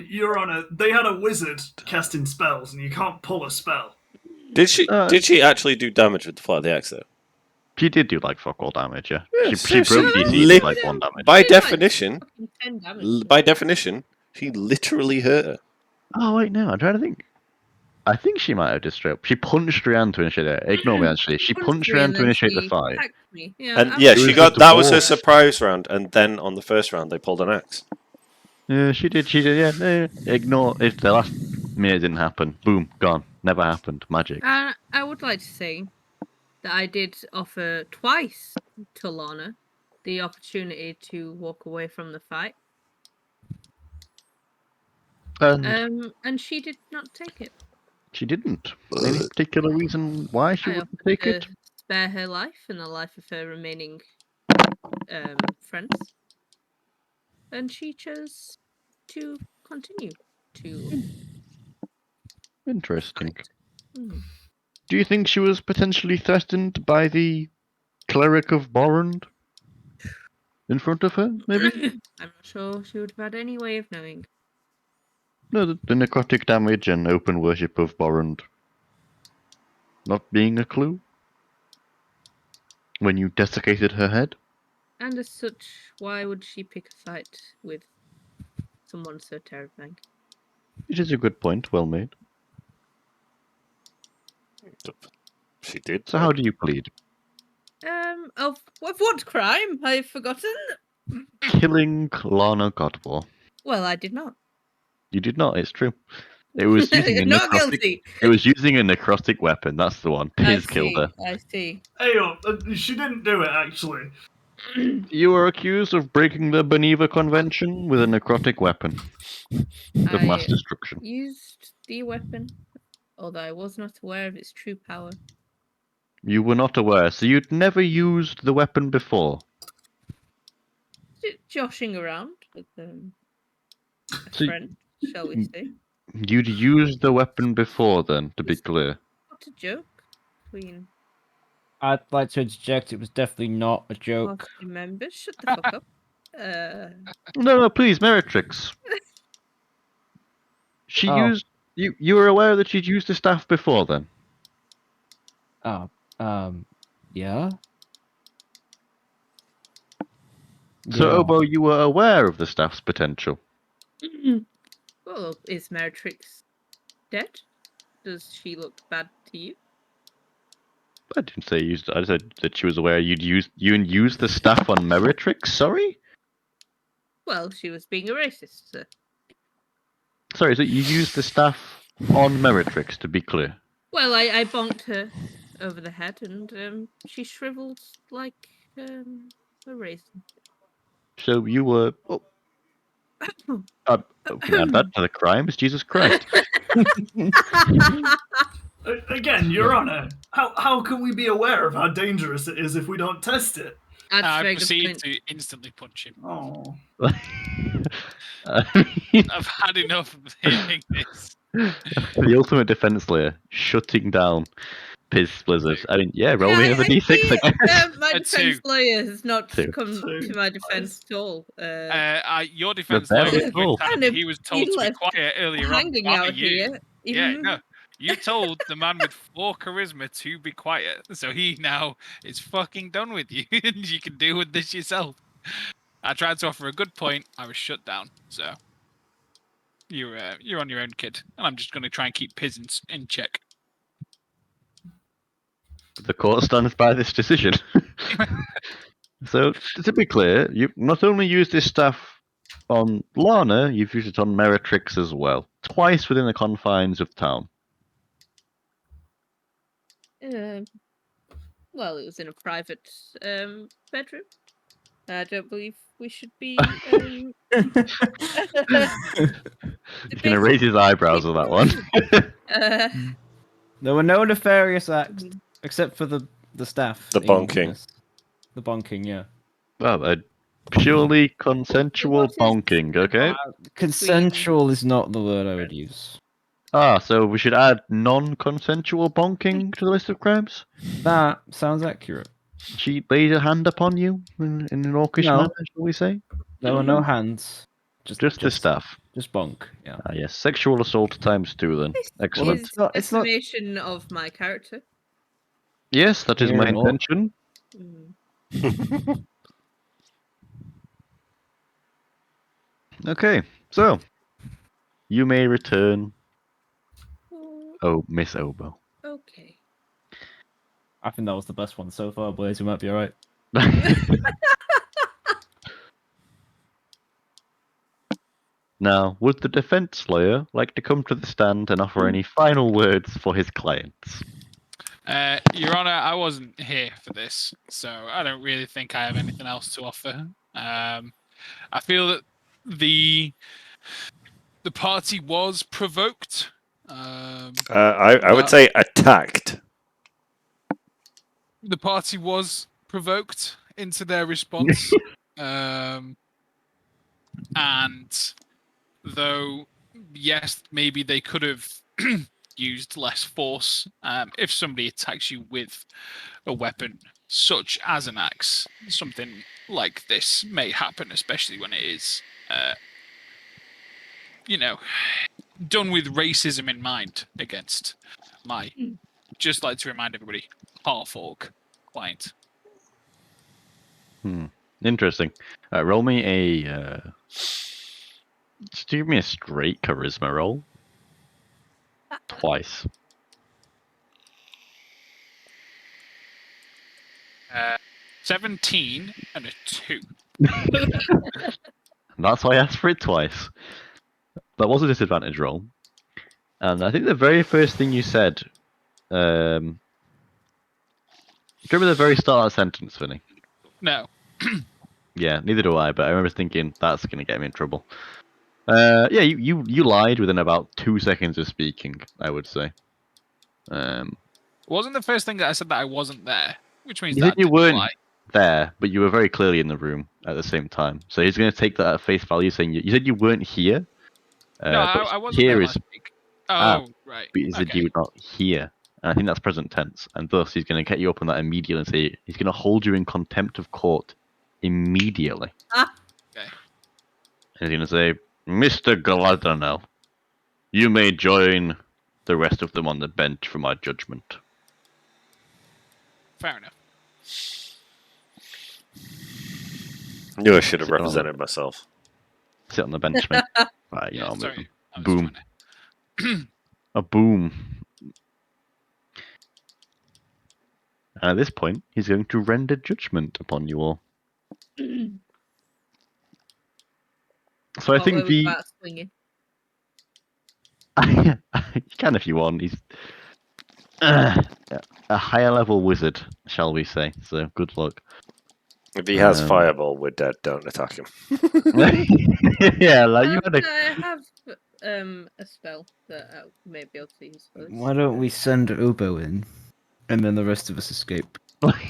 Your Honor, they had a wizard casting spells, and you can't pull a spell. Did she actually do damage with the flat of the axe though? She did do like fuck all damage, yeah. Yeah, she so broke she DC lit- with like 1 damage. By She did, like, definition, fucking 10 damage. by definition, she literally hurt her. Oh wait, no, I'm trying to think. I think she might have just straight up. She punched Rhiannon to initiate it. Ignore me, actually. She punched me Rhiannon and to then initiate the she fight. attacked me. Yeah, And I'm yeah, It she was got the that was her dwarf. surprise round, and then on the first round they pulled an axe. Yeah, she did, yeah. No, ignore it. The last minute didn't happen. Boom, gone. Never happened. Magic. I would like to say that I did offer twice to Lana the opportunity to walk away from the fight. And she did not take it. She didn't. Any particular reason why she I wouldn't offered take to it? spare her life and the life of her remaining friends. And she chose to continue to Interesting. fight. Hmm. Do you think she was potentially threatened by the cleric of Borund in front of her, maybe? I'm not sure she would have had any way of knowing. No, the necrotic damage and open worship of Borund not being a clue? When you desiccated her head? And as such, why would she pick a fight with someone so terrifying? It is a good point, well made. She did. So how do you plead? Of what crime? I've forgotten. Killing Lana Godwar. Well, I did not. You did not, it's true. It was using a Not necrotic. guilty. It was using a necrotic weapon, that's the one. Piz killed her. I see. Hey, she didn't do it, actually. You were accused of breaking the Beneva Convention with a necrotic weapon of mass I destruction. used the weapon, although I was not aware of its true power. You were not aware, so you'd never used the weapon before. Joshing around with a So friend, shall we say? you'd used the weapon before then, to be clear. Not a joke between I'd like to interject. It was definitely not a joke. party members. Shut the fuck up. No, please, Meretrix. She Oh. used... You were aware that she'd used the staff before then? Oh, yeah. So, Yeah. Obo, you were aware of the staff's potential? Well, is Meretrix dead? Does she look bad to you? I didn't say used. I said that she was aware you'd used the staff on Meretrix. Sorry. Well, she was being a racist, sir. Sorry, so you used the staff on Meretrix, to be clear. Well, I bonked her over the head, and she shriveled like a raisin. So you were. Oh. We can add that to the crimes. Jesus Christ. Again, Your Honor, how can we be aware of how dangerous it is if we don't test it? That's a I very good proceed point. to instantly punch him. Oh. I've had enough of hearing this. The ultimate defense layer, shutting down. Piz Blizzard. I mean, yeah, roll me I another d6, see, I guess. my A defense 2. lawyer has not Two. come Two. to my defense at all. Your defense better lawyer was roll. with Kind Tam. of He was told you to be left quiet earlier on hanging by out you. here. Yeah, Mhm. no. You told the man with 4 charisma to be quiet, so he now is fucking done with you, and you can deal with this yourself. I tried to offer a good point. I was shut down. So you're on your own, kid. And I'm just going to try and keep Piz in check. The court stands by this decision. So, to be clear, you've not only used this staff on Lana, you've used it on Meritrix as well. Twice within the confines of town. Well, it was in a private bedroom. I don't believe we should be He's going to raise his eyebrows at that one. There were no nefarious acts except for the staff. The eating bonking. goodness. The bonking, yeah. Well, a purely consensual What is bonking, okay? Consensual is not the word I would use. Ah, so we should add non-consensual bonking to the list of crimes? That sounds accurate. She laid a hand upon you in an orcish No. manner, shall we say? There were no hands. Just the staff. Just bonk, yeah. Ah, yes, sexual assault times 2 then. Excellent. Is it's not- estimation of my character. Yes, that is my Fair enough. intention. Mm. Okay, so you may return. Oh, Oh, Miss Obo. okay. I think that was the best one so far, boys. You might be alright. Now, would the defense lawyer like to come to the stand and offer any final words for his clients? Your Honor, I wasn't here for this, so I don't really think I have anything else to offer. I feel that the party was provoked. I would say attacked. The party was provoked into their response. And though, yes, maybe they could have used less force. If somebody attacks you with a weapon such as an axe, something like this may happen, especially when it is, done with racism in mind against my, just like to remind everybody, half-orc client. Interesting. Roll me a. Just give me a straight charisma roll. Twice. 17 and a 2. That's why I asked for it twice. That was a disadvantage roll. And I think the very first thing you said. Do you remember the very start of that sentence, Vinny? No. Yeah, neither do I, but I remember thinking that's going to get me in trouble. Yeah, you lied within about 2 seconds of speaking, I would say. Wasn't the first thing that I said that I wasn't there, which means You that said I you didn't weren't lie. there, but you were very clearly in the room at the same time. So he's going to take that at face value, saying you said you weren't here. No, but I wasn't here there is, last week. Oh, right. but he said Okay. you were not here. And I think that's present tense. And thus he's going to get you up on that immediately and say he's going to hold you in contempt of court immediately. Okay. And he's going to say, Mr. Galadriel, you may join the rest of them on the bench for my judgment. Fair enough. Knew I should have Sit on represented myself. Sit on the bench, mate. Right, you know, I'm sorry. I was boom. trying A boom. And at this point, he's going to render judgment upon you all. So I What think were we the about swinging? you can if you want. He's a higher level wizard, shall we say? So good luck. If he has Um, fireball, we're dead. Don't attack him. Yeah, like you had a. I have a spell that I may be able to use for this. Why don't we send Ubo in, and then the rest of us escape?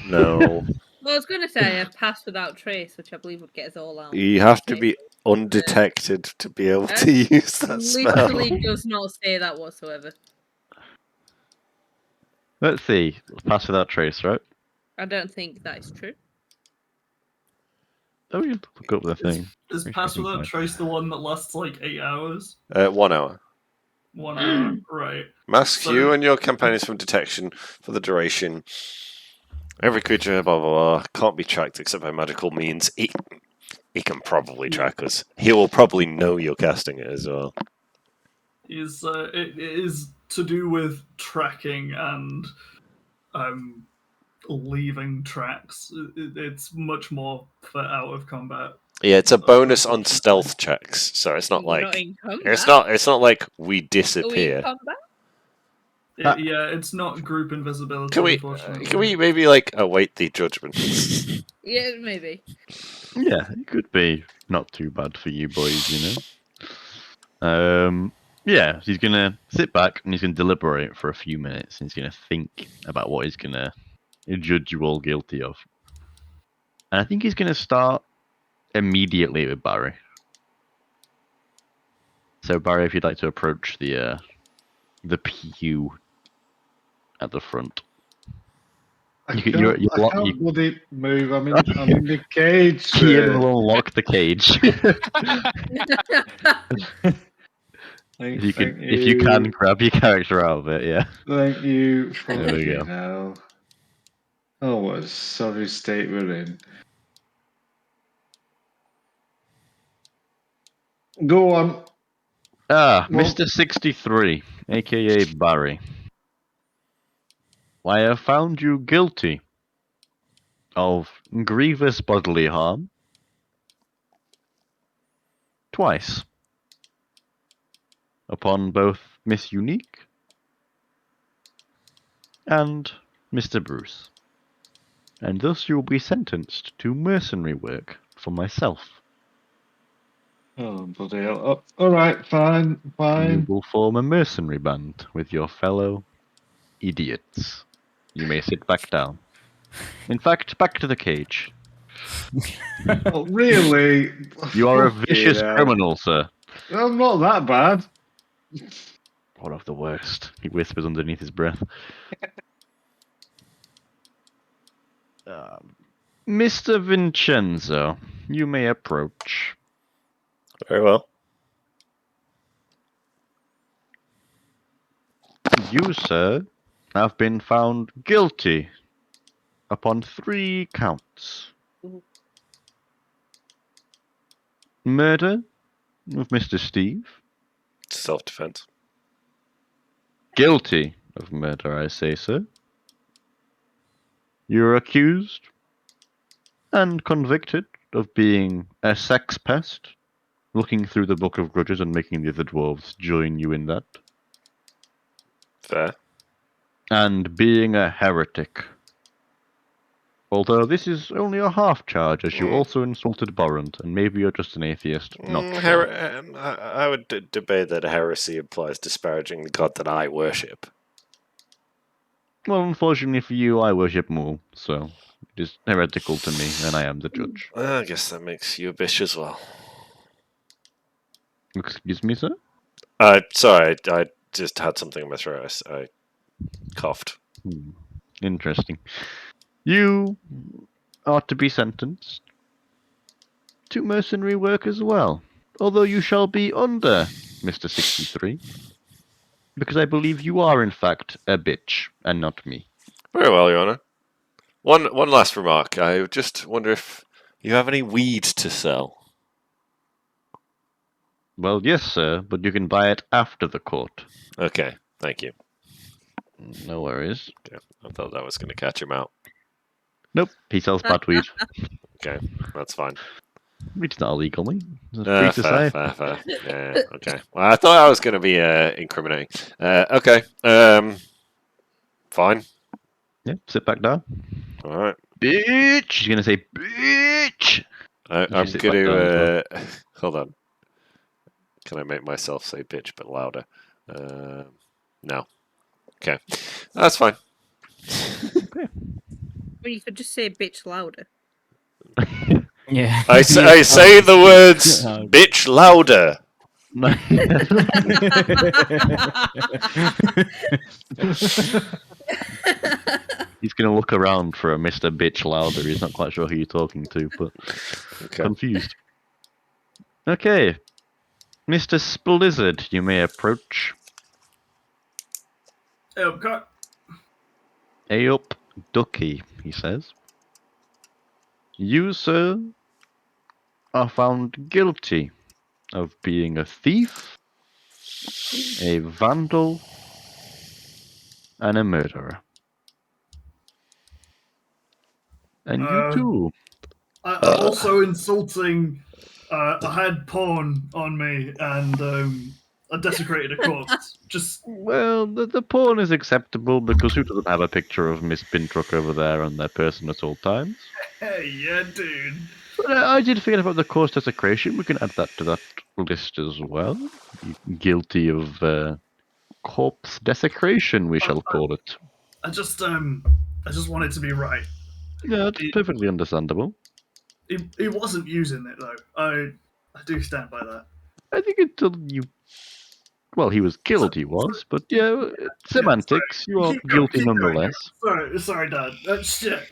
No. Well, I was going to say I have pass without trace, which I believe would get us all out. You have to be undetected to be able to use that spell. Literally does not say that whatsoever. Let's see. Pass without trace, right? I don't think that is true. Oh, you look up the thing. Is Pretty Pass sure Without it's Trace the one that lasts like 8 hours? 1 hour. 1 hour, right. Mask So- you and your companions from detection for the duration. Every creature, blah, blah, blah, can't be tracked except by magical means. He can probably track us. He will probably know you're casting it as well. It is to do with tracking and leaving tracks. It's much more for out of combat. Yeah, it's a bonus on stealth checks, so it's not We're not like in combat. it's not like we Are we in disappear. combat? Yeah, it's not group invisibility, unfortunately. Can we maybe like await the judgment? Yeah, maybe. Yeah, it could be not too bad for you boys, you know. Yeah, he's gonna sit back and he's gonna deliberate for a few minutes, and he's gonna think about what he's gonna judge you all guilty of. And I think he's gonna start immediately with Barry. So Barry, if you'd like to approach the pew at the front. I You can't, can- you're I lock- can't you- bloody move. I'm in the cage. Ian Sir. will unlock the cage. If you can grab your character out of it, yeah. Thank you. There we go. Hell. Oh, what a sorry state we're in. Go on. Ah, Well- Mr. 63, aka Barry. I have found you guilty of grievous bodily harm twice upon both Miss Unique and Mr. Bruce, and thus you will be sentenced to mercenary work for myself. Oh, bloody hell. Oh, all right, fine, You fine. will form a mercenary band with your fellow idiots. You may sit back down. In fact, back to the cage. Oh, really? You are a Fucking vicious hell. criminal, sir. I'm not that bad. One of the worst, he whispers underneath his breath. Mr. Vincenzo, you may approach. Very well. You, sir, have been found guilty upon 3 counts. Ooh. Murder of Mr. Steve. Self-defense. Guilty of murder, I say, sir. You're accused and convicted of being a sex pest, looking through the Book of Grudges and making the other dwarves join you in that, Fair. and being a heretic. Although this is only a half charge, as you also insulted Borrant, and maybe you're just an atheist. Not sure. I would debate that heresy implies disparaging the god that I worship. Well, unfortunately for you, I worship Mool, so it is heretical to me, and I am the judge. I guess that makes you a bitch as well. Excuse me, sir? Sorry, I just had something in my throat. I coughed. Interesting. You are to be sentenced to mercenary work as well, although you shall be under Mr. 63, because I believe you are in fact a bitch, and not me. Very well, Your Honor. One last remark. I just wonder if you have any weed to sell. Well, yes, sir, but you can buy it after the court. Okay, thank you. No worries. Yeah, I thought that was going to catch him out. Nope, he sells bad weed. Okay, that's fine. Weed's not illegal, mate. It's a free Fair, society. fair. Yeah, okay. Well, I thought I was going to be incriminating. Okay, fine. Yeah, sit back down. All right. Bitch! She's gonna say, bitch! I'm You going sit back to... down hold on. Can I make myself say bitch but louder? No. Okay. That's fine. Well, you could just say bitch louder. Yeah. I say the words bitch louder. He's going to look around for a Mr. Bitch louder. He's not quite sure who you're talking to, but Okay. confused. Okay. Mr. Splizzard, you may approach. Okay. Hey up, ducky, he says. You, sir, are found guilty of being a thief, a vandal, and a murderer. And you too. I'm also insulting a head pawn on me and a desecrated a corpse. Just Well, the pawn is acceptable because who doesn't have a picture of Miss Bintruck over there on their person at all times? hey, yeah, dude. But I did forget about the course desecration. We can add that to that list as well. Guilty of corpse desecration, we shall call it. I just want it to be right. Yeah, it's perfectly understandable. He wasn't using it though. I do stand by that. I think until you... Well, he was killed, he was, but yeah, semantics, you are Keep going, guilty keep going. nonetheless. Sorry, Dad. Shit.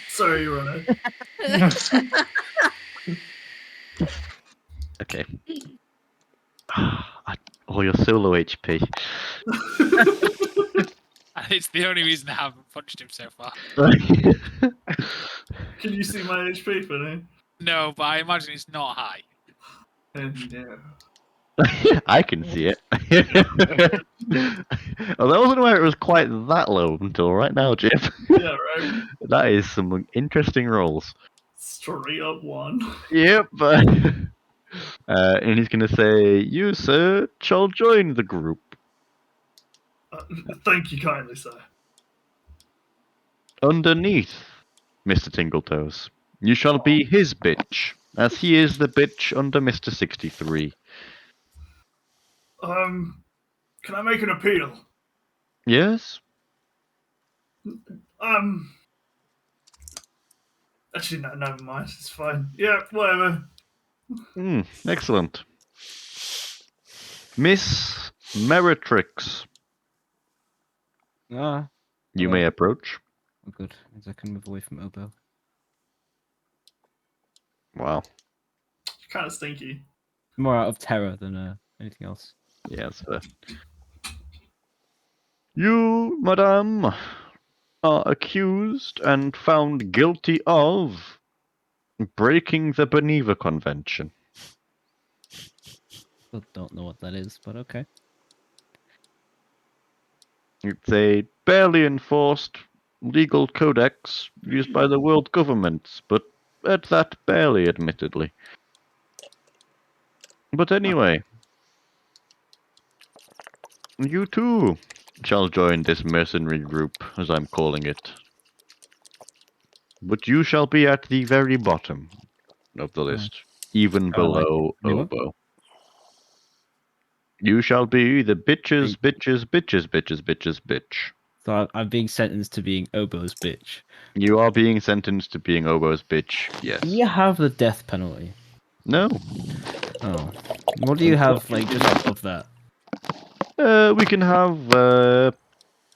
Sorry, Your Honor. Okay. Oh, your solo HP. It's the only reason I haven't punched him so far. Can you see my HP for me? No, but I imagine it's not high. No. I can see it. Although I wasn't aware it was quite that low until right now, Jim. Yeah, right. That is some interesting rolls. Straight up one. Yep. And he's going to say, "You, sir, shall join the group." Thank you kindly, sir. Underneath, Mr. Tingletoes, you shall be his bitch, as he is the bitch under Mr. 63. Can I make an appeal? Yes? Actually, no, never mind. It's fine. Yeah, whatever. Excellent. Miss Meritrix, Ah, you hello. may approach. Oh, good. Means I can move away from Obo. Wow. Kind of stinky. More out of terror than anything else. Yes, sir. You, madame, are accused and found guilty of breaking the Beneva Convention. Still don't know what that is, but okay. It's a barely enforced legal codex used by the world governments, but at that barely, admittedly. But anyway, you too shall join this mercenary group, as I'm calling it. But you shall be at the very bottom of the list, even Oh, like below me what? Obo. You shall be the bitches, bitches, bitches, bitches, bitches, bitch. So I'm being sentenced to being Obo's bitch. You are being sentenced to being Obo's bitch, yes. Do you have the death penalty? No. Oh. What do you have, like, just above that? We can have,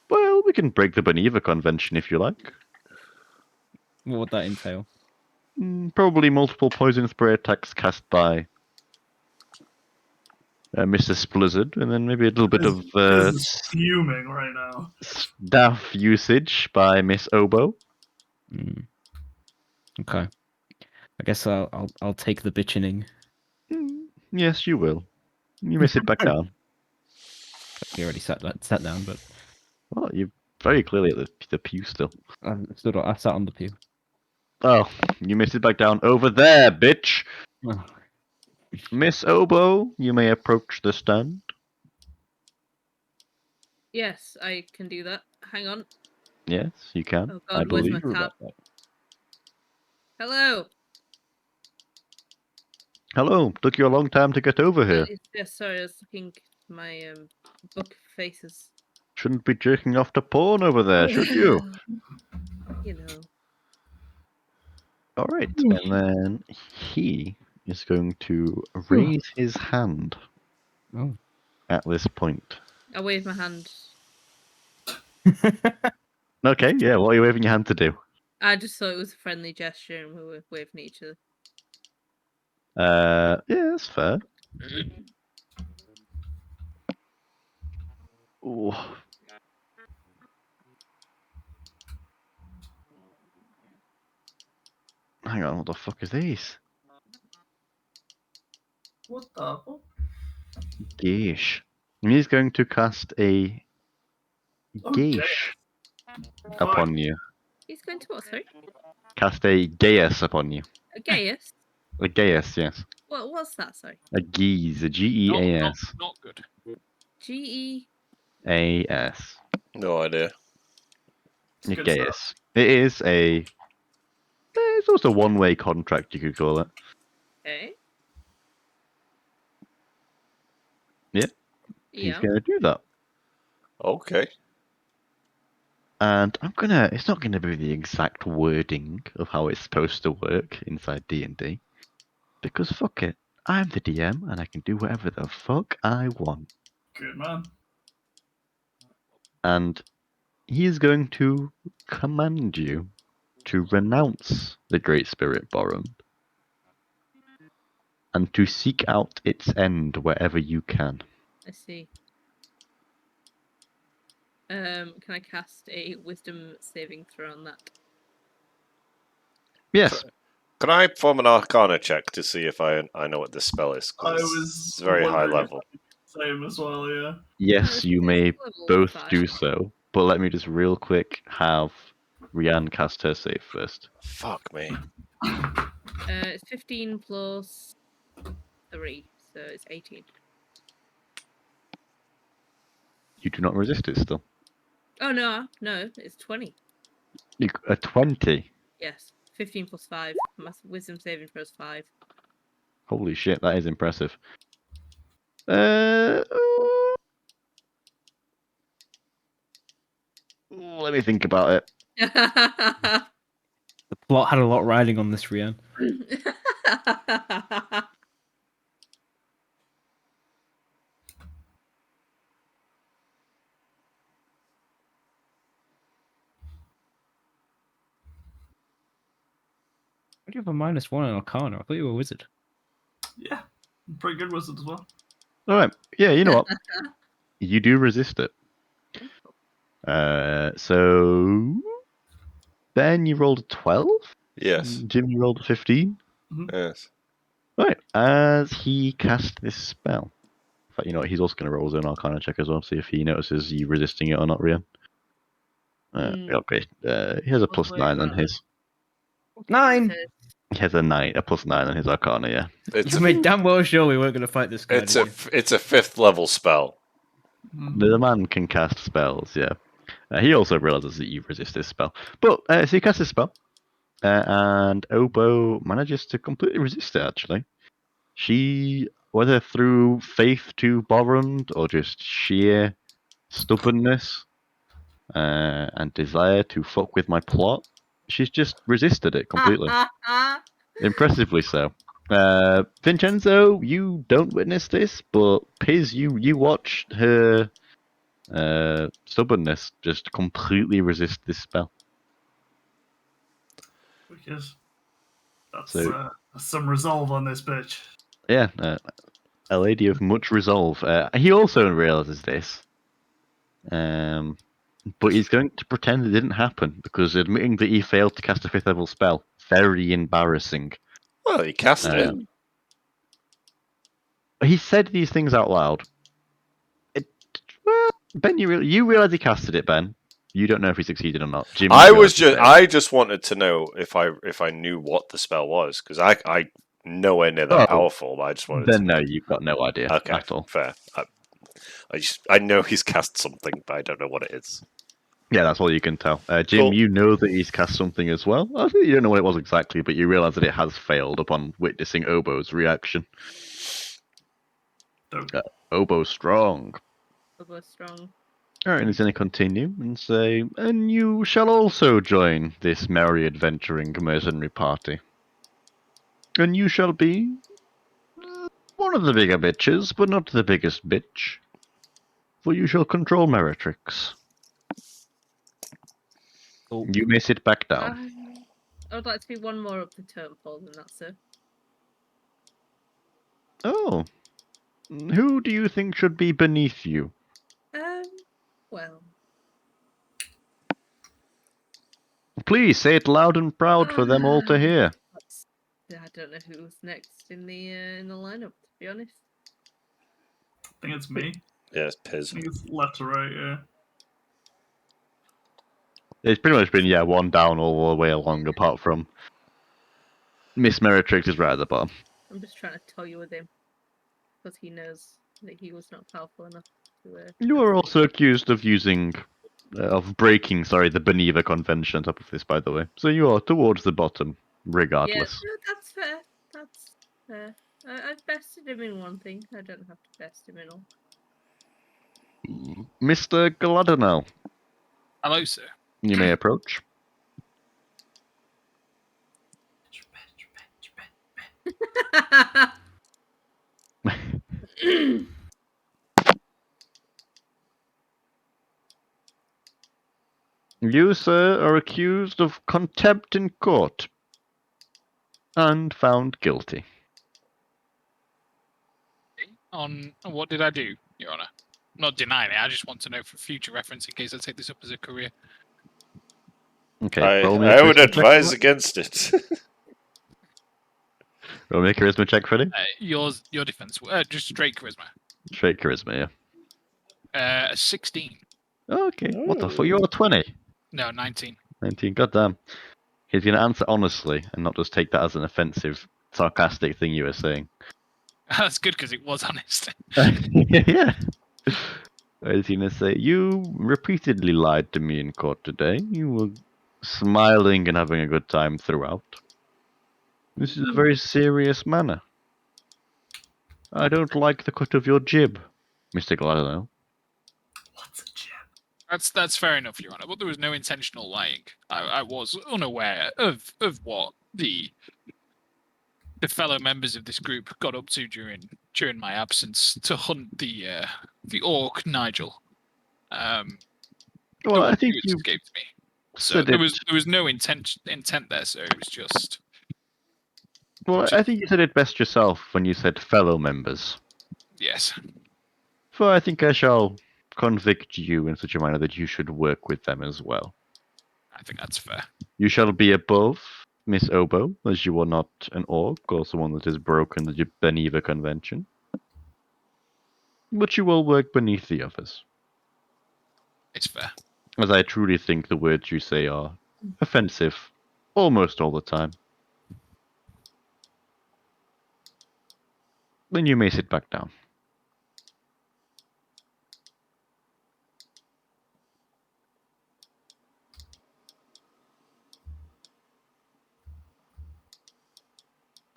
well, we can break the Beneva Convention if you like. What would that entail? Probably multiple poison spray attacks cast by Mr. Splizzard, and then maybe a little bit of This is fuming right now. staff usage by Miss Obo. Okay. I guess I'll take the bitching. Yes, you will. You may sit back down. You already sat down, but Well, you're very clearly at the pew still. I sat on the pew. Oh, you may sit back down over there, bitch! Oh. Miss Obo, you may approach the stand. Yes, I can do that. Hang on. Yes, you can. Oh I God, where's my believe. tab? Hello. Hello, took you a long time to get over here. Yes, sorry, I was looking at my book faces. Shouldn't be jerking off to porn over there, should you? You know. Alright, and then he is going to raise his hand Oh. at this point. I wave my hand. Okay, yeah. What are you waving your hand to do? I just thought it was a friendly gesture and we were waving at each other. Yeah, that's fair. Ooh. Hang on, what the fuck is these? What the fuck? Geish. He's going to cast a Okay. Geish Fine. upon you. He's going to what, sorry? Cast a Gaius upon you. A Gaius? A Gaius, yes. What's that, sorry? A Geese, a Geas. Not good. G-E... A-S. No idea. It's A good Gaius. stuff. It is it's almost a one-way contract, you could call it. Okay. Yeah. He's Yeah. going to do that. Okay. And it's not gonna be the exact wording of how it's supposed to work inside D&D. Because fuck it. I'm the DM and I can do whatever the fuck I want. Good man. And he is going to command you to renounce the Great Spirit Borrowed and to seek out its end wherever you can. I see. Can I cast a wisdom saving throw on that? Yes. Can I perform an Arcana check to see if I know what this spell is? 'Cause I it's was very high wondering if level. Same as well, yeah. Yes, it's you may level both 5. do so. But let me just real quick have Rianne cast her save first. Fuck me. It's 15 plus 3, so it's 18. You do not resist it still. Oh, no, it's 20. A 20. Yes, 15 plus 5. My wisdom saving throw is 5. Holy shit, that is impressive. Let me think about it. The plot had a lot riding on this, Rian. Why do you have a -1 on Arcana? I thought you were a wizard. Yeah. Pretty good wizard as well. Alright, yeah, you know what? You do resist it. So... Ben, you rolled a 12? Yes. Jim, you rolled a 15? Yes. Right, as he cast this spell. In fact, you know what? He's also going to roll his own Arcana check as well, see if he notices you resisting it or not, Rian. Okay, he has a What's +9 on his. 9! He has a +9 on his Arcana, yeah. It's You a made damn well sure we weren't going to fight this guy. it's didn't a it's a 5th level spell. The man can cast spells, yeah. He also realizes that you resist this spell. But, so he casts this spell, and Obo manages to completely resist it, actually. She, whether through faith to Borund or just sheer stubbornness and desire to fuck with my plot, she's just resisted it completely. Impressively so. Vincenzo, you don't witness this, but Piz, you watch her stubbornness just completely resist this spell. Because that's So- some resolve on this bitch. Yeah, a lady of much resolve. He also realizes this, but he's going to pretend it didn't happen because admitting that he failed to cast a 5th level spell, very embarrassing. Well, he cast it. He said these things out loud. Well, Ben, you realize he casted it, Ben. You don't know if he succeeded or not. Jim, you realize he failed. I just wanted to know if I knew what the spell was because I nowhere near that powerful. But I just wanted to Then know. no, you've got no idea at all. Fair. I know he's cast something, but I don't know what it is. Yeah, that's all you can tell. Jim, Cool. you know that he's cast something as well. I think you don't know what it was exactly, but you realize that it has failed upon witnessing Obo's reaction. Obo's strong. Obo's strong. Alright, and he's going to continue and say, and you shall also join this merry adventuring mercenary party. And you shall be one of the bigger bitches, but not the biggest bitch. For you shall control Meritrix. Oh, You may sit back down. I would like to be one more up the totem pole than that, sir. Oh. Who do you think should be beneath you? Well. Please say it loud and proud for them all to hear. I don't know who's next in the lineup, to be honest. I think it's me. Yeah, it's Piz. I think it's left to right, yeah. It's pretty much been, one down all the way along, apart from Miss Meritrix is right at the bottom. I'm just trying to toy with him. Because he knows that he was not powerful enough to... You are also accused of breaking, the Beneva Convention on top of this, by the way. So you are towards the bottom, regardless. Yeah, that's fair. That's fair. I've bested him in one thing. I don't have to best him in all. Mr. Gladdenell, hello, sir. you may approach. You, sir, are accused of contempt in court and found guilty. On what did I do, Your Honor? I'm not denying it. I just want to know for future reference in case I take this up as a career. Okay, I would advise against it. Roll me a charisma check, Freddy. Your defense, just straight charisma. Straight charisma, yeah. 16. Okay, what the fuck? You're a 20. No, 19. 19, goddamn. He's going to answer honestly and not just take that as an offensive, sarcastic thing you were saying. That's good because it was honest. Yeah. What is he going to say? You repeatedly lied to me in court today. You were smiling and having a good time throughout. This is a very serious manner. I don't like the cut of your jib, Mr. Gladdenell. What's a jib? That's fair enough, Your Honor. But there was no intentional lying. I was unaware of what the fellow members of this group got up to during my absence to hunt the orc Nigel. Well, I think you escaped me. So said there it. was no intent there, sir. It was just. Well, I think you said it best yourself when you said fellow members. Yes. For I think I shall convict you in such a manner that you should work with them as well. I think that's fair. You shall be above Miss Obo, as you are not an orc or someone that has broken the Beneva Convention. But you will work beneath the others. It's fair. As I truly think the words you say are offensive almost all the time. Then you may sit back down.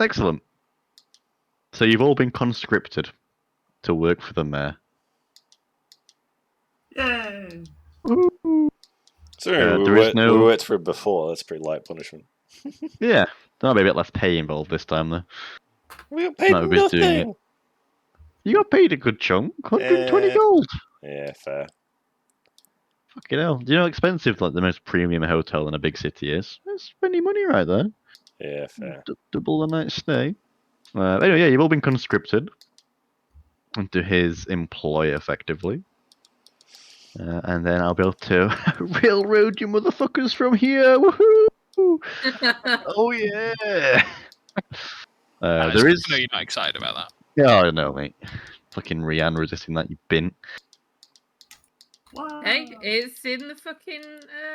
Excellent. So you've all been conscripted to work for the mayor. Yay! So there is no- we worked for it before. That's pretty light punishment. Yeah, there'll be a bit less pay involved this time though. We got paid No, we've been doing nothing. You got paid a good chunk, 120 gold. Yeah, fair. Fucking hell. Do you know how expensive like the most premium hotel in a big city is? That's plenty of money right there. Yeah, fair. Double the night stay. Anyway, yeah, you've all been conscripted into his employ effectively. And then I'll be able to railroad you motherfuckers from here. Woohoo! Oh yeah. I There is. know you're not excited about that. Yeah, I know, mate. Fucking Rianne resisting that, you bin. Wow. Hey, it's in the fucking.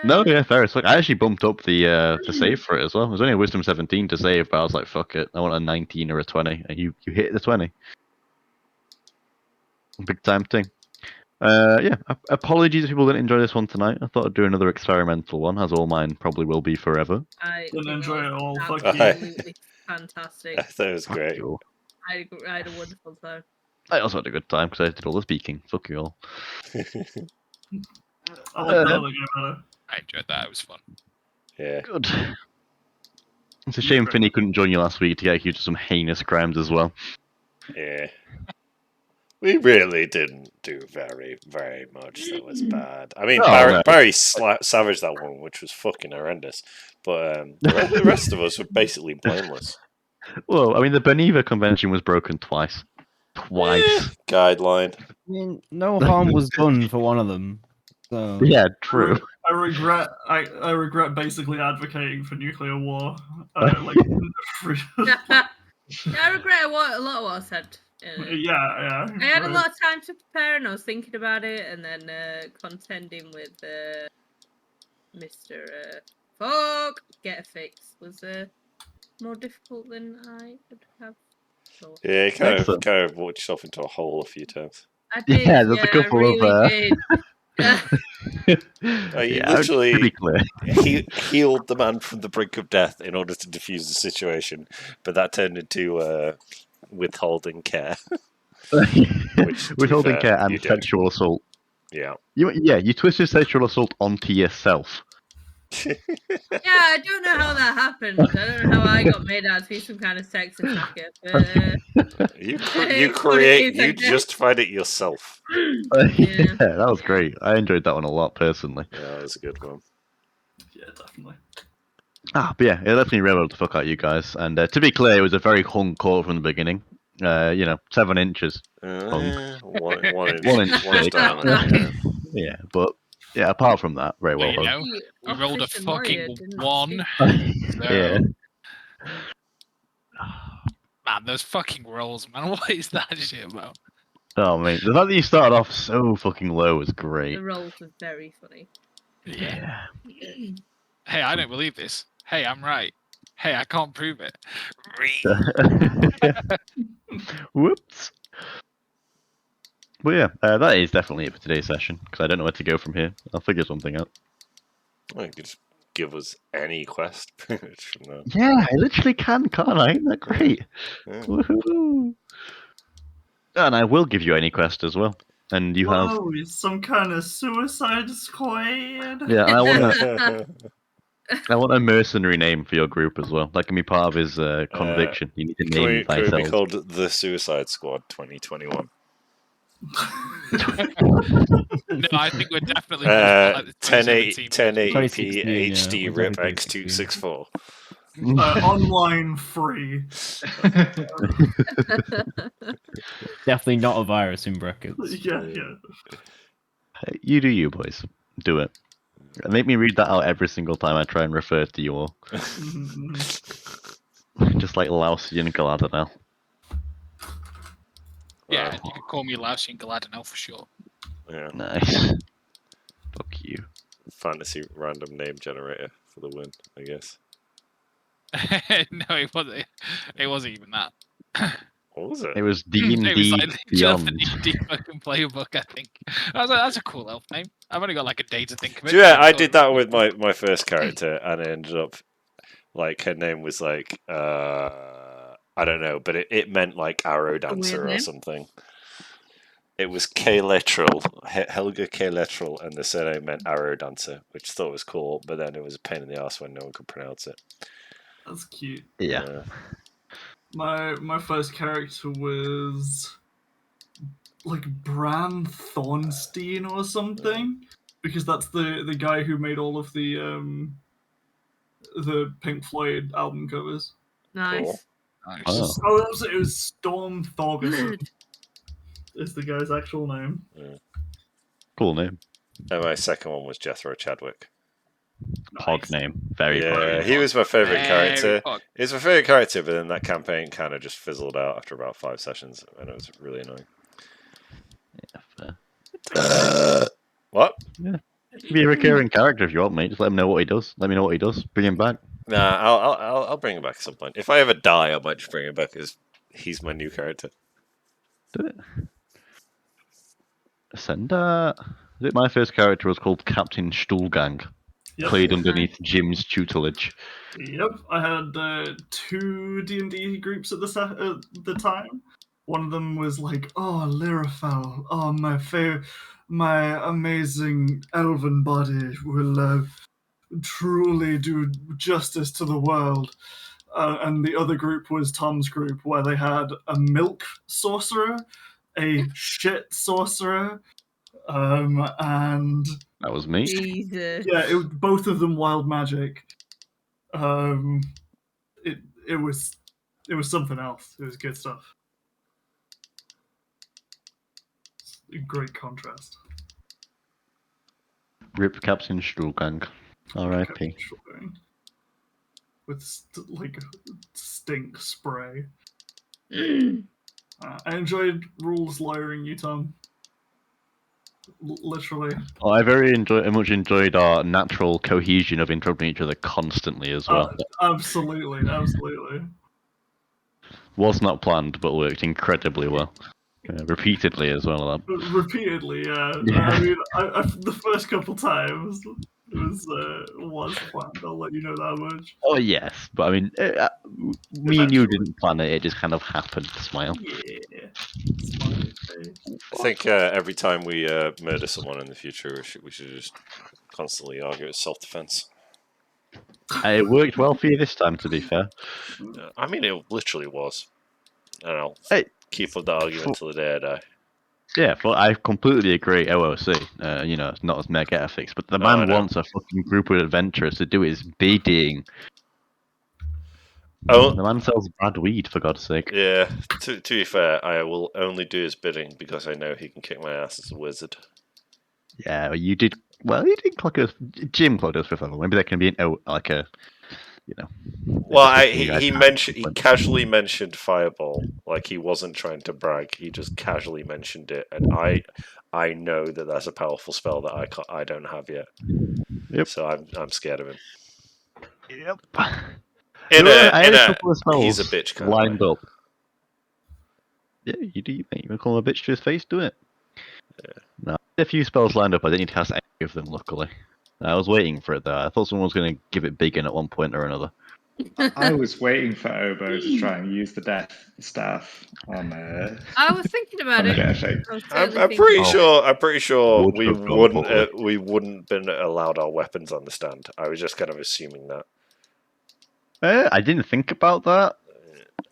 No, yeah, fair as fuck. I actually bumped up the save for it as well. It was only a wisdom 17 to save, but I was like, fuck it. I want a 19 or a 20. And you hit the 20. Big time thing. Yeah, apologies if people didn't enjoy this one tonight. I thought I'd do another experimental one, as all mine probably will be forever. I Didn't think enjoy that it all. was Fuck you. absolutely fantastic. I thought it was Fuck great. you all. I had a wonderful time. I also had a good time because I did all the speaking. Fuck you all. I like that other game better. I enjoyed that. It was fun. Yeah. Good. It's a shame Finney couldn't join you last week to get accused of some heinous crimes as well. Yeah. We really didn't do very, very much that was bad. I mean, Oh, Barry savaged that one, which was fucking horrendous. But the rest of us were basically blameless. Well, I mean, the Beneva Convention was broken twice. Guideline. I mean, no harm was done for one of them. So Yeah, true. I regret basically advocating for nuclear war. I regret a lot of what I said. Yeah. I had a lot of time to prepare, and I was thinking about it, and then contending with Mr. Get a Fix was more difficult than I would have thought. Yeah, you kind of walked yourself into a hole a few times. I did. Yeah, there's a I couple really of. did. You Yeah, to be literally clear. healed the man from the brink of death in order to defuse the situation, but that turned into withholding care. Withholding care and sexual assault. Yeah. You twisted sexual assault onto yourself. Yeah, I don't know how that happened. I don't know how I got made out to be some kind of sex attacker. But, you justified it yourself. Yeah, that was great. I enjoyed that one a lot personally. Yeah, that was a good one. Yeah, definitely. But yeah, it left me rebel to fuck out you guys. And to be clear, it was a very hung call from the beginning. 7 inches. One inch. 1 inch thick. diameter. Yeah, but yeah, apart from that, very well Well, hung. we rolled a fucking 1. Yeah. Man, those fucking rolls, man. What is that shit about? Oh man, the fact that you started off so fucking low was great. The rolls were very funny. Yeah. Hey, I don't believe this. Hey, I'm right. Hey, I can't prove it. Whoops. But yeah, that is definitely it for today's session, because I don't know where to go from here. I'll figure something out. Well, you could just give us any quest. Yeah, I literally can't I? Isn't that great? Yeah. Woohoo! And I will give you any quest as well. And you have... Oh, some kind of Suicide Squad? Yeah, and I want a mercenary name for your group as well. That can be part of his conviction. You need to name it by Could it be yourself. called the Suicide Squad 2021? No, I think we're definitely 1080p 2016, HD yeah. RIP Exactly X264. Online free. definitely not a virus in brackets. Yeah. Hey, you do you, boys. Do it. Make me read that out every single time I try and refer to you all. Just like Lausy and Galadonel. Yeah, you can call me Lausy and Galadonel for sure. Yeah. Nice. Fuck you. Fantasy random name generator for the win, I guess. No, it wasn't. It wasn't even that. What was it? It was It was D&D like Beyond. the D&D fucking playbook, I think. I was like, that's a cool elf name. I've only got like a day to think of it. Yeah, I did that with my first character, and it ended up like her name was like I don't know, but it meant like Arrow Dancer or something. It was K-Letral, Helga K-Letral, and the surname meant Arrow Dancer, which I thought was cool, but then it was a pain in the ass when no one could pronounce it. That's cute. Yeah. My first character was like Bran Thornstein or something, because that's the guy who made all of the Pink Floyd album covers. Nice. Nice. Oh. It was Storm Thorgerson. Is the guy's actual name. Yeah. Cool name. And my second one was Jethro Chadwick. Pog name. Very Yeah, pog. he was my favourite character. Pog. He was my favourite character, but then that campaign kind of just fizzled out after about 5 sessions, and it was really annoying. Yeah, fair. What? Yeah. Be a recurring character if you want, mate. Just let him know what he does. Let me know what he does. Bring him back. Nah, I'll bring him back at some point. If I ever die, I might just bring him back because he's my new character. Do it. Send my first character was called Captain Stuhlgang. Yep. Played underneath Jim's tutelage. Yep, I had 2 D&D groups at the time. One of them was like, oh, Lyrafel, oh, my amazing elven body will truly do justice to the world. And the other group was Tom's group, where they had a milk sorcerer a shit sorcerer, and That was me. Jesus. yeah, both of them wild magic. It it was something else. It was good stuff. Great contrast. Rip Captain Strugang. R.I.P. With like stink spray. Mm. I enjoyed rules lawyering you, Tom. Literally. Well, I much enjoyed our natural cohesion of interrupting each other constantly as well. Absolutely. Was not planned, but worked incredibly well. Repeatedly as well. Repeatedly, yeah. Yeah. I mean, the first couple times it was planned. I'll let you know that much. Oh yes, but I mean, me and you didn't plan it. It just kind of happened. Smile. Yeah. Smiley face. I think every time we murder someone in the future, we should just constantly argue it's self-defense. It worked well for you this time, to be fair. I mean, it literally was. And I'll Hey, keep up the argument till the day I die. yeah, but I completely agree. OOC, you know, it's not as mega ethics, but the I man know. wants a fucking group of adventurers to do his bidding. Oh, The man sells bad weed, for God's sake. yeah. To be fair, I will only do his bidding because I know he can kick my ass as a wizard. Yeah, well, you did. Well, you did clock us. Jim clocked us 5th level. Maybe there can be like a, you know. Well, discussion you guys he have mentioned at he some point. casually mentioned Fireball, like he wasn't trying to brag. He just casually mentioned it, and I know that that's a powerful spell that I don't have yet. Yep. So I'm scared of him. Yep. I had a couple of spells he's a bitch kind lined of way. up. Yeah, you do, mate. You want to call him a bitch to his face? Do it. Yeah. No, I had a few spells lined up. I didn't need to cast any of them, luckily. I was waiting for it, though. I thought someone was going to give it big in at one point or another. I was waiting for Obo to try and use the death staff on I was thinking about on the it. bear shape. I was certainly I'm thinking pretty about sure. I'm pretty sure Would we have gone for it. wouldn't been allowed our weapons on the stand. I was just kind of assuming that. I didn't think about that,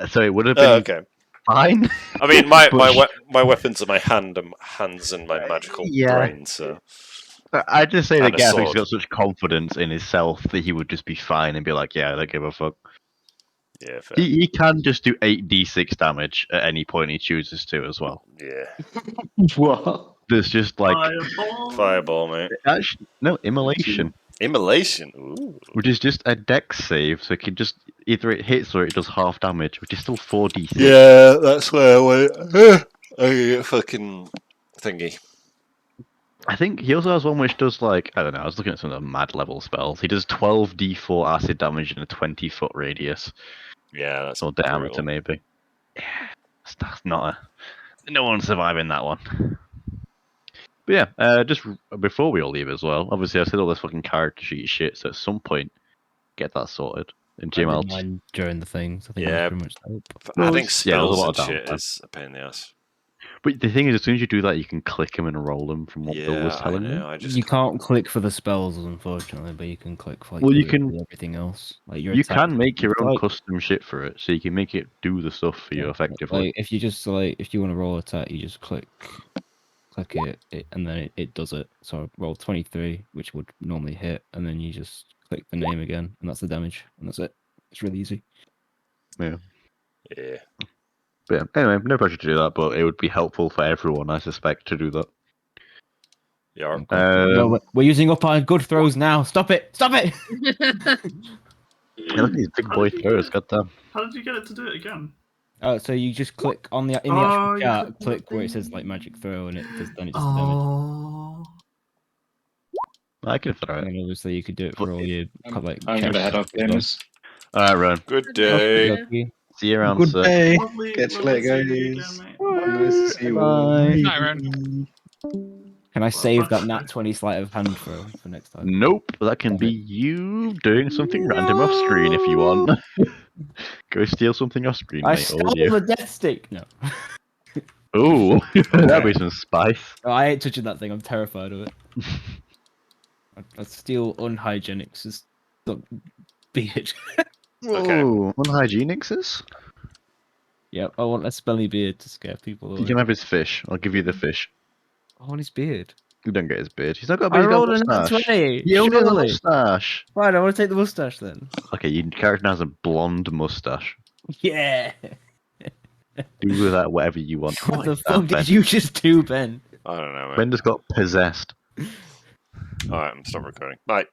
so it would have Oh, been okay. fine. I mean, my But my weapons are my hands and my magical yeah. brain. So I just say that And a Gaffix sword. got such confidence in himself that he would just be fine and be like, "Yeah, I don't give a fuck." yeah, fair. He can just do 8d6 damage at any point he chooses to as well. Yeah, What? There's just like fireball, mate. actually no immolation, Immolation. Ooh. which is just a dex save, so it can just either it hits or it does half damage, which is still 4d6. Yeah, that's where I went. I get fucking thingy. I think he also has one which does like I don't know. I was looking at some of the mad level spells. He does 12d4 acid damage in a 20-foot radius Yeah, that's or diameter, brutal. maybe. Yeah, that's not a. No one's surviving that one. But yeah, just before we all leave as well. Obviously, I said all this fucking character sheet shit. So at some point, get that sorted. And I Jim, I'll didn't mind during the things. I think Yeah. it was pretty much dope. I Well, think yeah, there's a spells lot and of shit downtime. is a pain in the ass. But the thing is, as soon as you do that, you can click them and roll them from what Bill was Yeah, I telling me. know. I just You can't click for the spells, unfortunately, but you can click for like Well, you literally can- everything else. Like your You attack. can make your It's own like- custom shit for it, so you can make it do the stuff for you yeah, effectively. Like if you just like if you want to roll attack, you just click it, and then it does it. So I roll 23, which would normally hit, and then you just click the name again, and that's the damage, and that's it. It's really easy. yeah. But yeah, anyway, no pressure to do that, but it would be helpful for everyone, I suspect, to do that. Yeah. Well, we're using up our good throws now. Stop it! Stop it! Yeah, look at these big boy throws, goddamn. How did you get it to do it again? So you just click on the in the Oh, actual you chart, click on click the where it says thing. like magic throw, and it does the damage. Oh. I can throw And it. then obviously you could do it for all your like. I'm going to head off, gamers. Alright, Ron. Good Okay. day. See you around, Good sir. day. Lovely, Catch you lovely later, seeing you guys. again, mate. Nice to see you all. Bye. Night, Aaron. Can I save that Bye. nat 20 sleight of hand throw for next time? Nope, that can be you doing something random off screen if you want. Go steal something off screen, I mate. All stole you. the death stick. No, Ooh, that'd be some spice. no, I ain't touching that thing. I'm terrified of it. I steal unhygienics. Just don't be it. Okay. Whoa, unhygienics is? Yep, I want a smelly beard to scare people You away. can have his fish. I'll give you the fish. I want his beard. You don't get his beard. He's not got a I beard. He's got rolled a a nat mustache. 20. You only got a Surely. mustache. Fine, I want to take the mustache then. Okay, your character has a blonde mustache. Yeah. Do with that whatever you want. What the Like fuck that, Ben. did you just do, Ben? I don't know, mate. Ben just got possessed. Alright, I'm stop recording. Bye.